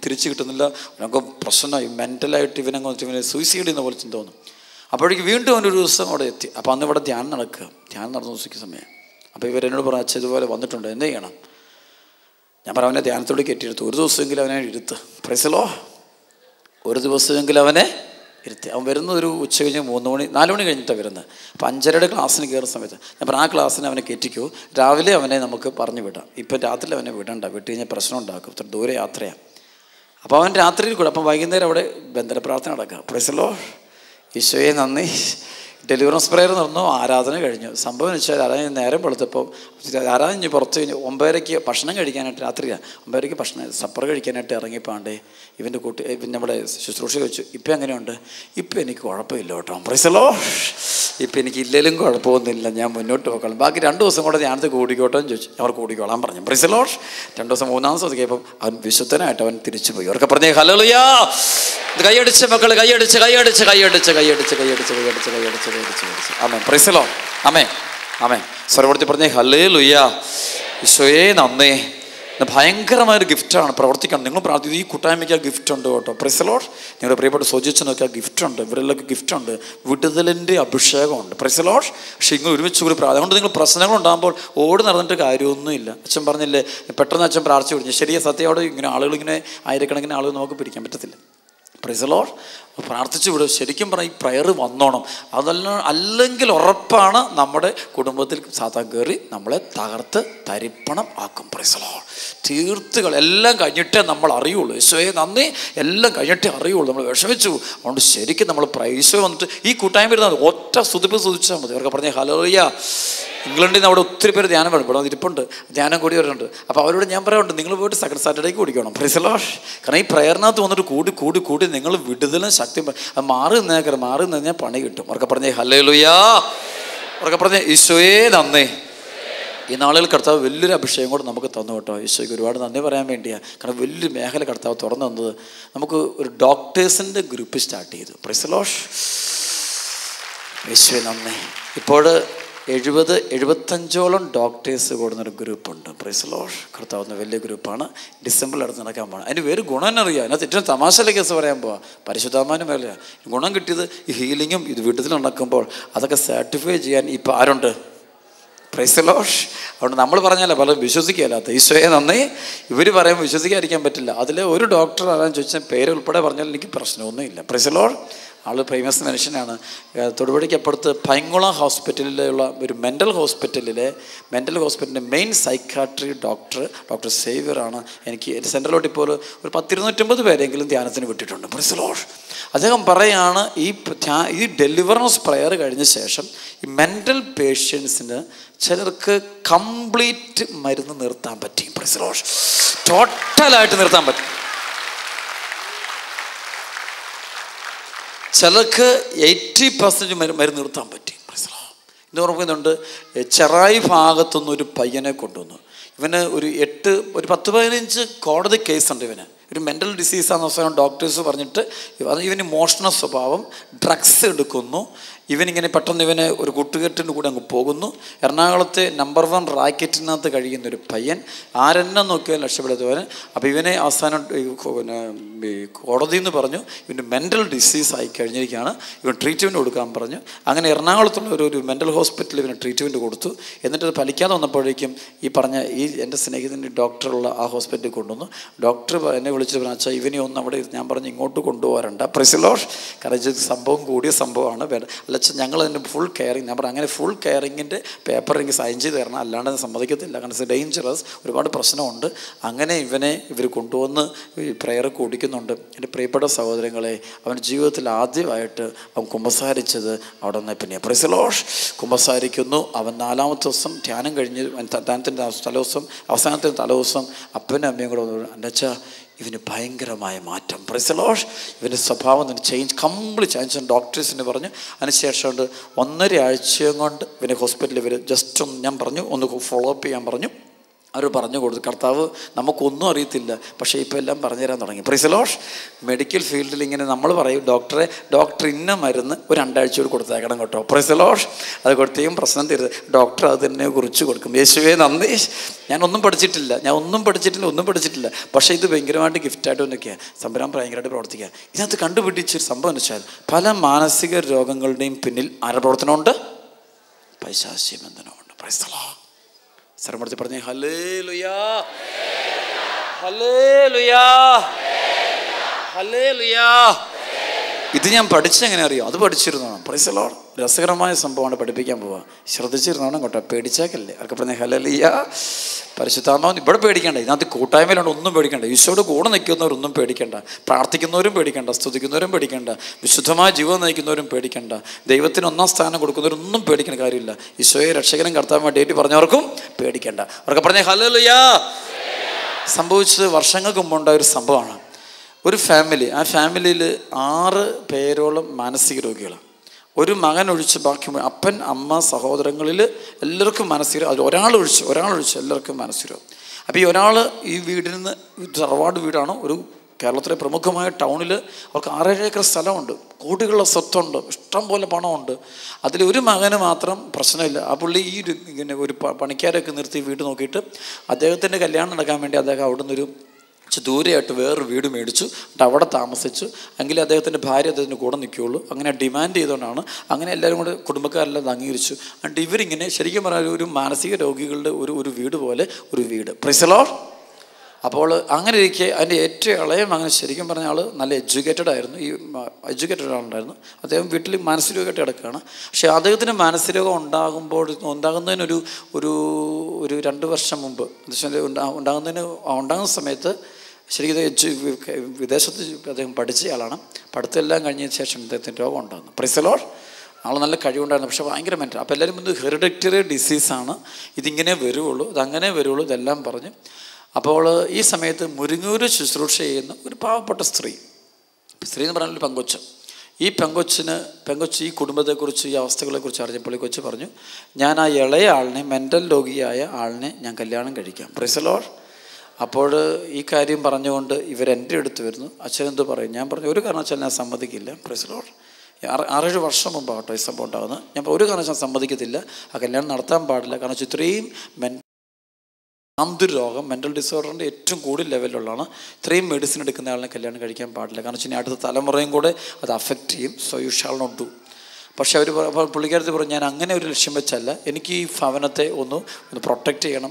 തിരിച്ച് കിട്ടുന്നില്ല. അവനൊക്കെ പ്രശ്നമായി. മെൻ്റലായിട്ട് ഇവനെ സൂയിസൈഡ് ചെയ്യുന്ന പോലെ തോന്നും. അപ്പോഴേക്ക് വീണ്ടും അവനൊരു ദിവസം അവിടെ എത്തി. അപ്പോൾ അന്ന് ഇവിടെ ധ്യാനം നടന്നു ദിവസിക്കുന്ന സമയം. അപ്പോൾ ഇവരെന്നോട് പറഞ്ഞു, അച്ഛൻ ഇതുപോലെ വന്നിട്ടുണ്ട്, എന്ത് ചെയ്യണം? ഞാൻ പറഞ്ഞു, അവനെ ധ്യാനത്തോട് കയറ്റിയെടുത്തു. ഒരു ദിവസമെങ്കിലും അവനെ ഇരുത്ത്. Price the Lord. ഒരു ദിവസമെങ്കിലും അവനെ ഇരുത്തി. അവൻ വരുന്നത് ഒരു ഉച്ച കഴിഞ്ഞ് 3 മണി 4 മണി കഴിഞ്ഞിട്ടാണ് വരുന്നത്. അപ്പോൾ 5:30 ക്ലാസ്സിന് കയറുന്ന സമയത്ത് ഞാൻ പറഞ്ഞു, ആ ക്ലാസ്സിന് അവനെ കയറ്റിക്കോ, രാവിലെ അവനെ നമുക്ക് പറഞ്ഞു വിടാം. ഇപ്പം രാത്രി അവനെ വിടണ്ട, വിട്ട് കഴിഞ്ഞാൽ പ്രശ്നം ഉണ്ടാക്കും, ഇത്ര ദൂരെ യാത്രയാണ്. അപ്പോൾ അവൻ രാത്രിയിൽ കൂടെ. അപ്പം വൈകുന്നേരം അവിടെ ബന്ധന പ്രാർത്ഥന നടക്കുക. Price the Lord. ഈശോയെ നന്ദി. ഡെലിവറൻസ് പ്രെയർ നടന്നു, ആരാധന കഴിഞ്ഞു. സംഭവം എന്ന് വെച്ചാൽ ആരാധന നേരം വെളുത്തപ്പോൾ ആരാധന പുറത്ത് കഴിഞ്ഞ് 9:30 ഭക്ഷണം കഴിക്കാനായിട്ട്, രാത്രിയാണ് 9:00 സപ്പർ കഴിക്കാനായിട്ട് ഇറങ്ങിപ്പാണ്ടേ ഇവൻ്റെ നമ്മുടെ ശുശ്രൂഷ ചോദിച്ചു, ഇപ്പം എങ്ങനെയുണ്ട്? ഇപ്പം എനിക്ക് കുഴപ്പമില്ല കേട്ടോ. Praise the Lord. ഇപ്പം എനിക്ക് ഇല്ലെങ്കിലും കുഴപ്പമൊന്നുമില്ല, ഞാൻ മുന്നോട്ട് പോയിക്കോളാം. ബാക്കി 2 ദിവസം കൂടെ ഞാനത് കൂടിക്കോട്ടെ എന്ന് ചോദിച്ചു. അവർ കൂടിക്കോളാൻ പറഞ്ഞു. Praise the Lord. 2 ദിവസം 3-ാം ദിവസം ഒതുക്കിയപ്പം അവൻ വിശുദ്ധനായിട്ട് അവൻ തിരിച്ചു പോയി. അവർക്ക് പറഞ്ഞേ ഹല്ലേലൂയ. കൈയടിച്ച് മക്കള്, കൈയടിച്ച്. ആമേൻ. Praise the Lord. ആമേൻ. സ്വരപ്പെടുത്തി പറഞ്ഞേ ഹല്ലേലൂയ. ഈശോയെ നന്ദി. ഭയങ്കരമായൊരു ഗിഫ്റ്റാണ് പ്രവർത്തിക്കണം. നിങ്ങൾ പ്രാർത്ഥിക്കുന്നത് ഈ കൂട്ടായ്മയ്ക്ക് ആ ഗിഫ്റ്റ് ഉണ്ട് കേട്ടോ. Praise the Lord. നിങ്ങളുടെ പ്രിയപ്പെട്ട സോജിച്ചനൊക്കെ ആ ഗിഫ്റ്റ് ഉണ്ട്, ഇവരെല്ലാം ഗിഫ്റ്റ് ഉണ്ട്, വിടുതലിൻ്റെ അഭിഷേകമുണ്ട്. Praise the Lord. പക്ഷേ ഇങ്ങനെ ഒരുമിച്ച് കൂടി അതുകൊണ്ട് നിങ്ങൾ പ്രശ്നങ്ങൾ ഉണ്ടാകുമ്പോൾ ഓടി നടന്നിട്ട് കാര്യമൊന്നുമില്ല. അച്ഛൻ പറഞ്ഞില്ലേ, പെട്ടെന്ന് അച്ഛൻ പ്രാർത്ഥിച്ചു വിളിച്ചു. ശരിയാ, സത്യയോടെ ഇങ്ങനെ ആളുകളിങ്ങനെ ആയിരക്കണക്കിന് ആളുകൾ നമുക്ക് പിടിക്കാൻ പറ്റത്തില്ല. Price the Lord. പ്രാർത്ഥിച്ചു വിടും. ശരിക്കും പറഞ്ഞാൽ ഈ പ്രയർ വന്നോണം. അല്ലെങ്കിൽ ഉറപ്പാണ് നമ്മുടെ കുടുംബത്തിൽ സാത്താൻ കയറി നമ്മളെ തകർത്ത് തരിപ്പണം ആക്കും. Price the Lord. തീർത്തുകൾ എല്ലാം കഴിഞ്ഞിട്ടേ നമ്മൾ അറിയുള്ളൂ. ഈശോയെ നന്ദി. എല്ലാം കഴിഞ്ഞിട്ടേ അറിയുള്ളൂ. നമ്മൾ വിഷമിച്ചു. അതുകൊണ്ട് ശരിക്കും നമ്മൾ ഈശോ വന്നിട്ട് ഈ കൂട്ടായ്മ വരുന്നത് ഒറ്റ സ്തുതിച്ചാൽ മതി. അവർക്ക് പറഞ്ഞ ഹല്ലേലൂയ. ഇംഗ്ലണ്ടിൽ നിന്ന് അവിടെ ഒത്തിരി പേര് ധ്യാനം വേണം. ഇവിടെ ഇരിപ്പുണ്ട്, ധ്യാനം കൂടി വരുന്നുണ്ട്. അപ്പോൾ അവരോട് ഞാൻ പറയാറുണ്ട്, നിങ്ങൾ പോയിട്ട് സെക്കൻഡ് സാറ്റർഡേക്ക് കൂടിക്കണം. Praise the Lord. കാരണം ഈ പ്രയറിനകത്ത് വന്നിട്ട് കൂടി നിങ്ങൾ വിടുതലും ശക്തി അത് മാറി നിന്നാൽ പണി കിട്ടും. അവർക്ക് പറഞ്ഞേ ഹല്ലേലൂയ. അവർക്ക് പറഞ്ഞേ ഈശോയെ നന്ദി. ഈ നാളുകൾ കർത്താവ് വലിയൊരു അഭിഷേകം കൂടെ നമുക്ക് തന്നു കേട്ടോ. ഈശോയ്ക്ക് ഒരുപാട് നന്ദി പറയാൻ വേണ്ടിയാണ്. കാരണം വലിയൊരു മേഖല കർത്താവ് തുറന്നു തന്നത്. നമുക്ക് ഒരു ഡോക്ടേഴ്സിൻ്റെ ഗ്രൂപ്പ് സ്റ്റാർട്ട് ചെയ്തു. Praise the Lord. ഈശോയെ നന്ദി. ഇപ്പോൾ 70-75ഓളം ഡോക്ടേഴ്സ് കൂടുന്നൊരു ഗ്രൂപ്പുണ്ട്. Praise the Lord. കർത്താവുന്ന വലിയ ഗ്രൂപ്പാണ്. ഡിസംബറിൽ അടുത്ത് നടക്കാൻ പോകണം. അതിന് വേറെ ഗുണം എന്നറിയാം. അതിനകത്ത് ഏറ്റവും തമാശയിലെ കേസ് പറയാൻ പോവാം. പരിശുദ്ധാത്മാവിന് മേലെ ഗുണം കിട്ടിയത് ഈ ഹീലിങ്ങും ഇത് വീട്ടിൽ നടക്കുമ്പോൾ അതൊക്കെ സർട്ടിഫൈ ചെയ്യാൻ ഇപ്പോൾ ആരുണ്ട്? Price the Lord. അതുകൊണ്ട് നമ്മൾ പറഞ്ഞാലേ പലരും വിശ്വസിക്കുകയല്ലാത്ത. ഈശോയെ നന്ദി. ഇവർ പറയുമ്പോൾ വിശ്വസിക്കാതിരിക്കാൻ പറ്റില്ല. അതിലെ ഒരു ഡോക്ടർ ആരാന്ന് ചോദിച്ചാൽ പേര് ഉൾപ്പെടെ പറഞ്ഞാൽ എനിക്ക് പ്രശ്നമൊന്നുമില്ല. Price the Lord. All famous മനുഷ്യനാണ്. തൊടുപുഴയ്ക്കപ്പുറത്ത് പൈങ്കുളം ഹോസ്പിറ്റലിലുള്ള ഒരു മെൻ്റൽ ഹോസ്പിറ്റലിൻ്റെ മെയിൻ സൈക്കാട്രി ഡോക്ടർ സേവ്യറാണ്. എനിക്ക് സെൻട്രലോട്ട് ഇപ്പോൾ ഒരു 10-250 പേരെങ്കിലും ധ്യാനത്തിന് വിട്ടിട്ടുണ്ട്. Price the Lord. അദ്ദേഹം പറയാണ്, ഈ ഡെലിവറൻസ് പ്രയർ കഴിഞ്ഞ ശേഷം ഈ മെൻ്റൽ പേഷ്യൻസിന് ചിലർക്ക് കംപ്ലീറ്റ് മരുന്ന് നിർത്താൻ പറ്റി. Price the Lord. ടോട്ടലായിട്ട് നിർത്താൻ പറ്റും. ചിലർക്ക് 80% മരുന്ന് നിർത്താൻ പറ്റി. ഇന്ന് ഓർമ്മിക്കുന്നുണ്ട്, ചെറായി ഭാഗത്തുനിന്ന് ഒരു പയ്യനെ കൊണ്ടുവന്നു. ഇവന് ഒരു 10-15 കോടതി കേസുണ്ട്. ഇവന് ഒരു മെൻ്റൽ ഡിസീസാണെന്ന് അവസാനം ഡോക്ടേഴ്സ് പറഞ്ഞിട്ട് ഇവന് മോഷണ സ്വഭാവം, ഡ്രഗ്സ് എടുക്കുന്നു. ഇവനിങ്ങനെ പെട്ടെന്ന് ഇവന് ഒരു കൂട്ടുകെട്ടിൻ്റെ കൂടെ അങ്ങ് പോകുന്നു. എറണാകുളത്തെ നമ്പർ 1 റാക്കറ്റിനകത്ത് കഴിയുന്നൊരു പയ്യൻ, ആരെന്നെ നോക്കിയാൽ രക്ഷപ്പെടുത്തുവന്. അപ്പോൾ ഇവനെ അവസാനം കോടതിയിൽ നിന്ന് പറഞ്ഞു ഇവന് മെൻ്റൽ ഡിസീസ് ആയി കഴിഞ്ഞിരിക്കുകയാണ്, ഇവൻ ട്രീറ്റ്മെൻറ്റ് കൊടുക്കാൻ പറഞ്ഞു. അങ്ങനെ എറണാകുളത്തുള്ള ഒരു മെൻ്റൽ ഹോസ്പിറ്റലിൽ ഇവന് ട്രീറ്റ്മെൻറ്റ് കൊടുത്തു. എന്നിട്ട് അത് ഫലിക്കാതെ വന്നപ്പോഴേക്കും ഈ എൻ്റെ സ്നേഹിതൻ്റെ ഡോക്ടറുള്ള ആ ഹോസ്പിറ്റലിൽ കൊണ്ടുവന്നു. ഡോക്ടർ എന്നെ വിളിച്ചിട്ട് പറഞ്ഞു, അച്ഛാ ഇവനെ ഒന്ന് അവിടെ ഞാൻ പറഞ്ഞു ഇങ്ങോട്ട് കൊണ്ടുപോകാറുണ്ട്. Price the Lord. കാരണം ഇത് സംഭവം കൂടിയ സംഭവമാണ്. അല്ല അച്ഛാ ഞങ്ങൾ അതിൻ്റെ ഫുൾ കെയറിങ്. ഞാൻ പറഞ്ഞു അങ്ങനെ ഫുൾ കെയറിങ്ങിൻ്റെ പേപ്പർ എനിക്ക് സൈൻ ചെയ്ത് തരണം, അല്ലാണ്ട് അത് സമ്മതിക്കത്തില്ല, കാരണം ഇറ്റ്സ് ഡേഞ്ചറസ്, ഒരുപാട് പ്രശ്നമുണ്ട്. അങ്ങനെ ഇവർ കൊണ്ടുവന്ന് ഈ പ്രെയർ കുടിക്കുന്നുണ്ട്. എൻ്റെ പ്രിയപ്പെട്ട സഹോദരങ്ങളെ, അവൻ്റെ ജീവിതത്തിൽ ആദ്യമായിട്ട് അവൻ കുമ്പസാരിച്ചത് അവിടെ നിന്ന് പിന്നെ. Praise the Lord. കുമ്പസാരിക്കുന്നു. അവൻ 4-ാമത്തെ ദിവസം ധ്യാനം കഴിഞ്ഞ് ധ്യാനത്തിൻ്റെ തലേദിവസം അവസാനത്തെ തലേദിവസം അപ്പനും അമ്മയും കൂടെ വന്നു, എൻ്റെ അച്ഛാ ഇവന് ഭയങ്കരമായ മാറ്റം. Price the Lord. ഇവൻ്റെ സ്വഭാവം തന്നെ ചേഞ്ച്, കംപ്ലീറ്റ് ചേഞ്ച്. ഡോക്ടേഴ്സിന് പറഞ്ഞു. അതിനുശേഷം 1.5 ആഴ്ചയും കൊണ്ട് ഇവനെ ഹോസ്പിറ്റലിൽ ഇവർ ജസ്റ്റ് ഒന്ന് ഞാൻ പറഞ്ഞു ഒന്ന് ഫോളോ അപ്പ് ചെയ്യാൻ പറഞ്ഞു. അവർ പറഞ്ഞു കൊടുത്തു. കർത്താവ് നമുക്കൊന്നും അറിയത്തില്ല, പക്ഷേ ഇപ്പോൾ എല്ലാം പറഞ്ഞു തരാൻ തുടങ്ങി. Price the Lord. മെഡിക്കൽ ഫീൽഡിൽ ഇങ്ങനെ നമ്മൾ പറയും ഡോക്ടർ ഇന്ന മരുന്ന് ഒരു 2 ആഴ്ച കൂടി കൊടുത്തേക്കണം കേട്ടോ. Praise the Lord. അത് കൊടുത്തേക്കും പ്രശ്നം തീരുത്. ഡോക്ടർ അത് തന്നെ കുറിച്ച് കൊടുക്കും. യേശുവേ നന്ദി. ഒന്നും പഠിച്ചിട്ടില്ല. പക്ഷേ ഇത് ഭയങ്കരമായിട്ട് ഗിഫ്റ്റായിട്ട് വന്നൊക്കെയാണ്. സംഭരം ഭയങ്കരമായിട്ട് പ്രവർത്തിക്കുക. ഇതിനകത്ത് കണ്ടുപിടിച്ചൊരു സംഭവം എന്ന് വെച്ചാൽ പല മാനസിക രോഗങ്ങളുടെയും പിന്നിൽ ആരുടെ പ്രവർത്തനമുണ്ട്? പൈശാചിക ബന്ധനമുണ്ട്. Praise the Lord. സർമ്മടുത്ത് പറഞ്ഞേ ഹല്ലേലൂയാ, ഹല്ലേലൂയാ, ഹല്ലേലൂയാ. ഇത് ഞാൻ പഠിച്ചെങ്ങനെ അറിയാം? അത് പഠിച്ചിരുന്നതാണ്. Price the Lord. രസകരമായ സംഭവമാണ്, പഠിപ്പിക്കാൻ പോവുക. ശ്രദ്ധിച്ചിരുന്നോണം കേട്ടോ, പേടിച്ചേക്കല്ലേ. അതൊക്കെ പറഞ്ഞ ഹല്ലേലൂയാ. പരിശുദ്ധാത്മാവ് ഇവിടെ പേടിക്കേണ്ട. ഇതിനകത്ത് കൂട്ടായ്മയിലുണ്ട്, ഒന്നും പേടിക്കേണ്ട. ഈശോയുടെ കൂടെ നിൽക്കുന്നവരൊന്നും പേടിക്കേണ്ട. പ്രാർത്ഥിക്കുന്നവരും പേടിക്കേണ്ട, സ്തുതിക്കുന്നവരും പേടിക്കേണ്ട, വിശുദ്ധമായ ജീവിതം നയിക്കുന്നവരും പേടിക്കേണ്ട, ദൈവത്തിന് 1-ാം സ്ഥാനം കൊടുക്കുന്നവരൊന്നും പേടിക്കേണ്ട കാര്യമില്ല. ഈശോയെ രക്ഷകനും കർത്താവുമായി ഡേറ്റ് പറഞ്ഞവർക്കും പേടിക്കേണ്ട. അവർക്ക് പറഞ്ഞ ഹല്ലേലൂയാ. സംഭവിച്ചത് വർഷങ്ങൾക്ക് മുമ്പുണ്ടായ ഒരു സംഭവമാണ്. ഒരു ഫാമിലി, ആ ഫാമിലിയിൽ 6 പേരോളം മാനസിക രോഗികളാണ്. ഒരു മകൻ ഒഴിച്ച് ബാക്കി അപ്പൻ അമ്മ സഹോദരങ്ങളിൽ എല്ലാവർക്കും മാനസിക, അത് ഒരാളൊഴിച്ച് എല്ലാവർക്കും മാനസിക രോഗം. അപ്പോൾ ഈ ഒരാൾ ഈ വീടിൽ നിന്ന്, തറവാട് വീടാണ്, ഒരു കേരളത്തിലെ പ്രമുഖമായ ടൗണിൽ അവർക്ക് 6-7 ഏക്കർ സ്ഥലമുണ്ട്, കോടികളുടെ സ്വത്തുണ്ട്, ഇഷ്ടം പോലെ പണമുണ്ട്. അതിലൊരു മകന് മാത്രം പ്രശ്നമില്ല. ആ പുള്ളി ഇങ്ങനെ ഒരു പണിക്കാരൊക്കെ നിർത്തി വീട് നോക്കിയിട്ട് അദ്ദേഹത്തിൻ്റെ കല്യാണം നടക്കാൻ വേണ്ടി അദ്ദേഹം അവിടെ നിന്നൊരു ദൂരെയായിട്ട് വേറൊരു വീട് മേടിച്ചു, എന്നിട്ട് അവിടെ താമസിച്ചു. എങ്കിലും അദ്ദേഹത്തിൻ്റെ ഭാര്യ അദ്ദേഹത്തിൻ്റെ കൂടെ നിൽക്കുകയുള്ളൂ. അങ്ങനെ ഡിമാൻഡ് ചെയ്തുകൊണ്ടാണ്. അങ്ങനെ എല്ലാവരും കൂടെ കുടുംബക്കാരെല്ലാം അംഗീകരിച്ചു. എന്നിട്ട് ഇവരിങ്ങനെ ശരിക്കും പറഞ്ഞാൽ ഒരു മാനസിക രോഗികളുടെ ഒരു വീട് പോലെ ഒരു വീട്. Price the Lord. അപ്പോൾ അങ്ങനെ ഇരിക്കെ അതിൻ്റെ ഏറ്റവും ഇളയ മകൻ ശരിക്കും പറഞ്ഞ ആൾ നല്ല എഡ്യൂക്കേറ്റഡ് ആയിരുന്നു. ഈ എഡ്യൂക്കേറ്റഡ് ആളുണ്ടായിരുന്നു. അദ്ദേഹം വീട്ടിൽ മാനസിക രോഗമായിട്ട് കിടക്കുകയാണ്. പക്ഷേ അദ്ദേഹത്തിന് മാനസിക രോഗം ഉണ്ടാകുന്നതിനൊരു 2 വർഷം മുമ്പ് ഉണ്ടാകുന്ന സമയത്ത് ശരിക്കും വിദേശത്ത് അദ്ദേഹം പഠിച്ച ആളാണ്. പഠിത്തമെല്ലാം കഴിഞ്ഞതിന് ശേഷം അദ്ദേഹത്തിന് രോഗം ഉണ്ടാകുന്നു. Price the Lord. ആൾ നല്ല കഴിവുണ്ടായിരുന്നു, പക്ഷേ ഭയങ്കര മെൻ്റൽ. അപ്പോൾ എല്ലാവരും ഇത് ഹെറിഡിറ്ററി ഡിസീസാണ്, ഇതിങ്ങനെ വരുള്ളൂ, ഇതങ്ങനെ വരുള്ളൂ, ഇതെല്ലാം പറഞ്ഞ്. അപ്പോൾ ഈ സമയത്ത് മുരിങ്ങൂര് ശുശ്രൂഷ ചെയ്യുന്ന ഒരു പാവപ്പെട്ട സ്ത്രീ എന്ന് പറഞ്ഞാൽ ഒരു പെങ്കൊച്ച്. ഈ പെങ്കൊച്ച് ഈ കുടുംബത്തെക്കുറിച്ച്, ഈ അവസ്ഥകളെക്കുറിച്ച് അറിഞ്ഞപ്പോൾ ഈ കൊച്ച് പറഞ്ഞു, ഞാൻ ആ ഇളയ ആളിനെ, മെൻ്റൽ രോഗിയായ ആളിനെ ഞാൻ കല്യാണം കഴിക്കാം. Price the Lord. അപ്പോൾ ഈ കാര്യം പറഞ്ഞുകൊണ്ട് ഇവരെൻ്റെ അടുത്ത് വരുന്നു. അച്ഛൻ എന്ത് പറയും? ഞാൻ പറഞ്ഞു ഒരു കാരണവശാലും ഞാൻ സമ്മതിക്കില്ല. Price the Lord. 6-7 വർഷം മുമ്പാട്ടോ ഈ സംഭവം ഉണ്ടാകുന്നത്. ഞാൻ ഒരു കാരണവശാലും സമ്മതിക്കത്തില്ല, ആ കല്യാണം നടത്താൻ പാടില്ല. കാരണം ഇത്രയും രോഗം, മെൻ്റൽ ഡിസോർഡറിൻ്റെ ഏറ്റവും കൂടുതൽ ലെവലിലുള്ളതാണ്. ഇത്രയും മെഡിസിൻ എടുക്കുന്ന ആളിനെ കല്യാണം കഴിക്കാൻ പാടില്ല. കാരണം വെച്ചാൽ അടുത്ത തലമുറയും കൂടെ അത് അഫക്റ്റ് ചെയ്യും. So you shall not do. പക്ഷേ അവർ പുള്ളിക്കാരത്തി പറഞ്ഞു, ഞാൻ അങ്ങനെ ഒരു ലക്ഷ്യം വെച്ചല്ല, എനിക്ക് ഈ ഭവനത്തെ ഒന്ന് പ്രൊട്ടക്റ്റ് ചെയ്യണം,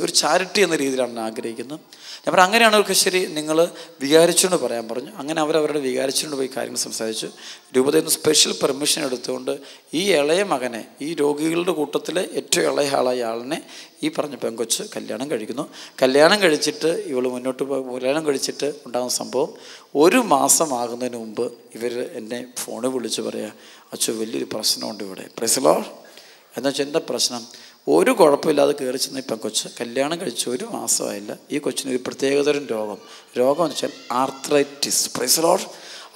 ഒരു ചാരിറ്റി എന്ന രീതിയിലാണ് ഞാൻ ആഗ്രഹിക്കുന്നത്. ഞാൻ പറഞ്ഞു അങ്ങനെയാണ് അവർക്ക് ശരി, നിങ്ങൾ വികാരിച്ചുകൊണ്ട് പറയാൻ പറഞ്ഞു. അങ്ങനെ അവരവരുടെ വികാരിച്ചുകൊണ്ട് പോയി കാര്യങ്ങൾ സംസാരിച്ചു. രൂപതയിൽ നിന്ന് സ്പെഷ്യൽ പെർമിഷൻ എടുത്തുകൊണ്ട് ഈ ഇളയ മകനെ, ഈ രോഗികളുടെ കൂട്ടത്തിലെ ഏറ്റവും ഇളയ ആളായ ആളിനെ ഈ പറഞ്ഞ പെങ്കൊച്ച് കല്യാണം കഴിക്കുന്നു. കല്യാണം കഴിച്ചിട്ട് കല്യാണം കഴിച്ചിട്ട് ഉണ്ടാകുന്ന സംഭവം 1 മാസം ആകുന്നതിന് മുമ്പ് ഇവർ എന്നെ ഫോണിൽ വിളിച്ച് പറയാം, അച്ഛൻ വലിയൊരു പ്രശ്നമുണ്ട് ഇവിടെ. Price the Lord. എന്നുവെച്ചാൽ എന്താ പ്രശ്നം? ഒരു കുഴപ്പമില്ലാതെ കയറി ചെന്ന ഈ പെങ്കൊച്ച് കല്യാണം കഴിച്ച് 1 മാസമായില്ല. ഈ കൊച്ചിന് ഒരു പ്രത്യേകതരം രോഗം എന്ന് വെച്ചാൽ ആർത്രൈറ്റിസ്. Price the Lord.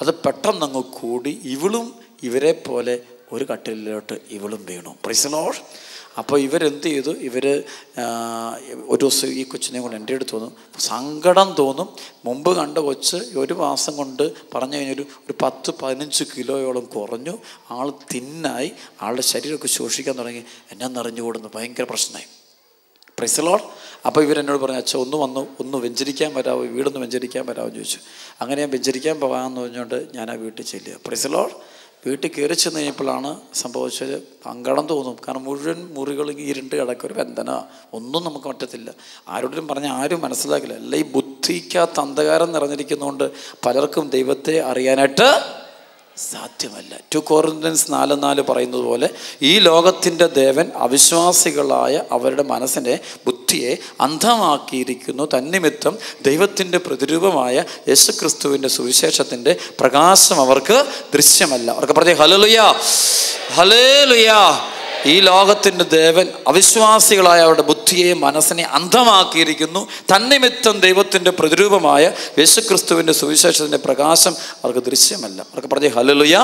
അത് പെട്ടെന്നങ്ങ് കൂടി ഇവരെ പോലെ ഒരു കട്ടിലോട്ട് ഇവളും വീണു. Price the Lord. അപ്പോൾ ഇവരെന്ത് ചെയ്തു? ഒരു ദിവസം ഈ കൊച്ചിനെ കൊണ്ട് എൻ്റെ അടുത്ത് തോന്നും, സങ്കടം തോന്നും. മുമ്പ് കണ്ട കൊച്ച് 1 മാസം കൊണ്ട് പറഞ്ഞു കഴിഞ്ഞൊരു 10-15 കിലോയോളം കുറഞ്ഞു. ആൾ തിന്നായി, ആളുടെ ശരീരമൊക്കെ ശോഷിക്കാൻ തുടങ്ങി. എന്നെ നിറഞ്ഞുകൂടുന്നു, ഭയങ്കര പ്രശ്നമായി. Price the Lord. അപ്പോൾ ഇവരെന്നോട് പറഞ്ഞു, അച്ഛൻ ഒന്ന് വെഞ്ചരിക്കാൻ വരാമോ, വീടൊന്ന് വെഞ്ചരിക്കാൻ വരാമോ എന്ന് ചോദിച്ചു. അങ്ങനെ ഞാൻ വെഞ്ചരിക്കാൻ പോകാമെന്ന് പറഞ്ഞുകൊണ്ട് ഞാൻ ആ വീട്ടിൽ ചെല്ലുക. Price the Lord. വീട്ടിൽ കയറി ചെന്ന് കഴിഞ്ഞപ്പോഴാണ് സംഭവിച്ചത്. സങ്കടം തോന്നും. കാരണം മുഴുവൻ മുറികളും ഇരുണ്ട് കിടക്കും, ഒരു ബന്ധന, ഒന്നും നമുക്ക് പറ്റത്തില്ല. ആരോടും പറഞ്ഞാൽ ആരും മനസ്സിലാക്കില്ല. എല്ലാം ഈ ബുദ്ധിക്കകത്ത് അന്ധകാരം നിറഞ്ഞിരിക്കുന്നതുകൊണ്ട് പലർക്കും ദൈവത്തെ അറിയാനായിട്ട് സാധ്യമല്ല. 2 Corinthians 4:4 പറയുന്നത് പോലെ ഈ ലോകത്തിൻ്റെ ദേവൻ അവിശ്വാസികളായ അവരുടെ മനസ്സിനെ, ബുദ്ധിയെ അന്ധമാക്കിയിരിക്കുന്നു. തന്നിമിത്തം ദൈവത്തിൻ്റെ പ്രതിരൂപമായ യേശുക്രിസ്തുവിൻ്റെ സുവിശേഷത്തിൻ്റെ പ്രകാശം അവർക്ക് ദൃശ്യമല്ല. അവർക്ക് പറഞ്ഞേ ഹല്ലേലൂയ, ഹല്ലേലൂയ. ഈ ലോകത്തിൻ്റെ ദേവൻ അവിശ്വാസികളായ അവരുടെ ബുദ്ധിയെ, മനസ്സിനെ അന്ധമാക്കിയിരിക്കുന്നു. തന്നിമിത്തം ദൈവത്തിൻ്റെ പ്രതിരൂപമായ യേശുക്രിസ്തുവിൻ്റെ സുവിശേഷത്തിൻ്റെ പ്രകാശം അവർക്ക് ദൃശ്യമല്ല. അവർക്ക് പറഞ്ഞേ ഹല്ലേലൂയ.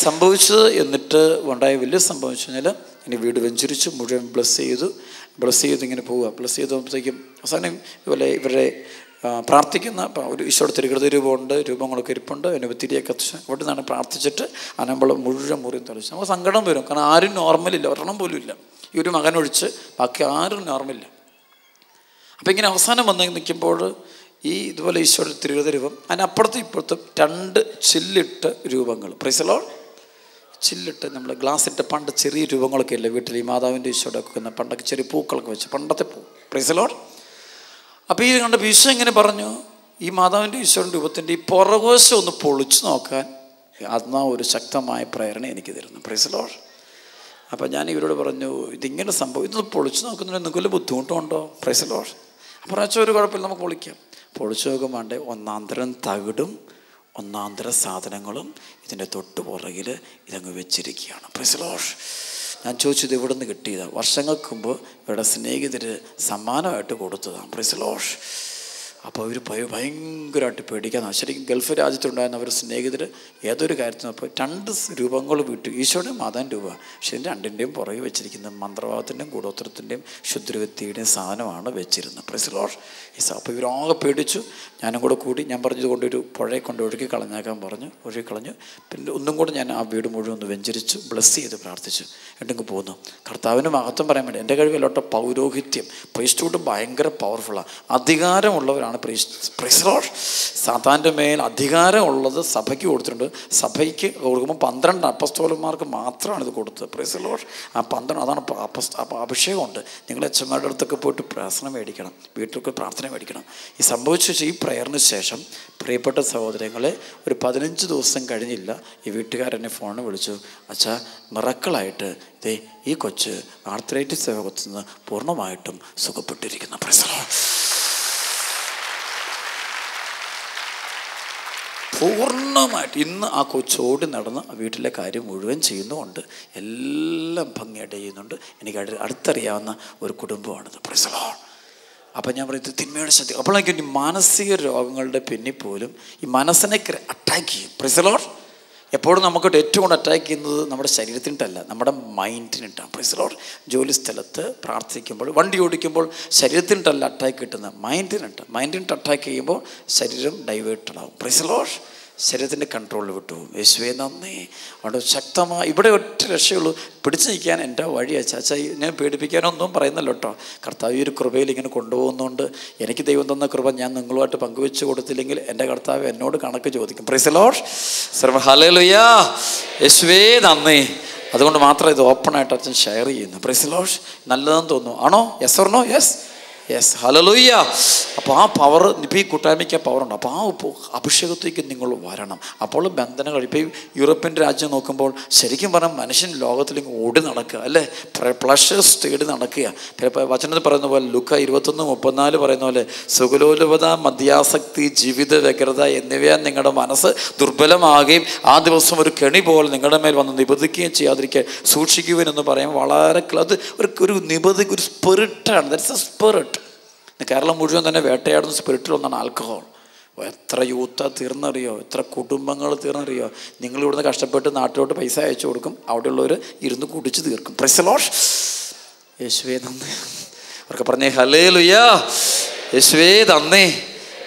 സംഭവിച്ചത് എന്നിട്ട് ഉണ്ടായ വലിയ സംഭവിച്ചു കഴിഞ്ഞാൽ ഇനി വീട് വെഞ്ചരിച്ചു, മുഴുവൻ ബ്ലസ് ചെയ്ത് ഇങ്ങനെ പോവുക. ബ്ലസ് ചെയ്തപ്പോഴത്തേക്കും അവസാനം ഇതുപോലെ ഇവരുടെ പ്രാർത്ഥിക്കുന്ന ഒരു ഈശോയുടെ തിരുകൃത രൂപമുണ്ട്, രൂപങ്ങളൊക്കെ ഇരിപ്പുണ്ട്. അതിന് തിരിയൊക്കെ അവിടെ നിന്നാണ് പ്രാർത്ഥിച്ചിട്ട് അനമ്പളം മുഴുവൻ മുറിയും തെളിച്ചു. നമുക്ക് സങ്കടം വരും, കാരണം ആരും നോർമലില്ല, ഒരെണ്ണം പോലും ഇല്ല. ഈ ഒരു മകനൊഴിച്ച് ബാക്കി ആരും നോർമലില്ല. അപ്പം ഇങ്ങനെ അവസാനം വന്ന് നിൽക്കുമ്പോൾ ഈ ഇതുപോലെ ഈശോയുടെ തിരുകൃത രൂപം, അതിനപ്പുറത്തും ഇപ്പുറത്തും 2 ചില്ലിട്ട രൂപങ്ങൾ. Price the Lord. ചില്ലിട്ട് നമ്മൾ ഗ്ലാസ്സിട്ട പണ്ട് ചെറിയ രൂപങ്ങളൊക്കെ അല്ലേ വീട്ടിൽ, ഈ മാതാവിൻ്റെ ഈശോയുടെ ഒക്കെ പണ്ടൊക്കെ ചെറിയ പൂക്കളൊക്കെ വെച്ച്, പണ്ടത്തെ പൂ. Price the Lord. അപ്പോൾ ഈ കണ്ട ഈശോ ഇങ്ങനെ പറഞ്ഞു, ഈ മാതാവിൻ്റെ ഈശോയുടെ രൂപത്തിൻ്റെ ഈ പുറകോശം ഒന്ന് പൊളിച്ചു നോക്കാൻ അന്നാ ഒരു ശക്തമായ പ്രേരണ എനിക്ക് തരുന്നു. Price the Lord. അപ്പോൾ ഞാൻ ഇവരോട് പറഞ്ഞു, ഇതിങ്ങനെ സംഭവം, ഇതൊന്ന് പൊളിച്ചു നോക്കുന്നതിന് എന്തെങ്കിലും ബുദ്ധിമുട്ടുണ്ടോ? Price the Lord. അപ്പോൾ അച്ഛൻ ഒരു കുഴപ്പമില്ല, നമുക്ക് പൊളിക്കാം. പൊളിച്ചു നോക്കുമ്പോണ്ടേ ഒന്നാന്തരം തകിടും ഒന്നാന്തരം സാധനങ്ങളും ഇതിൻ്റെ തൊട്ട് പുറകിൽ ഇതങ്ങ് വെച്ചിരിക്കുകയാണ്. Price the Lord. ഞാൻ ചോദിച്ചത് ഇവിടെ നിന്ന് കിട്ടിയതാണ്. വർഷങ്ങൾക്ക് മുമ്പ് ഇവരുടെ സ്നേഹിതർ സമ്മാനമായിട്ട് കൊടുത്തതാണ്. Price the Lord. അപ്പോൾ അവർ ഭയങ്കരമായിട്ട് പേടിക്കാൻ. ശരിക്കും ഗൾഫ് രാജ്യത്തുണ്ടായിരുന്ന അവർ സ്നേഹിതർ ഏതൊരു കാര്യത്തിനും അപ്പോൾ 2 രൂപങ്ങൾ വിട്ടു. ഈശോയുടെയും മാതാവിൻ്റെ രൂപ. പക്ഷേ ഇതിൻ്റെ 2ൻ്റെയും പുറകെ വെച്ചിരിക്കുന്ന മന്ത്രവാദത്തിൻ്റെയും കൂടോത്രത്തിൻ്റെയും ക്ഷുദ്രവ്യക്തിയുടെയും സാധനമാണ് വെച്ചിരുന്നത്. Price the Lord. അപ്പോൾ ഇവരാകെ പേടിച്ചു. ഞാനും കൂടി ഞാൻ പറഞ്ഞത് കൊണ്ടൊരു പുഴയെ കൊണ്ട് ഒഴുകി കളഞ്ഞേക്കാൻ പറഞ്ഞു. ഒഴുകി കളഞ്ഞു. പിന്നെ ഒന്നും കൂടെ ഞാൻ ആ വീട് മുഴുവൻ ഒന്ന് വെഞ്ചരിച്ചു, ബ്ലസ് ചെയ്ത് പ്രാർത്ഥിച്ചു. എന്നിട്ട് പോന്നു. കർത്താവിന് മഹത്വം പറയാൻ വേണ്ടി. എൻ്റെ കഴിവിലോട്ട് പൗരോഹിത്യം, പ്രീസ്റ്റ്ഹുഡ് ഭയങ്കര പവർഫുള്ളാണ്. അധികാരമുള്ളവരാണ് പ്രൈസ് ദി ലോർഡ്. സാത്താൻ്റെ മേൽ അധികാരമുള്ളത് സഭയ്ക്ക് കൊടുത്തിട്ടുണ്ട്. സഭയ്ക്ക് കൊടുക്കുമ്പോൾ 12 അപ്പസ്തോലന്മാർക്ക് മാത്രമാണ് ഇത് കൊടുത്തത്. Price the Lord. ആ 12 അതാണ് അഭിഷേകമുണ്ട്. നിങ്ങൾ അച്ഛന്മാരുടെ അടുത്തൊക്കെ പോയിട്ട് പ്രാർത്ഥന മേടിക്കണം, വീട്ടിലൊക്കെ പ്രാർത്ഥന മേടിക്കണം. ഈ സംഭവിച്ചു ഈ പ്രയറിന് ശേഷം പ്രിയപ്പെട്ട സഹോദരങ്ങളെ, ഒരു 15 ദിവസം കഴിഞ്ഞില്ല ഈ വീട്ടുകാരെന്നെ ഫോണിൽ വിളിച്ചു, അച്ഛാ മിറക്കിളായിട്ട് ദേ ഈ കൊച്ച് ആർത്രൈറ്റിസ് രോഗത്തിൽ നിന്ന് പൂർണ്ണമായിട്ടും സുഖപ്പെട്ടിരിക്കുന്നു. Price the Lord. പൂർണ്ണമായിട്ട് ഇന്ന് ആ കൊച്ചോടി നടന്ന് വീട്ടിലെ കാര്യം മുഴുവൻ ചെയ്യുന്നുമുണ്ട്. എല്ലാം ഭംഗിയായിട്ട് ചെയ്യുന്നുണ്ട്. എനിക്ക് അടുത്തറിയാവുന്ന ഒരു കുടുംബമാണിത്. Price the Lord. അപ്പം ഞാൻ പറയുന്നത് തിന്മയുടെ ശക്തി. അപ്പോഴേക്കും ഈ മാനസിക രോഗങ്ങളുടെ പിന്നിൽ പോലും ഈ മനസ്സിനെ അറ്റാക്ക് ചെയ്യും. Price the Lord. എപ്പോഴും നമുക്ക് ഏറ്റവും കൂടുതൽ അറ്റാക്ക് ചെയ്യുന്നത് നമ്മുടെ ശരീരത്തിനിട്ടല്ല, നമ്മുടെ മൈൻഡിനിട്ടാണ്. Price the Lord. ജോലി സ്ഥലത്ത് പ്രാർത്ഥിക്കുമ്പോൾ, വണ്ടി ഓടിക്കുമ്പോൾ ശരീരത്തിനിട്ടല്ല അറ്റാക്ക് കിട്ടുന്നത്, മൈൻഡിനിട്ട് അറ്റാക്ക് ചെയ്യുമ്പോൾ ശരീരം ഡൈവേർട്ടഡ് ആവും. Price the Lord. ശരീരത്തിൻ്റെ കൺട്രോളിൽ വിട്ടു. യേശുവേ നന്ദി. അവിടെ ശക്തമായി ഇവിടെ ഒറ്റ രക്ഷയുള്ളൂ, പിടിച്ചു നിൽക്കാൻ എൻ്റെ വഴി. അച്ചാ ഞാൻ പേടിപ്പിക്കാനൊന്നും പറയുന്നല്ലോ കേട്ടോ. കർത്താവ് ഈ ഒരു കൃപയിൽ ഇങ്ങനെ കൊണ്ടുപോകുന്നതുകൊണ്ട് എനിക്ക് ദൈവം തന്ന കൃപ ഞാൻ നിങ്ങളുമായിട്ട് പങ്കുവെച്ച് കൊടുത്തില്ലെങ്കിൽ എൻ്റെ കർത്താവ് എന്നോട് കണക്ക് ചോദിക്കും. Praise the Lord. ഹല്ലേലൂയ. യേശുവേ നന്ദി. അതുകൊണ്ട് മാത്രം ഇത് ഓപ്പണായിട്ട് അച്ഛൻ ഷെയർ ചെയ്യുന്നു. Praise the Lord. നല്ലതെന്ന് തോന്നുന്നു. ആണോ? Yes or no? യെസ്. ഹല്ലേലൂയ. അപ്പോൾ ആ പവർ, ഇപ്പോൾ ഈ കൂട്ടായ്മയ്ക്ക് പവറുണ്ട്. അപ്പോൾ ആ അഭിഷേകത്തേക്ക് നിങ്ങൾ വരണം. അപ്പോൾ ബന്ധനങ്ങൾ, ഇപ്പോൾ ഈ യൂറോപ്യൻ രാജ്യം നോക്കുമ്പോൾ ശരിക്കും പറഞ്ഞാൽ മനുഷ്യൻ ലോകത്തിലേക്ക് ഓടി നടക്കുക അല്ലേ, പ്ലഷേഴ്സ് തേടി നടക്കുക. വചനത്തിൽ പറയുന്ന പോലെ ലുക്ക 21:34 പറയുന്ന പോലെ സുഖലോലുപത, മദ്യാസക്തി, ജീവിത വ്യഗ്രത എന്നിവയാൽ നിങ്ങളുടെ മനസ്സ് ദുർബലമാകുകയും ആ ദിവസം ഒരു കെണി പോലെ നിങ്ങളുടെ മേൽ വന്ന് നിബന്ധിക്കുകയും ചെയ്യാതിരിക്കുക സൂക്ഷിക്കുവാനെന്ന് പറയുമ്പോൾ വളരെ അത് ഒരു നിബന്ധി, ഒരു സ്പിരിറ്റാണ്. That's a spirit. കേരളം മുഴുവൻ തന്നെ വേട്ടയാടുന്ന സ്പിരിറ്റിലൊന്നാണ് ആൽക്കഹോൾ. എത്ര യൂത്ത് തീർന്നറിയോ, എത്ര കുടുംബങ്ങൾ തീർന്നറിയോ. നിങ്ങളിവിടുന്ന് കഷ്ടപ്പെട്ട് നാട്ടിലോട്ട് പൈസ അയച്ചു കൊടുക്കും, അവിടെയുള്ളവർ ഇരുന്ന് കുടിച്ച് തീർക്കും. Price the Lord. യേശുവേ നന്ദി. അവർക്ക് പറഞ്ഞേ ഹല്ലേലൂയ. യേശുവേ നന്ദി.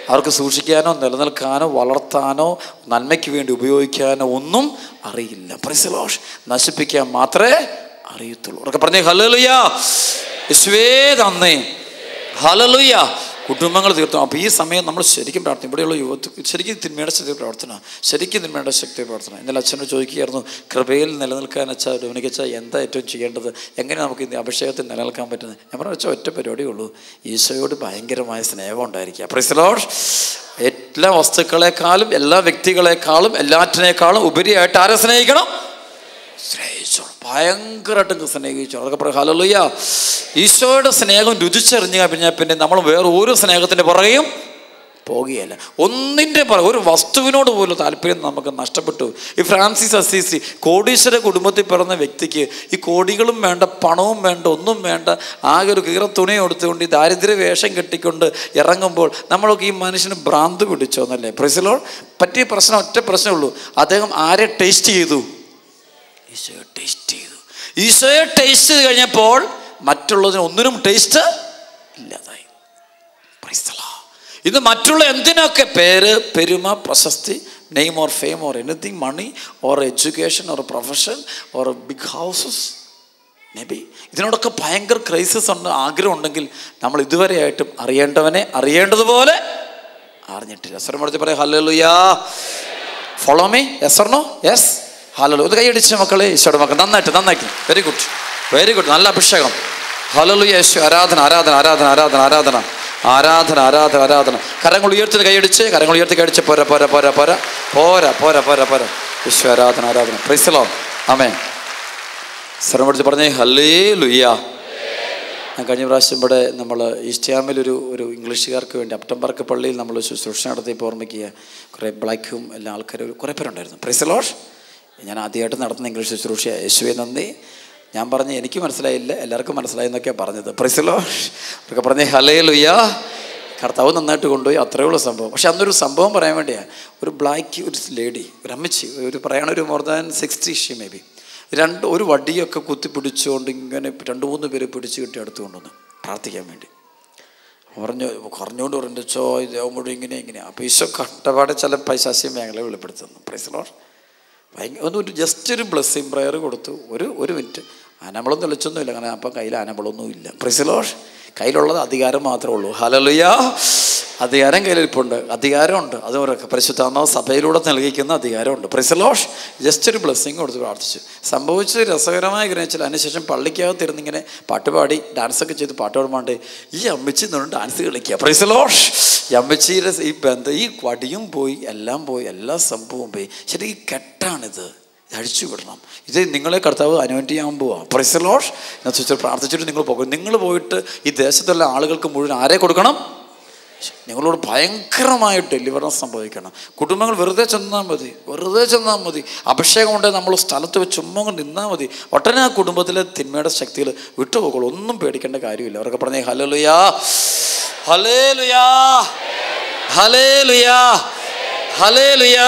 അവർക്ക് സൂക്ഷിക്കാനോ നിലനിൽക്കാനോ വളർത്താനോ നന്മയ്ക്ക് വേണ്ടി ഉപയോഗിക്കാനോ ഒന്നും അറിയില്ല. Price the Lord. നശിപ്പിക്കാൻ മാത്രമേ അറിയത്തുള്ളൂ. അവർക്ക് പറഞ്ഞേ ഹല്ലേലൂയ. യേശുവേ നന്ദി. ഹല്ലേലൂയ. കുടുംബങ്ങൾ തീർത്തും. അപ്പോൾ ഈ സമയം നമ്മൾ ശരിക്കും പ്രാർത്ഥന, ഇവിടെയുള്ള ശരിക്കും തിന്മയുടെ ശക്തി പ്രവർത്തന, ശരിക്കും തിന്മയുടെ ശക്തി പ്രവർത്തന. ഇന്നലെ അച്ഛനോട് ചോദിക്കുകയായിരുന്നു, കൃപയിൽ നിലനിൽക്കാൻ അച്ഛാ ഡൊമിനിക് എന്താ ഏറ്റവും ചെയ്യേണ്ടത്, എങ്ങനെ നമുക്ക് ഈ അഭിഷേകത്തിൽ നിലനിൽക്കാൻ പറ്റുന്നത്? ഞാൻ പറഞ്ഞ വെച്ചാൽ ഒറ്റ പരിപാടിയേ ഉള്ളൂ, ഈശോയോട് ഭയങ്കരമായ സ്നേഹം ഉണ്ടായിരിക്കുക. Price the Lord. എല്ലാ വസ്തുക്കളെക്കാളും എല്ലാ വ്യക്തികളെക്കാളും എല്ലാറ്റിനേക്കാളും ഉപരിയായിട്ട് ആരെ സ്നേഹിക്കണം? സ്നേഹിച്ചോണം, ഭയങ്കരമായിട്ട് സ്നേഹിച്ചോണം. അതൊക്കെ പറയാം. ഹല്ലേലൂയ. ഈശോയുടെ സ്നേഹം രുചിച്ചറിഞ്ഞു കഴിഞ്ഞാൽ പിന്നെ നമ്മൾ വേറെ ഒരു സ്നേഹത്തിൻ്റെ പുറകെയും പോകുകയല്ല. ഒന്നിൻ്റെ ഒരു വസ്തുവിനോട് പോലും താല്പര്യം നമുക്ക് നഷ്ടപ്പെട്ടു. ഈ ഫ്രാൻസിസ് അസീസി കോടീശ്വര കുടുംബത്തിൽ പിറന്ന വ്യക്തിക്ക് ഈ കോടികളും വേണ്ട, പണവും വേണ്ട, ഒന്നും വേണ്ട, ആകെ ഒരു കീറ തുണി കൊടുത്തുകൊണ്ട് ഈ ദാരിദ്ര്യ വേഷം കെട്ടിക്കൊണ്ട് ഇറങ്ങുമ്പോൾ നമ്മളൊക്കെ ഈ മനുഷ്യന് ഭ്രാന്ത് പിടിച്ചോന്നല്ലേ? Price the Lord. പറ്റിയ പ്രശ്നം ഒറ്റ പ്രശ്നമുള്ളൂ, അദ്ദേഹം ആരെ ടേസ്റ്റ് ചെയ്തു? ഈശോയെ ടേസ്റ്റ് ചെയ്തു. ഈശോയെ ടേസ്റ്റ് ചെയ്ത് കഴിഞ്ഞപ്പോൾ മറ്റുള്ളതിന് ഒന്നിനും ടേസ്റ്റ് ഇല്ലാതായി. Praise the Lord. ഇത് മറ്റുള്ള എന്തിനൊക്കെ പേര്, പെരുമ, പ്രശസ്തി, name or fame or anything, money or education or profession or big houses, maybe ഇതിനോടൊക്കെ ഭയങ്കര ക്രൈസിസ് ഉണ്ട്, ആഗ്രഹം ഉണ്ടെങ്കിൽ നമ്മൾ ഇതുവരെയായിട്ടും അറിയേണ്ടവനെ അറിയേണ്ടതുപോലെ അറിഞ്ഞിട്ടില്ല. സ്വരം പഠിച്ച് പറയാം ഹല്ലേലൂയ. Follow me. Yes or no? Yes. ഹല്ലേലൂയ. ഇത് കൈയടിച്ച മക്കളെ, ഈശോയുടെ മക്കൾ, നന്നായിട്ട്. Very good, very good. നല്ല അഭിഷേകം. ഹല്ലേലൂയ. യേശു. ആരാധന ആരാധന ആരാധന ആരാധന ആരാധന ആരാധന ആരാധന ആരാധന. കരങ്ങൾ ഉയർത്തി കൈയടിച്ച്, കരങ്ങൾ ഉയർത്തി കൈയടിച്ച് പോരാ പോരാ പോരാ പോരാ പോരാ പോരാ പോരാ പോരാ. യേശു. ആരാധന ആരാധന. Praise the Lord. ആമേൻ. സ്വരം പഠിച്ച് പറഞ്ഞേ ഹല്ലേലൂയ. ഞാൻ കഴിഞ്ഞ പ്രാവശ്യം ഇവിടെ നമ്മൾ ഈസ്റ്റ് ഹാമിലൊരു ഇംഗ്ലീഷുകാർക്ക് വേണ്ടി അപ്റ്റം പാർക്ക് പള്ളിയിൽ നമ്മൾ ശുശ്രൂഷ നടത്തിയപ്പോൾ ഓർമ്മിക്കുക, കുറേ ബ്ലാക്കും എല്ലാ ആൾക്കാരും കുറേ പേരുണ്ടായിരുന്നു. Price the Lord. ഞാൻ ആദ്യമായിട്ട് നടത്തുന്ന ഇംഗ്ലീഷ് ശുശ്രൂഷ. യേശുവേ നന്ദി. ഞാൻ പറഞ്ഞ് എനിക്ക് മനസ്സിലായില്ല, എല്ലാവർക്കും മനസ്സിലായി എന്നൊക്കെയാണ് പറഞ്ഞത്. Price the Lord. അവർക്ക് പറഞ്ഞേ ഹല്ലേലൂയ. കർത്താവ് നന്നായിട്ട് കൊണ്ടുപോയി, അത്രയേ ഉള്ളൂ സംഭവം. പക്ഷെ അന്നൊരു സംഭവം പറയാൻ വേണ്ടിയാണ്. ഒരു ബ്ലാക്ക് ഒരു ലേഡി, ഒരു അമ്മച്ചി, ഒരു പറയണ ഒരു more than 60 she may be, ഒരു വടിയൊക്കെ കുത്തിപ്പിടിച്ചുകൊണ്ട് ഇങ്ങനെ 2-3 പേര് പിടിച്ച് കിട്ടി അടുത്ത് കൊണ്ടുവന്ന് പ്രാർത്ഥിക്കാൻ വേണ്ടി പറഞ്ഞുകൊണ്ട് പറഞ്ഞു ചോ ഇതേവും മുഴുവൻ ഇങ്ങനെ. അപ്പോൾ ഈശോ കഷ്ടപ്പാടെ ചില പൈശാസ്യം മേഖല വെളിപ്പെടുത്തുന്നു. Price the Lord. ഒരു ജസ്റ്റ് ഒരു ബ്ലെസ്സിങ് പ്രയർ കൊടുത്തു. ഒരു മിനിറ്റ്. ആനമ്പളം തെളിച്ചൊന്നുമില്ല, കാരണം അപ്പം കയ്യിൽ ആനമ്പളമൊന്നും ഇല്ല. Price the Lord. കയ്യിലുള്ളത് അധികാരം മാത്രമേ ഉള്ളൂ. ഹല്ലേലൂയ. അധികാരം കയ്യിലിരിപ്പുണ്ട്, അധികാരമുണ്ട്. അതുപോലെ പരിശുദ്ധാത്മാവ് സഭയിലൂടെ നൽകിക്കുന്ന അധികാരമുണ്ട്. Price the Lord. ജസ്റ്റ് ഒരു ബ്ലെസ്സിങ് കൊടുത്ത് പ്രാർത്ഥിച്ചു. സംഭവിച്ചത് രസകരമായി ഗ്രഹിച്ചാൽ അതിനുശേഷം പള്ളിക്കകത്തിരുന്നിങ്ങനെ പാട്ടുപാടി ഡാൻസൊക്കെ ചെയ്ത് പാട്ട് പാടുമ്പോണ്ട് ഈ അമ്മച്ചി നിന്നുകൊണ്ട് ഡാൻസ് കളിക്കുക. Price the Lord. ഈ അമ്മച്ചിയുടെ ഈ ബന്ധം, ഈ വടിയും പോയി, എല്ലാം പോയി, എല്ലാ സംഭവവും പോയി. ശരി, ഈ കെട്ടാണിത്, അഴിച്ചു വിടണം. ഇത് നിങ്ങളെ കർത്താവ് അനുവദിക്കാൻ ചെയ്യാൻ പോവാ. Price the Lord. ഞാൻ ചോദിച്ചാൽ പ്രാർത്ഥിച്ചിട്ട് നിങ്ങൾ പോകും. നിങ്ങൾ പോയിട്ട് ഈ ദേശത്തുള്ള ആളുകൾക്ക് മുഴുവൻ ആരെ കൊടുക്കണം? നിങ്ങളോട് ഭയങ്കരമായ ഡെലിവറൻസ് സംഭവിക്കണം. കുടുംബങ്ങൾ വെറുതെ ചെന്നാൽ മതി. അഭിഷേകം കൊണ്ട് നമ്മൾ സ്ഥലത്ത് വെച്ച് ചുമ്മാ നിന്നാൽ മതി. ഒട്ടനെ ആ കുടുംബത്തിലെ തിന്മയുടെ ശക്തികൾ വിട്ടുപോകുള്ളൂ. ഒന്നും പേടിക്കേണ്ട കാര്യമില്ല. അവരൊക്കെ പറഞ്ഞേ ഹല്ലേലൂയ, hallelujah, hallelujah, hallelujah,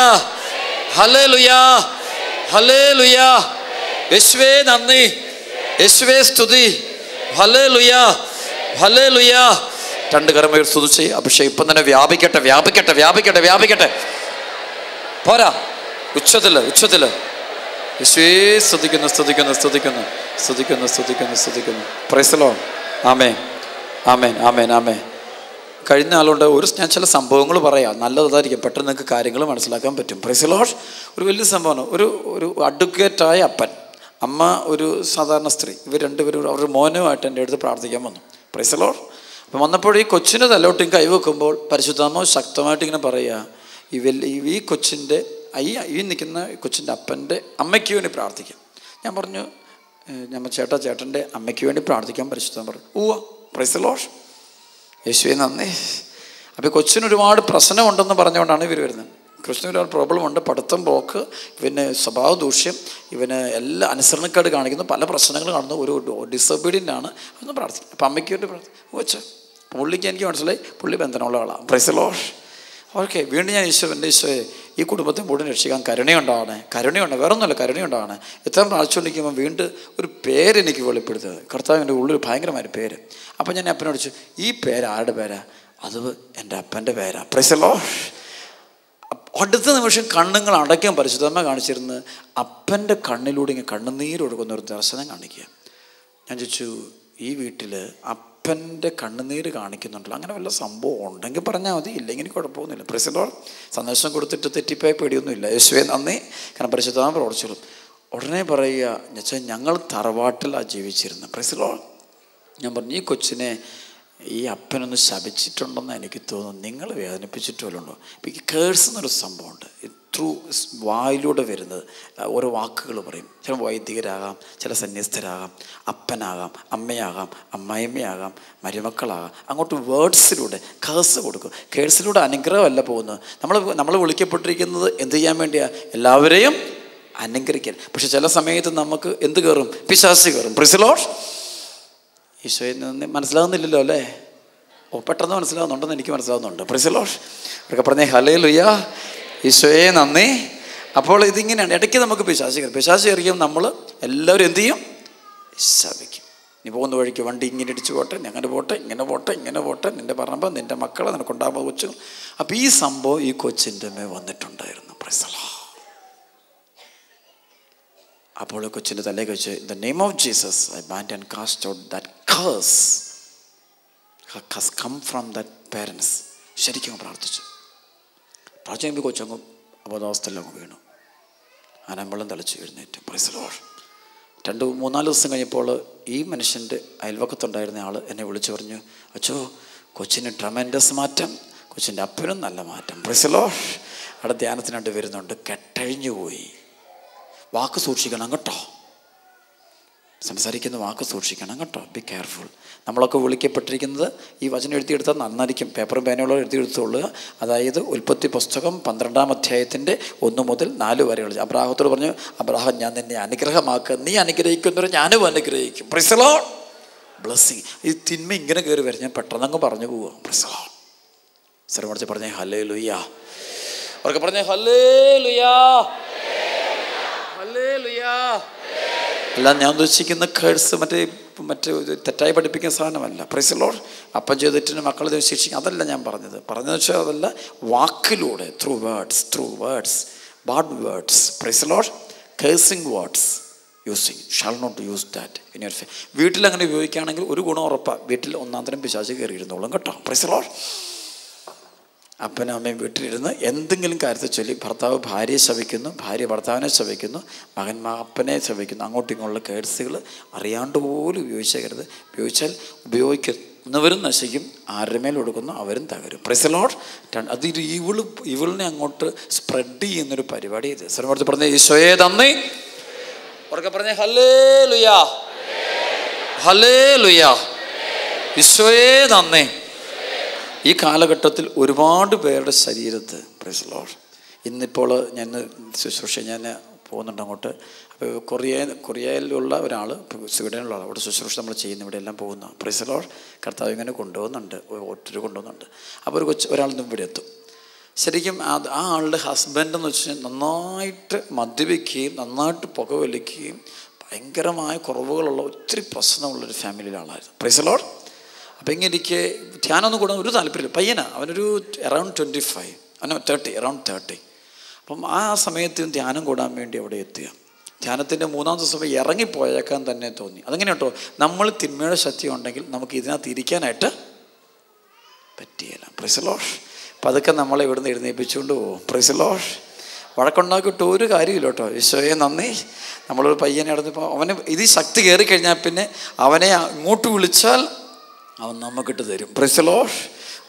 hallelujah, hallelujah. യേശുവേ നന്ദി, യേശുവേ സ്തുതി. Hallelujah, hallelujah. 2 കരം ഉയർത്തി സ്തുതിച്ച് അഭിഷേകം ഇപ്പം തന്നെ വ്യാപിക്കട്ടെ, വ്യാപിക്കട്ടെ, വ്യാപിക്കട്ടെ, വ്യാപിക്കട്ടെ. പോരാ, ഉച്ചത്തില് യേശുവേ സ്തുതിക്കുന്നു, സ്തുതിക്കുന്നു, സ്തുതിക്കുന്നു, സ്തുതിക്കുന്നു, സ്തുതിക്കുന്നു, സ്തുതിക്കുന്നു. Praise the Lord. ആമേൻ, ആമേൻ, ആമേൻ, ആമേൻ. കഴിഞ്ഞ ആളുണ്ട് ഞാൻ ചില സംഭവങ്ങൾ പറയാം, നല്ലതായിരിക്കും, പെട്ടെന്ന് നിങ്ങൾക്ക് കാര്യങ്ങൾ മനസ്സിലാക്കാൻ പറ്റും. Price the Lord. ഒരു വലിയ സംഭവമാണ്. ഒരു അഡ്വക്കേറ്റായ അപ്പൻ, അമ്മ ഒരു സാധാരണ സ്ത്രീ, ഇവർ രണ്ടുപേരും അവരുടെ മോനുമായിട്ട് എൻ്റെ അടുത്ത് പ്രാർത്ഥിക്കാൻ വന്നു. Price the Lord. അപ്പം വന്നപ്പോൾ ഈ കൊച്ചിൻ്റെ തലോട്ടും കൈവെക്കുമ്പോൾ പരിശുദ്ധാത്മാവ് ശക്തമായിട്ട് ഇങ്ങനെ പറയുക, ഈ കൊച്ചിൻ്റെ ഈ നിൽക്കുന്ന കൊച്ചിൻ്റെ അപ്പൻ്റെ അമ്മയ്ക്ക് വേണ്ടി പ്രാർത്ഥിക്കാം. ഞാൻ പറഞ്ഞു, ചേട്ടൻ്റെ അമ്മയ്ക്ക് വേണ്ടി പ്രാർത്ഥിക്കാൻ പരിശുദ്ധാത്മാവ് പറഞ്ഞു. ഉവ്വ. Price the Lord. യേശുവേ നന്ദി. അപ്പോൾ കൊച്ചിന് ഒരുപാട് പ്രശ്നമുണ്ടെന്ന് പറഞ്ഞുകൊണ്ടാണ് ഇവർ വരുന്നത്. കൃഷ്ണന് ഒരുപാട് പ്രോബ്ലം ഉണ്ട്, പഠിത്തം പോക്ക്, ഇവന് സ്വഭാവ ദൂഷ്യം, ഇവന് എല്ലാ അനുസരണക്കേട് കാണിക്കുന്നു, പല പ്രശ്നങ്ങൾ കാണുന്നു, ഒരു ഡിസൊബീഡിയൻ്റ് ആണ്. അതൊന്ന് പ്രാർത്ഥിക്കും. അപ്പം അമ്മയ്ക്ക് വേണ്ടി പ്രാർത്ഥിക്കും. വെച്ച് പുള്ളിക്ക് എനിക്ക് മനസ്സിലായി പുള്ളി ബന്ധനമുള്ള ആളാണ്. Price the Lord. ഓക്കെ. വീണ്ടും ഞാൻ എൻ്റെ ഈശോയെ ഈ കുടുംബത്തെ മുഴുവൻ രക്ഷിക്കാൻ കരുണയുണ്ടാവണേ, വേറൊന്നുമല്ല, കരുണയുണ്ടാവണേ. എത്ര പ്രാർത്ഥിച്ചുകൊണ്ടിരിക്കുമ്പോൾ വീണ്ടും ഒരു പേരെനിക്ക് വെളിപ്പെടുത്തുന്നത്, കർത്താവിൻ്റെ ഉള്ളിൽ ഭയങ്കരമായ പേര്. അപ്പം ഞാൻ അപ്പനോട് ചോദിച്ചു, ഈ പേര് ആരുടെ പേരാ? അത് എൻ്റെ അപ്പൻ്റെ പേരാ. Price the Lord. അടുത്ത നിമിഷം കണ്ണുങ്ങൾ അടയ്ക്കാൻ പരിശുദ്ധമ്മ കാണിച്ചിരുന്ന് അപ്പൻ്റെ കണ്ണിലൂടെ ഇങ്ങനെ കണ്ണുനീരൊടുക്കുന്ന ഒരു ദർശനം കാണിക്കുക. ഞാൻ ചോദിച്ചു, ഈ വീട്ടിൽ അപ്പൻ്റെ കണ്ണുനീര് കാണിക്കുന്നുണ്ടല്ലോ. അങ്ങനെ വല്ല സംഭവം ഉണ്ടെങ്കിൽ പറഞ്ഞാൽ മതി, ഇല്ലെങ്കിൽ കുഴപ്പമൊന്നുമില്ല. Price the Lord. സന്ദേശം കൊടുത്തിട്ട് തെറ്റിപ്പോയ പേടിയൊന്നുമില്ല. യേശുവേ നന്ദി, കാരണം പരിശുദ്ധനാമം പ്രവർത്തിച്ചോളൂ. ഉടനെ പറയുക, എന്നുവെച്ചാൽ ഞങ്ങൾ തറവാട്ടിലാണ് ജീവിച്ചിരുന്നത്. Price the Lord. ഞാൻ പറഞ്ഞു, ഈ കൊച്ചിനെ ഈ അപ്പനൊന്ന് ശപിച്ചിട്ടുണ്ടെന്ന് എനിക്ക് തോന്നുന്നു, നിങ്ങൾ വേദനിപ്പിച്ചിട്ട് വല്ലതും ഉണ്ടോ? ഇപ്പം ഈ കേഴ്സ് എന്നൊരു സംഭവമുണ്ട്. ത്രൂ വായിലൂടെ വരുന്നത് ഓരോ വാക്കുകൾ പറയും. ചില വൈദികരാകാം, ചില സന്യസ്തരാകാം, അപ്പനാകാം, അമ്മയാകാം, അമ്മായിമ്മയാകാം, മരുമക്കളാകാം. അങ്ങോട്ട് വേർഡ്സിലൂടെ കേഴ്സ് കൊടുക്കും. കേഴ്സിലൂടെ അനുഗ്രഹമല്ല പോകുന്നത്. നമ്മൾ വിളിക്കപ്പെട്ടിരിക്കുന്നത് എന്ത് ചെയ്യാൻ വേണ്ടിയാണ്? എല്ലാവരെയും അനുഗ്രഹിക്കാൻ. പക്ഷെ ചില സമയത്ത് നമുക്ക് എന്ത് കയറും? പിശാച് കയറും. Price the Lord. ഈശോയിൽ നിന്ന് മനസ്സിലാകുന്നില്ലല്ലോ അല്ലേ? പെട്ടെന്ന് മനസ്സിലാകുന്നുണ്ടെന്ന് എനിക്ക് മനസ്സിലാകുന്നുണ്ട്. Price the Lord. അവരൊക്കെ പറഞ്ഞേ ഹല്ലേലൂയ, ഈശോയെ നന്ദി. അപ്പോൾ ഇതിങ്ങനെയാണ്. ഇടയ്ക്ക് നമുക്ക് പിശാച് കയറിയും നമ്മൾ എല്ലാവരും എന്ത് ചെയ്യും? ശപിക്കും. നീ പോകുന്ന വഴിക്ക് വണ്ടി ഇങ്ങനെ ഇടിച്ചു പോട്ടെ, അങ്ങനെ പോട്ടെ, ഇങ്ങനെ പോട്ടെ, ഇങ്ങനെ പോട്ടെ, നിൻ്റെ പറമ്പ്, നിൻ്റെ മക്കളെ, നിനക്കുണ്ടാകുമ്പോൾ കൊച്ചു. അപ്പം ഈ സംഭവം ഈ കൊച്ചിൻ്റെ മേൽ വന്നിട്ടുണ്ടായിരുന്നു. Praise the Lord. അപ്പോൾ കൊച്ചിൻ്റെ തലയിൽ വെച്ച്, in the name of Jesus I bind and cast out that curse has come from that parents. ശരിക്കും പ്രാർത്ഥിച്ചു. പ്രാർത്ഥിക്കുമ്പോൾ കൊച്ചങ്ങും അബോധാവസ്ഥയിലങ്ങ് വീണു. അനമ്പളം തളിച്ച് എഴുന്നേറ്റ്. Price the Lord. 2-3-4 ദിവസം കഴിഞ്ഞപ്പോൾ ഈ മനുഷ്യൻ്റെ അയൽവക്കത്തുണ്ടായിരുന്ന ആൾ എന്നെ വിളിച്ചു പറഞ്ഞു, അച്ചോ കൊച്ചിന് ട്രമെൻഡസ് മാറ്റം, കൊച്ചിൻ്റെ അപ്പനും നല്ല മാറ്റം. Price the Lord. അവിടെ ധ്യാനത്തിനായിട്ട് വരുന്നുണ്ട്. കെട്ടഴിഞ്ഞു പോയി. വാക്ക് സൂക്ഷിക്കണം കേട്ടോ. സംസാരിക്കുന്ന വാക്ക് സൂക്ഷിക്കണം കേട്ടോ. Be careful. നമ്മളൊക്കെ വിളിക്കപ്പെട്ടിരിക്കുന്നത് ഈ വചനം എഴുതിയെടുത്താൽ നന്നായിരിക്കും. പേപ്പറും പേനയോളം എഴുതിയെടുത്തുകൊള്ളുക. അതായത് ഉൽപ്പത്തി പുസ്തകം 12-ാം അധ്യായത്തിൻ്റെ 1 മുതൽ 4 വരെയുള്ള. അബ്രാഹത്തോട് പറഞ്ഞു, അബ്രാഹം ഞാൻ നിന്നെ അനുഗ്രഹമാക്കുക, നീ അനുഗ്രഹിക്കുന്നവരെ ഞാനും അനുഗ്രഹിക്കും. Price the Lord. ബ്ലെസ്സിങ്. ഈ തിന്മ ഇങ്ങനെ കയറി വരും. ഞാൻ പെട്ടെന്നങ്ങ് പറഞ്ഞു പോവുക. Price the Lord. സർവ്വമടിച്ച് പറഞ്ഞേ ഹല്ലേലൂയ. അവർക്ക് പറഞ്ഞേ ഹല്ലേലൂയ, ഹല്ലേലൂയ. അല്ല, ഞാൻ ഉദ്ദേശിക്കുന്ന കേഴ്സ് മറ്റേ തെറ്റായി പഠിപ്പിക്കുന്ന സാധനമല്ല. Praise the Lord. അപ്പം ചെയ്തിട്ട് മക്കളെ ശിക്ഷിക്കും, അതല്ല ഞാൻ പറഞ്ഞതെന്ന് വെച്ചാൽ അതല്ല, വാക്കിലൂടെ through words bad words. Praise the Lord. Cursing words using shall not use that in your faith. വീട്ടിലങ്ങനെ ഉപയോഗിക്കുകയാണെങ്കിൽ ഒരു ഗുണം ഉറപ്പാണ്, വീട്ടിൽ ഒന്നാം തരം പിശാച് കയറിയിരുന്നോളും കേട്ടോ. Praise the Lord. അപ്പനും അമ്മയും വീട്ടിലിരുന്ന് എന്തെങ്കിലും കാര്യത്തെ ചൊല്ലി ഭർത്താവ് ഭാര്യയെ ശപിക്കുന്നു, ഭാര്യ ഭർത്താവിനെ ശപിക്കുന്നു, മകൻ അപ്പനെ ശപിക്കുന്നു. അങ്ങോട്ടും ഇങ്ങോട്ടുള്ള കേഴ്സുകൾ അറിയാണ്ട് പോലും ഉപയോഗിച്ചേക്കരുത്. ഉപയോഗിച്ചാൽ ഉപയോഗിക്കുന്നവരും നശിക്കും, ആരുടെ മേൽ കൊടുക്കുന്നു അവരും തകരും. Price the Lord. അതൊരു ഇവിളിനെ അങ്ങോട്ട് സ്പ്രെഡ് ചെയ്യുന്നൊരു പരിപാടി ഇത്. സർവ്വ പറഞ്ഞ ഈശോയെ നന്ദി. ഉറക്കെ പറഞ്ഞേ ഹല്ലേലൂയ, ഹല്ലേലൂയ, ഈശോയെ നന്ദി. ഈ കാലഘട്ടത്തിൽ ഒരുപാട് പേരുടെ ശരീരത്ത് പ്രൈസ് ദി ലോർഡ്. ഇന്നിപ്പോൾ ഞാൻ ശുശ്രൂഷ പോകുന്നുണ്ട് അങ്ങോട്ട്. അപ്പോൾ കൊറിയയിലുള്ള ഒരാൾ, സ്വീഡനിലുള്ള ആൾ, അവിടെ ശുശ്രൂഷ നമ്മൾ ചെയ്യുന്ന ഇവിടെ എല്ലാം പോകുന്ന. Price the Lord. കർത്താവ് ഇങ്ങനെ കൊണ്ടുപോകുന്നുണ്ട്, ഒത്തിരി കൊണ്ടുപോകുന്നുണ്ട്. അപ്പോൾ ഒരാളിന്നും ഇവിടെ എത്തും. ശരിക്കും ആ ആളുടെ ഹസ്ബൻഡ് എന്ന് വെച്ച് കഴിഞ്ഞാൽ നന്നായിട്ട് മദ്യപിക്കുകയും നന്നായിട്ട് പുകവലിക്കുകയും ഭയങ്കരമായ കുറവുകളുള്ള ഒത്തിരി പ്രശ്നമുള്ളൊരു ഫാമിലിയിലെ ആളായിരുന്നു. Price the Lord. അപ്പം ഇങ്ങനെ എനിക്ക് ധ്യാനമൊന്നും കൂടാൻ ഒരു താല്പര്യമില്ല. പയ്യനാണ്, അവനൊരു അറൗണ്ട് 25, 30, അറൗണ്ട് 30. അപ്പം ആ സമയത്ത് ധ്യാനം കൂടാൻ വേണ്ടി അവിടെ എത്തുക. ധ്യാനത്തിൻ്റെ 3-ാം ദിവസം ഇറങ്ങിപ്പോയേക്കാൻ തന്നെ തോന്നി. അതങ്ങനെ കേട്ടോ, നമ്മൾ തിന്മയുടെ ശക്തി ഉണ്ടെങ്കിൽ നമുക്ക് ഇതിനകത്ത് ഇരിക്കാനായിട്ട് പറ്റിയില്ല. Price the Lord. അപ്പം അതൊക്കെ നമ്മളെ ഇവിടുന്ന് എഴുന്നേൽപ്പിച്ചുകൊണ്ട് പോകും. Price the Lord. വഴക്കുണ്ടാക്കിയിട്ട് ഒരു കാര്യമില്ല കേട്ടോ. ഈശോയെ നന്ദി. നമ്മളൊരു പയ്യനെ നടന്നപ്പോൾ അവന് ഇത് ശക്തി കയറി കഴിഞ്ഞാൽ പിന്നെ അവനെ ഇങ്ങോട്ട് വിളിച്ചാൽ അവൻ നമുക്കിട്ട് തരും. Price the Lord.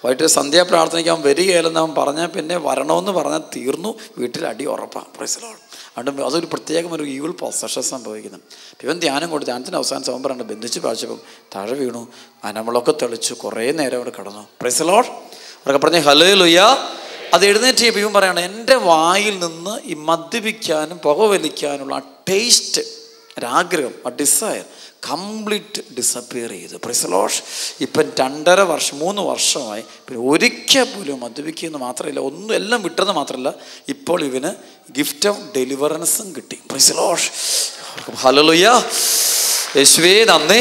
വൈകിട്ട് സന്ധ്യാപ്രാർത്ഥനയ്ക്ക് അവൻ വരികയില്ലെന്ന് അവൻ പറഞ്ഞാൽ പിന്നെ വരണമെന്ന് പറഞ്ഞാൽ തീർന്നു, വീട്ടിൽ അടി ഉറപ്പാണ്. Price the Lord. അതുകൊണ്ട് അതൊരു പ്രത്യേകം ഒരു ഈവിൾ പൊസഷൻ സംഭവിക്കുന്നത്. ഇവൻ ധ്യാനം കൊണ്ട് ധ്യാനത്തിൻ്റെ അവസാനം സമയം പറഞ്ഞിട്ട് ബന്ധിച്ച് പ്രാർത്ഥിച്ചപ്പം താഴെ വീണു, നമ്മളൊക്കെ തെളിച്ചു, കുറേ നേരം അവിടെ കിടന്നു. Price the Lord. അവരൊക്കെ പറഞ്ഞേ ഹല്ലേലൂയ. അത് എഴുന്നേറ്റ് ഇവൻ പറയണം, എൻ്റെ വായിൽ നിന്ന് ഈ മദ്യപിക്കാനും പുകവലിക്കാനുള്ള ആ ടേസ്റ്റ്, ഒരാഗ്രഹം, ആ ഡിസയർ കംപ്ലീറ്റ് ഡിസപ്പിയർ ചെയ്തു. Praise the Lord. ഇപ്പം 2.5 വർഷം 3 വർഷമായി പിന്നെ ഒരിക്കൽ പോലും മദ്യപിക്കുന്നത് മാത്രമല്ല, ഒന്നും എല്ലാം വിട്ടെന്ന് മാത്രമല്ല, ഇപ്പോൾ ഇവന് ഗിഫ്റ്റ് ഓഫ് ഡെലിവറൻസും കിട്ടി. Price the Lord. ഹല്ലേലൂയ, യേശുവേ നന്ദി.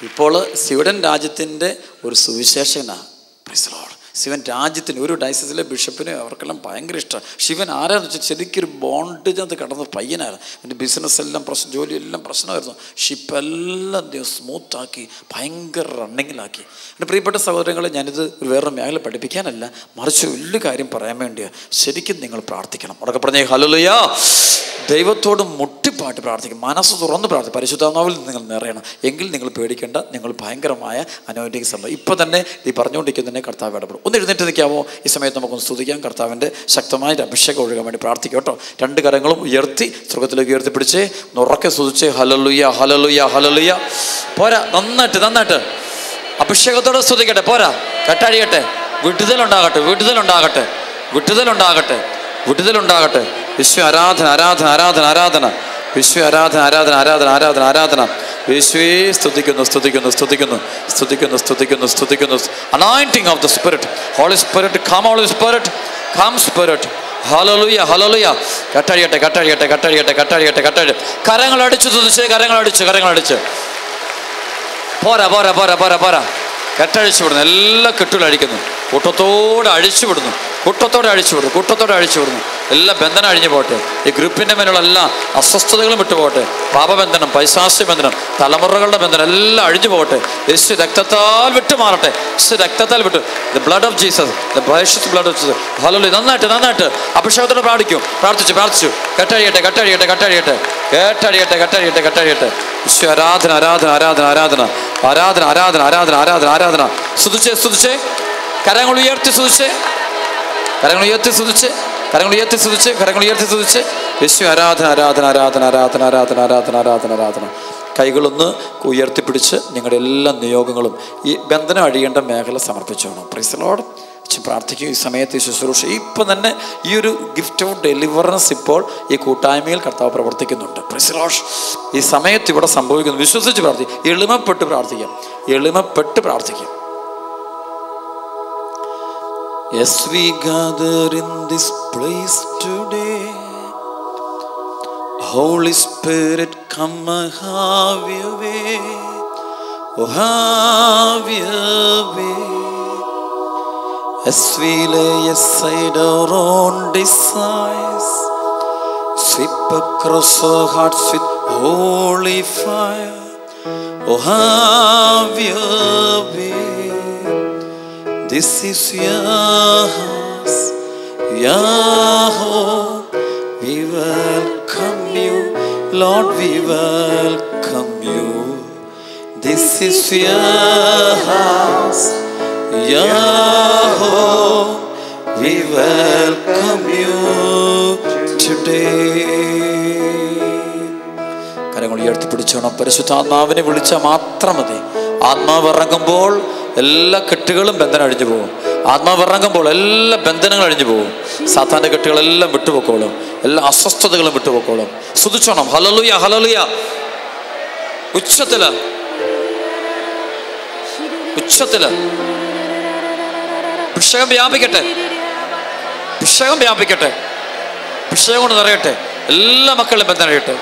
ഇപ്പോൾ സ്വീഡൻ രാജ്യത്തിൻ്റെ ഒരു സുവിശേഷനാണ്. Praise the Lord. ശിവൻ രാജ്യത്തിന് ഒരു ഡയസിസിലെ ബിഷപ്പിന് അവർക്കെല്ലാം ഭയങ്കര ഇഷ്ടമാണ്. ശിവൻ ആരാന്ന് വെച്ചാൽ ശരിക്കൊരു ബോണ്ടേജ് കടന്ന പയ്യനായിരുന്നു. എൻ്റെ ബിസിനസ് എല്ലാം പ്രശ്നം, ജോലിയെല്ലാം പ്രശ്നമായിരുന്നു. ഷിപ്പെല്ലാം സ്മൂത്താക്കി ഭയങ്കര റണ്ണിങ്ങിലാക്കി. എൻ്റെ പ്രിയപ്പെട്ട സഹോദരങ്ങളെ, ഞാനിത് വേറൊരു മേഖല പഠിപ്പിക്കാനല്ല, മറിച്ച് വലിയ കാര്യം പറയാൻ വേണ്ടിയാണ്. ശരിക്കും നിങ്ങൾ പ്രാർത്ഥിക്കണം. ഉടക്കെ പറഞ്ഞേ ഹല്ലേലൂയ. ദൈവത്തോട് മുട്ടിപ്പാട്ട് പ്രാർത്ഥിക്കും, മനസ്സ് തുറന്ന് പ്രാർത്ഥിക്കും. പരിശുദ്ധാത്മാവിൽ നിങ്ങൾ നിറയണം. എങ്കിൽ നിങ്ങൾ പേടിക്കേണ്ട, നിങ്ങൾ ഭയങ്കരമായ അനോയിന്റിങ് സംഭവം ഇപ്പം തന്നെ ഈ പറഞ്ഞുകൊണ്ടിരിക്കുന്നതിനെ കർത്താവ് ഇടപെടും. ഒന്ന് എഴുന്നേറ്റ് നിൽക്കാമോ? ഈ സമയത്ത് നമുക്കൊന്ന് സ്തുതിക്കാം. കർത്താവിൻ്റെ ശക്തമായ അഭിഷേകം ഒഴുകാൻ വേണ്ടി പ്രാർത്ഥിക്കും കേട്ടോ. രണ്ട് കരങ്ങളും ഉയർത്തി സ്വർഗ്ഗത്തിലേക്ക് ഉയർത്തിപ്പിടിച്ച് നുറക്കെ സ്തുതിച്ച് ഹല്ലേലൂയ ഹല്ലേലൂയ ഹല്ലേലൂയ. പോരാ, നന്നായിട്ട് അഭിഷേകത്തോടെ സ്തുതിക്കട്ടെ. പോരാ, കെട്ടഴിയട്ടെ. വിടുതലുണ്ടാകട്ടെ, വിടുതലുണ്ടാകട്ടെ, വിടുതലുണ്ടാകട്ടെ, വിടുതലുണ്ടാകട്ടെ. വിശ്വ ആരാധന ആരാധന ആരാധന ആരാധന, വിശ്വ ആരാധന ആരാധന ആരാധന ആരാധന ആരാധന. യേശുവേ സ്തുതിക്കുന്നു സ്തുതിക്കുന്നു സ്തുതിക്കുന്നു സ്തുതിക്കുന്നു സ്തുതിക്കുന്നു സ്തുതിക്കുന്നു. Anointing of the spirit. Holy spirit come, holy spirit come, spirit. ഹല്ലേലൂയ ഹല്ലേലൂയ. കെട്ടഴിയട്ടെ കെട്ടഴിയട്ടെ കെട്ടഴിയട്ടെ കെട്ടഴിയട്ടെ കെട്ടഴി. കരങ്ങളടിച്ച് തുതിച്ച്, കരങ്ങളടിച്ച് കരങ്ങളടിച്ച്. പോരാ പോരാ പോരാ പോരാ പോരാ. കെട്ടഴിച്ചു വിടുന്നു, എല്ലാ കെട്ടുകളും അഴിക്കുന്നു. കൂട്ടത്തോടെ അഴിച്ചു വിടുന്നു, കൂട്ടത്തോടെ അഴിച്ചു വിടുന്നു, കൂട്ടത്തോടെ അഴിച്ചു വിടുന്നു. എല്ലാ ബന്ധനം അഴിഞ്ഞു പോട്ടെ. ഈ ഗ്രൂപ്പിൻ്റെ മേലുള്ള എല്ലാ അസ്വസ്ഥതകളും വിട്ടുപോട്ടെ. പാപബന്ധനം, പൈശാചിക ബന്ധനം, തലമുറകളുടെ ബന്ധനം എല്ലാം അഴിഞ്ഞു പോകട്ടെ. യേശു രക്തത്താൽ വിട്ടുമാറട്ടെ. യേശു രക്തത്താൽ വിട്ടു. The blood of Jesus, the precious blood of Jesus. Hallelujah. നന്നായിട്ട് അഭിഷേകത്തോടെ പ്രാർത്ഥിച്ചു. കെട്ടഴിയട്ടെ കെട്ടഴിയട്ടെ കെട്ടഴിയട്ടെ കേട്ടഴിയട്ടെ കെട്ടഴിയട്ടെ കെട്ടഴിയട്ടെ. യേശു ആരാധന ആരാധന ആരാധന ആരാധന ആരാധന ആരാധന ആരാധന ആരാധന ആരാധന. സ്തുതിച്ചേ. കരങ്ങൾ ഉയർത്തി സ്തുതിച്ച്, കരങ്ങൾ ഉയർത്തി സ്തുതിച്ച്, കരങ്ങൾ ഉയർത്തി സ്തുതിച്ച്, കരങ്ങൾ ഉയർത്തി സ്തുതിച്ച്. യേശു ആരാധന ആരാധന ആരാധന ആരാധന ആരാധന ആരാധന ആരാധന ആരാധന. കൈകളൊന്ന് ഉയർത്തിപ്പിടിച്ച് നിങ്ങളുടെ എല്ലാ നിയോഗങ്ങളും ഈ ബന്ധനം അഴിയേണ്ട മേഖല സമർപ്പിച്ചോണം. Price the Lord. പ്രാർത്ഥിക്കും. ഈ സമയത്ത് ഈ ശുശ്രൂഷ ഇപ്പം തന്നെ ഈ ഒരു ഗിഫ്റ്റ് ഓഫ് ഡെലിവറൻസ് ഇപ്പോൾ ഈ കൂട്ടായ്മയിൽ കർത്താവ് പ്രവർത്തിക്കുന്നുണ്ട്. Price the Lord. ഈ സമയത്ത് ഇവിടെ സംഭവിക്കുന്നു. വിശ്വസിച്ച് പ്രാർത്ഥിക്കും. എളിമപ്പെട്ട് പ്രാർത്ഥിക്കാം. എളിമപ്പെട്ട് പ്രാർത്ഥിക്കാം. As we gather in this place today, Holy Spirit, come and have your way. Oh, have your way. As we lay aside our own desires, sweep across our hearts with holy fire. Oh, have your way. This is your house, your home. We welcome you, Lord, we welcome you. This is your house, your home. We welcome you today. കരങ്ങൾ ഉയർത്തിപ്പിടിച്ചോണം. പരിശുദ്ധാത്മാവിനെ വിളിച്ചാൽ മാത്രം മതി. ആത്മാവ് ഇറങ്ങുമ്പോൾ എല്ലാ കെട്ടുകളും ബന്ധനം അഴിഞ്ഞു പോകും. ആത്മാവ് ഇറങ്ങുമ്പോൾ എല്ലാ ബന്ധനങ്ങളും അഴിഞ്ഞു പോകും. സാത്താന്റെ കെട്ടുകളെല്ലാം വിട്ടുപോക്കോളും. എല്ലാ അസ്വസ്ഥതകളും വിട്ടുപോക്കോളും. സ്തുതിച്ചോണം. Hallelujah hallelujah. ഉച്ചത്തില് അഭിഷേകം വ്യാപിക്കട്ടെ, അഭിഷേകം വ്യാപിക്കട്ടെ, അഭിഷേകം കൊണ്ട് നിറയട്ടെ. എല്ലാ മക്കളും ബന്ധനം അഴിയട്ടെ.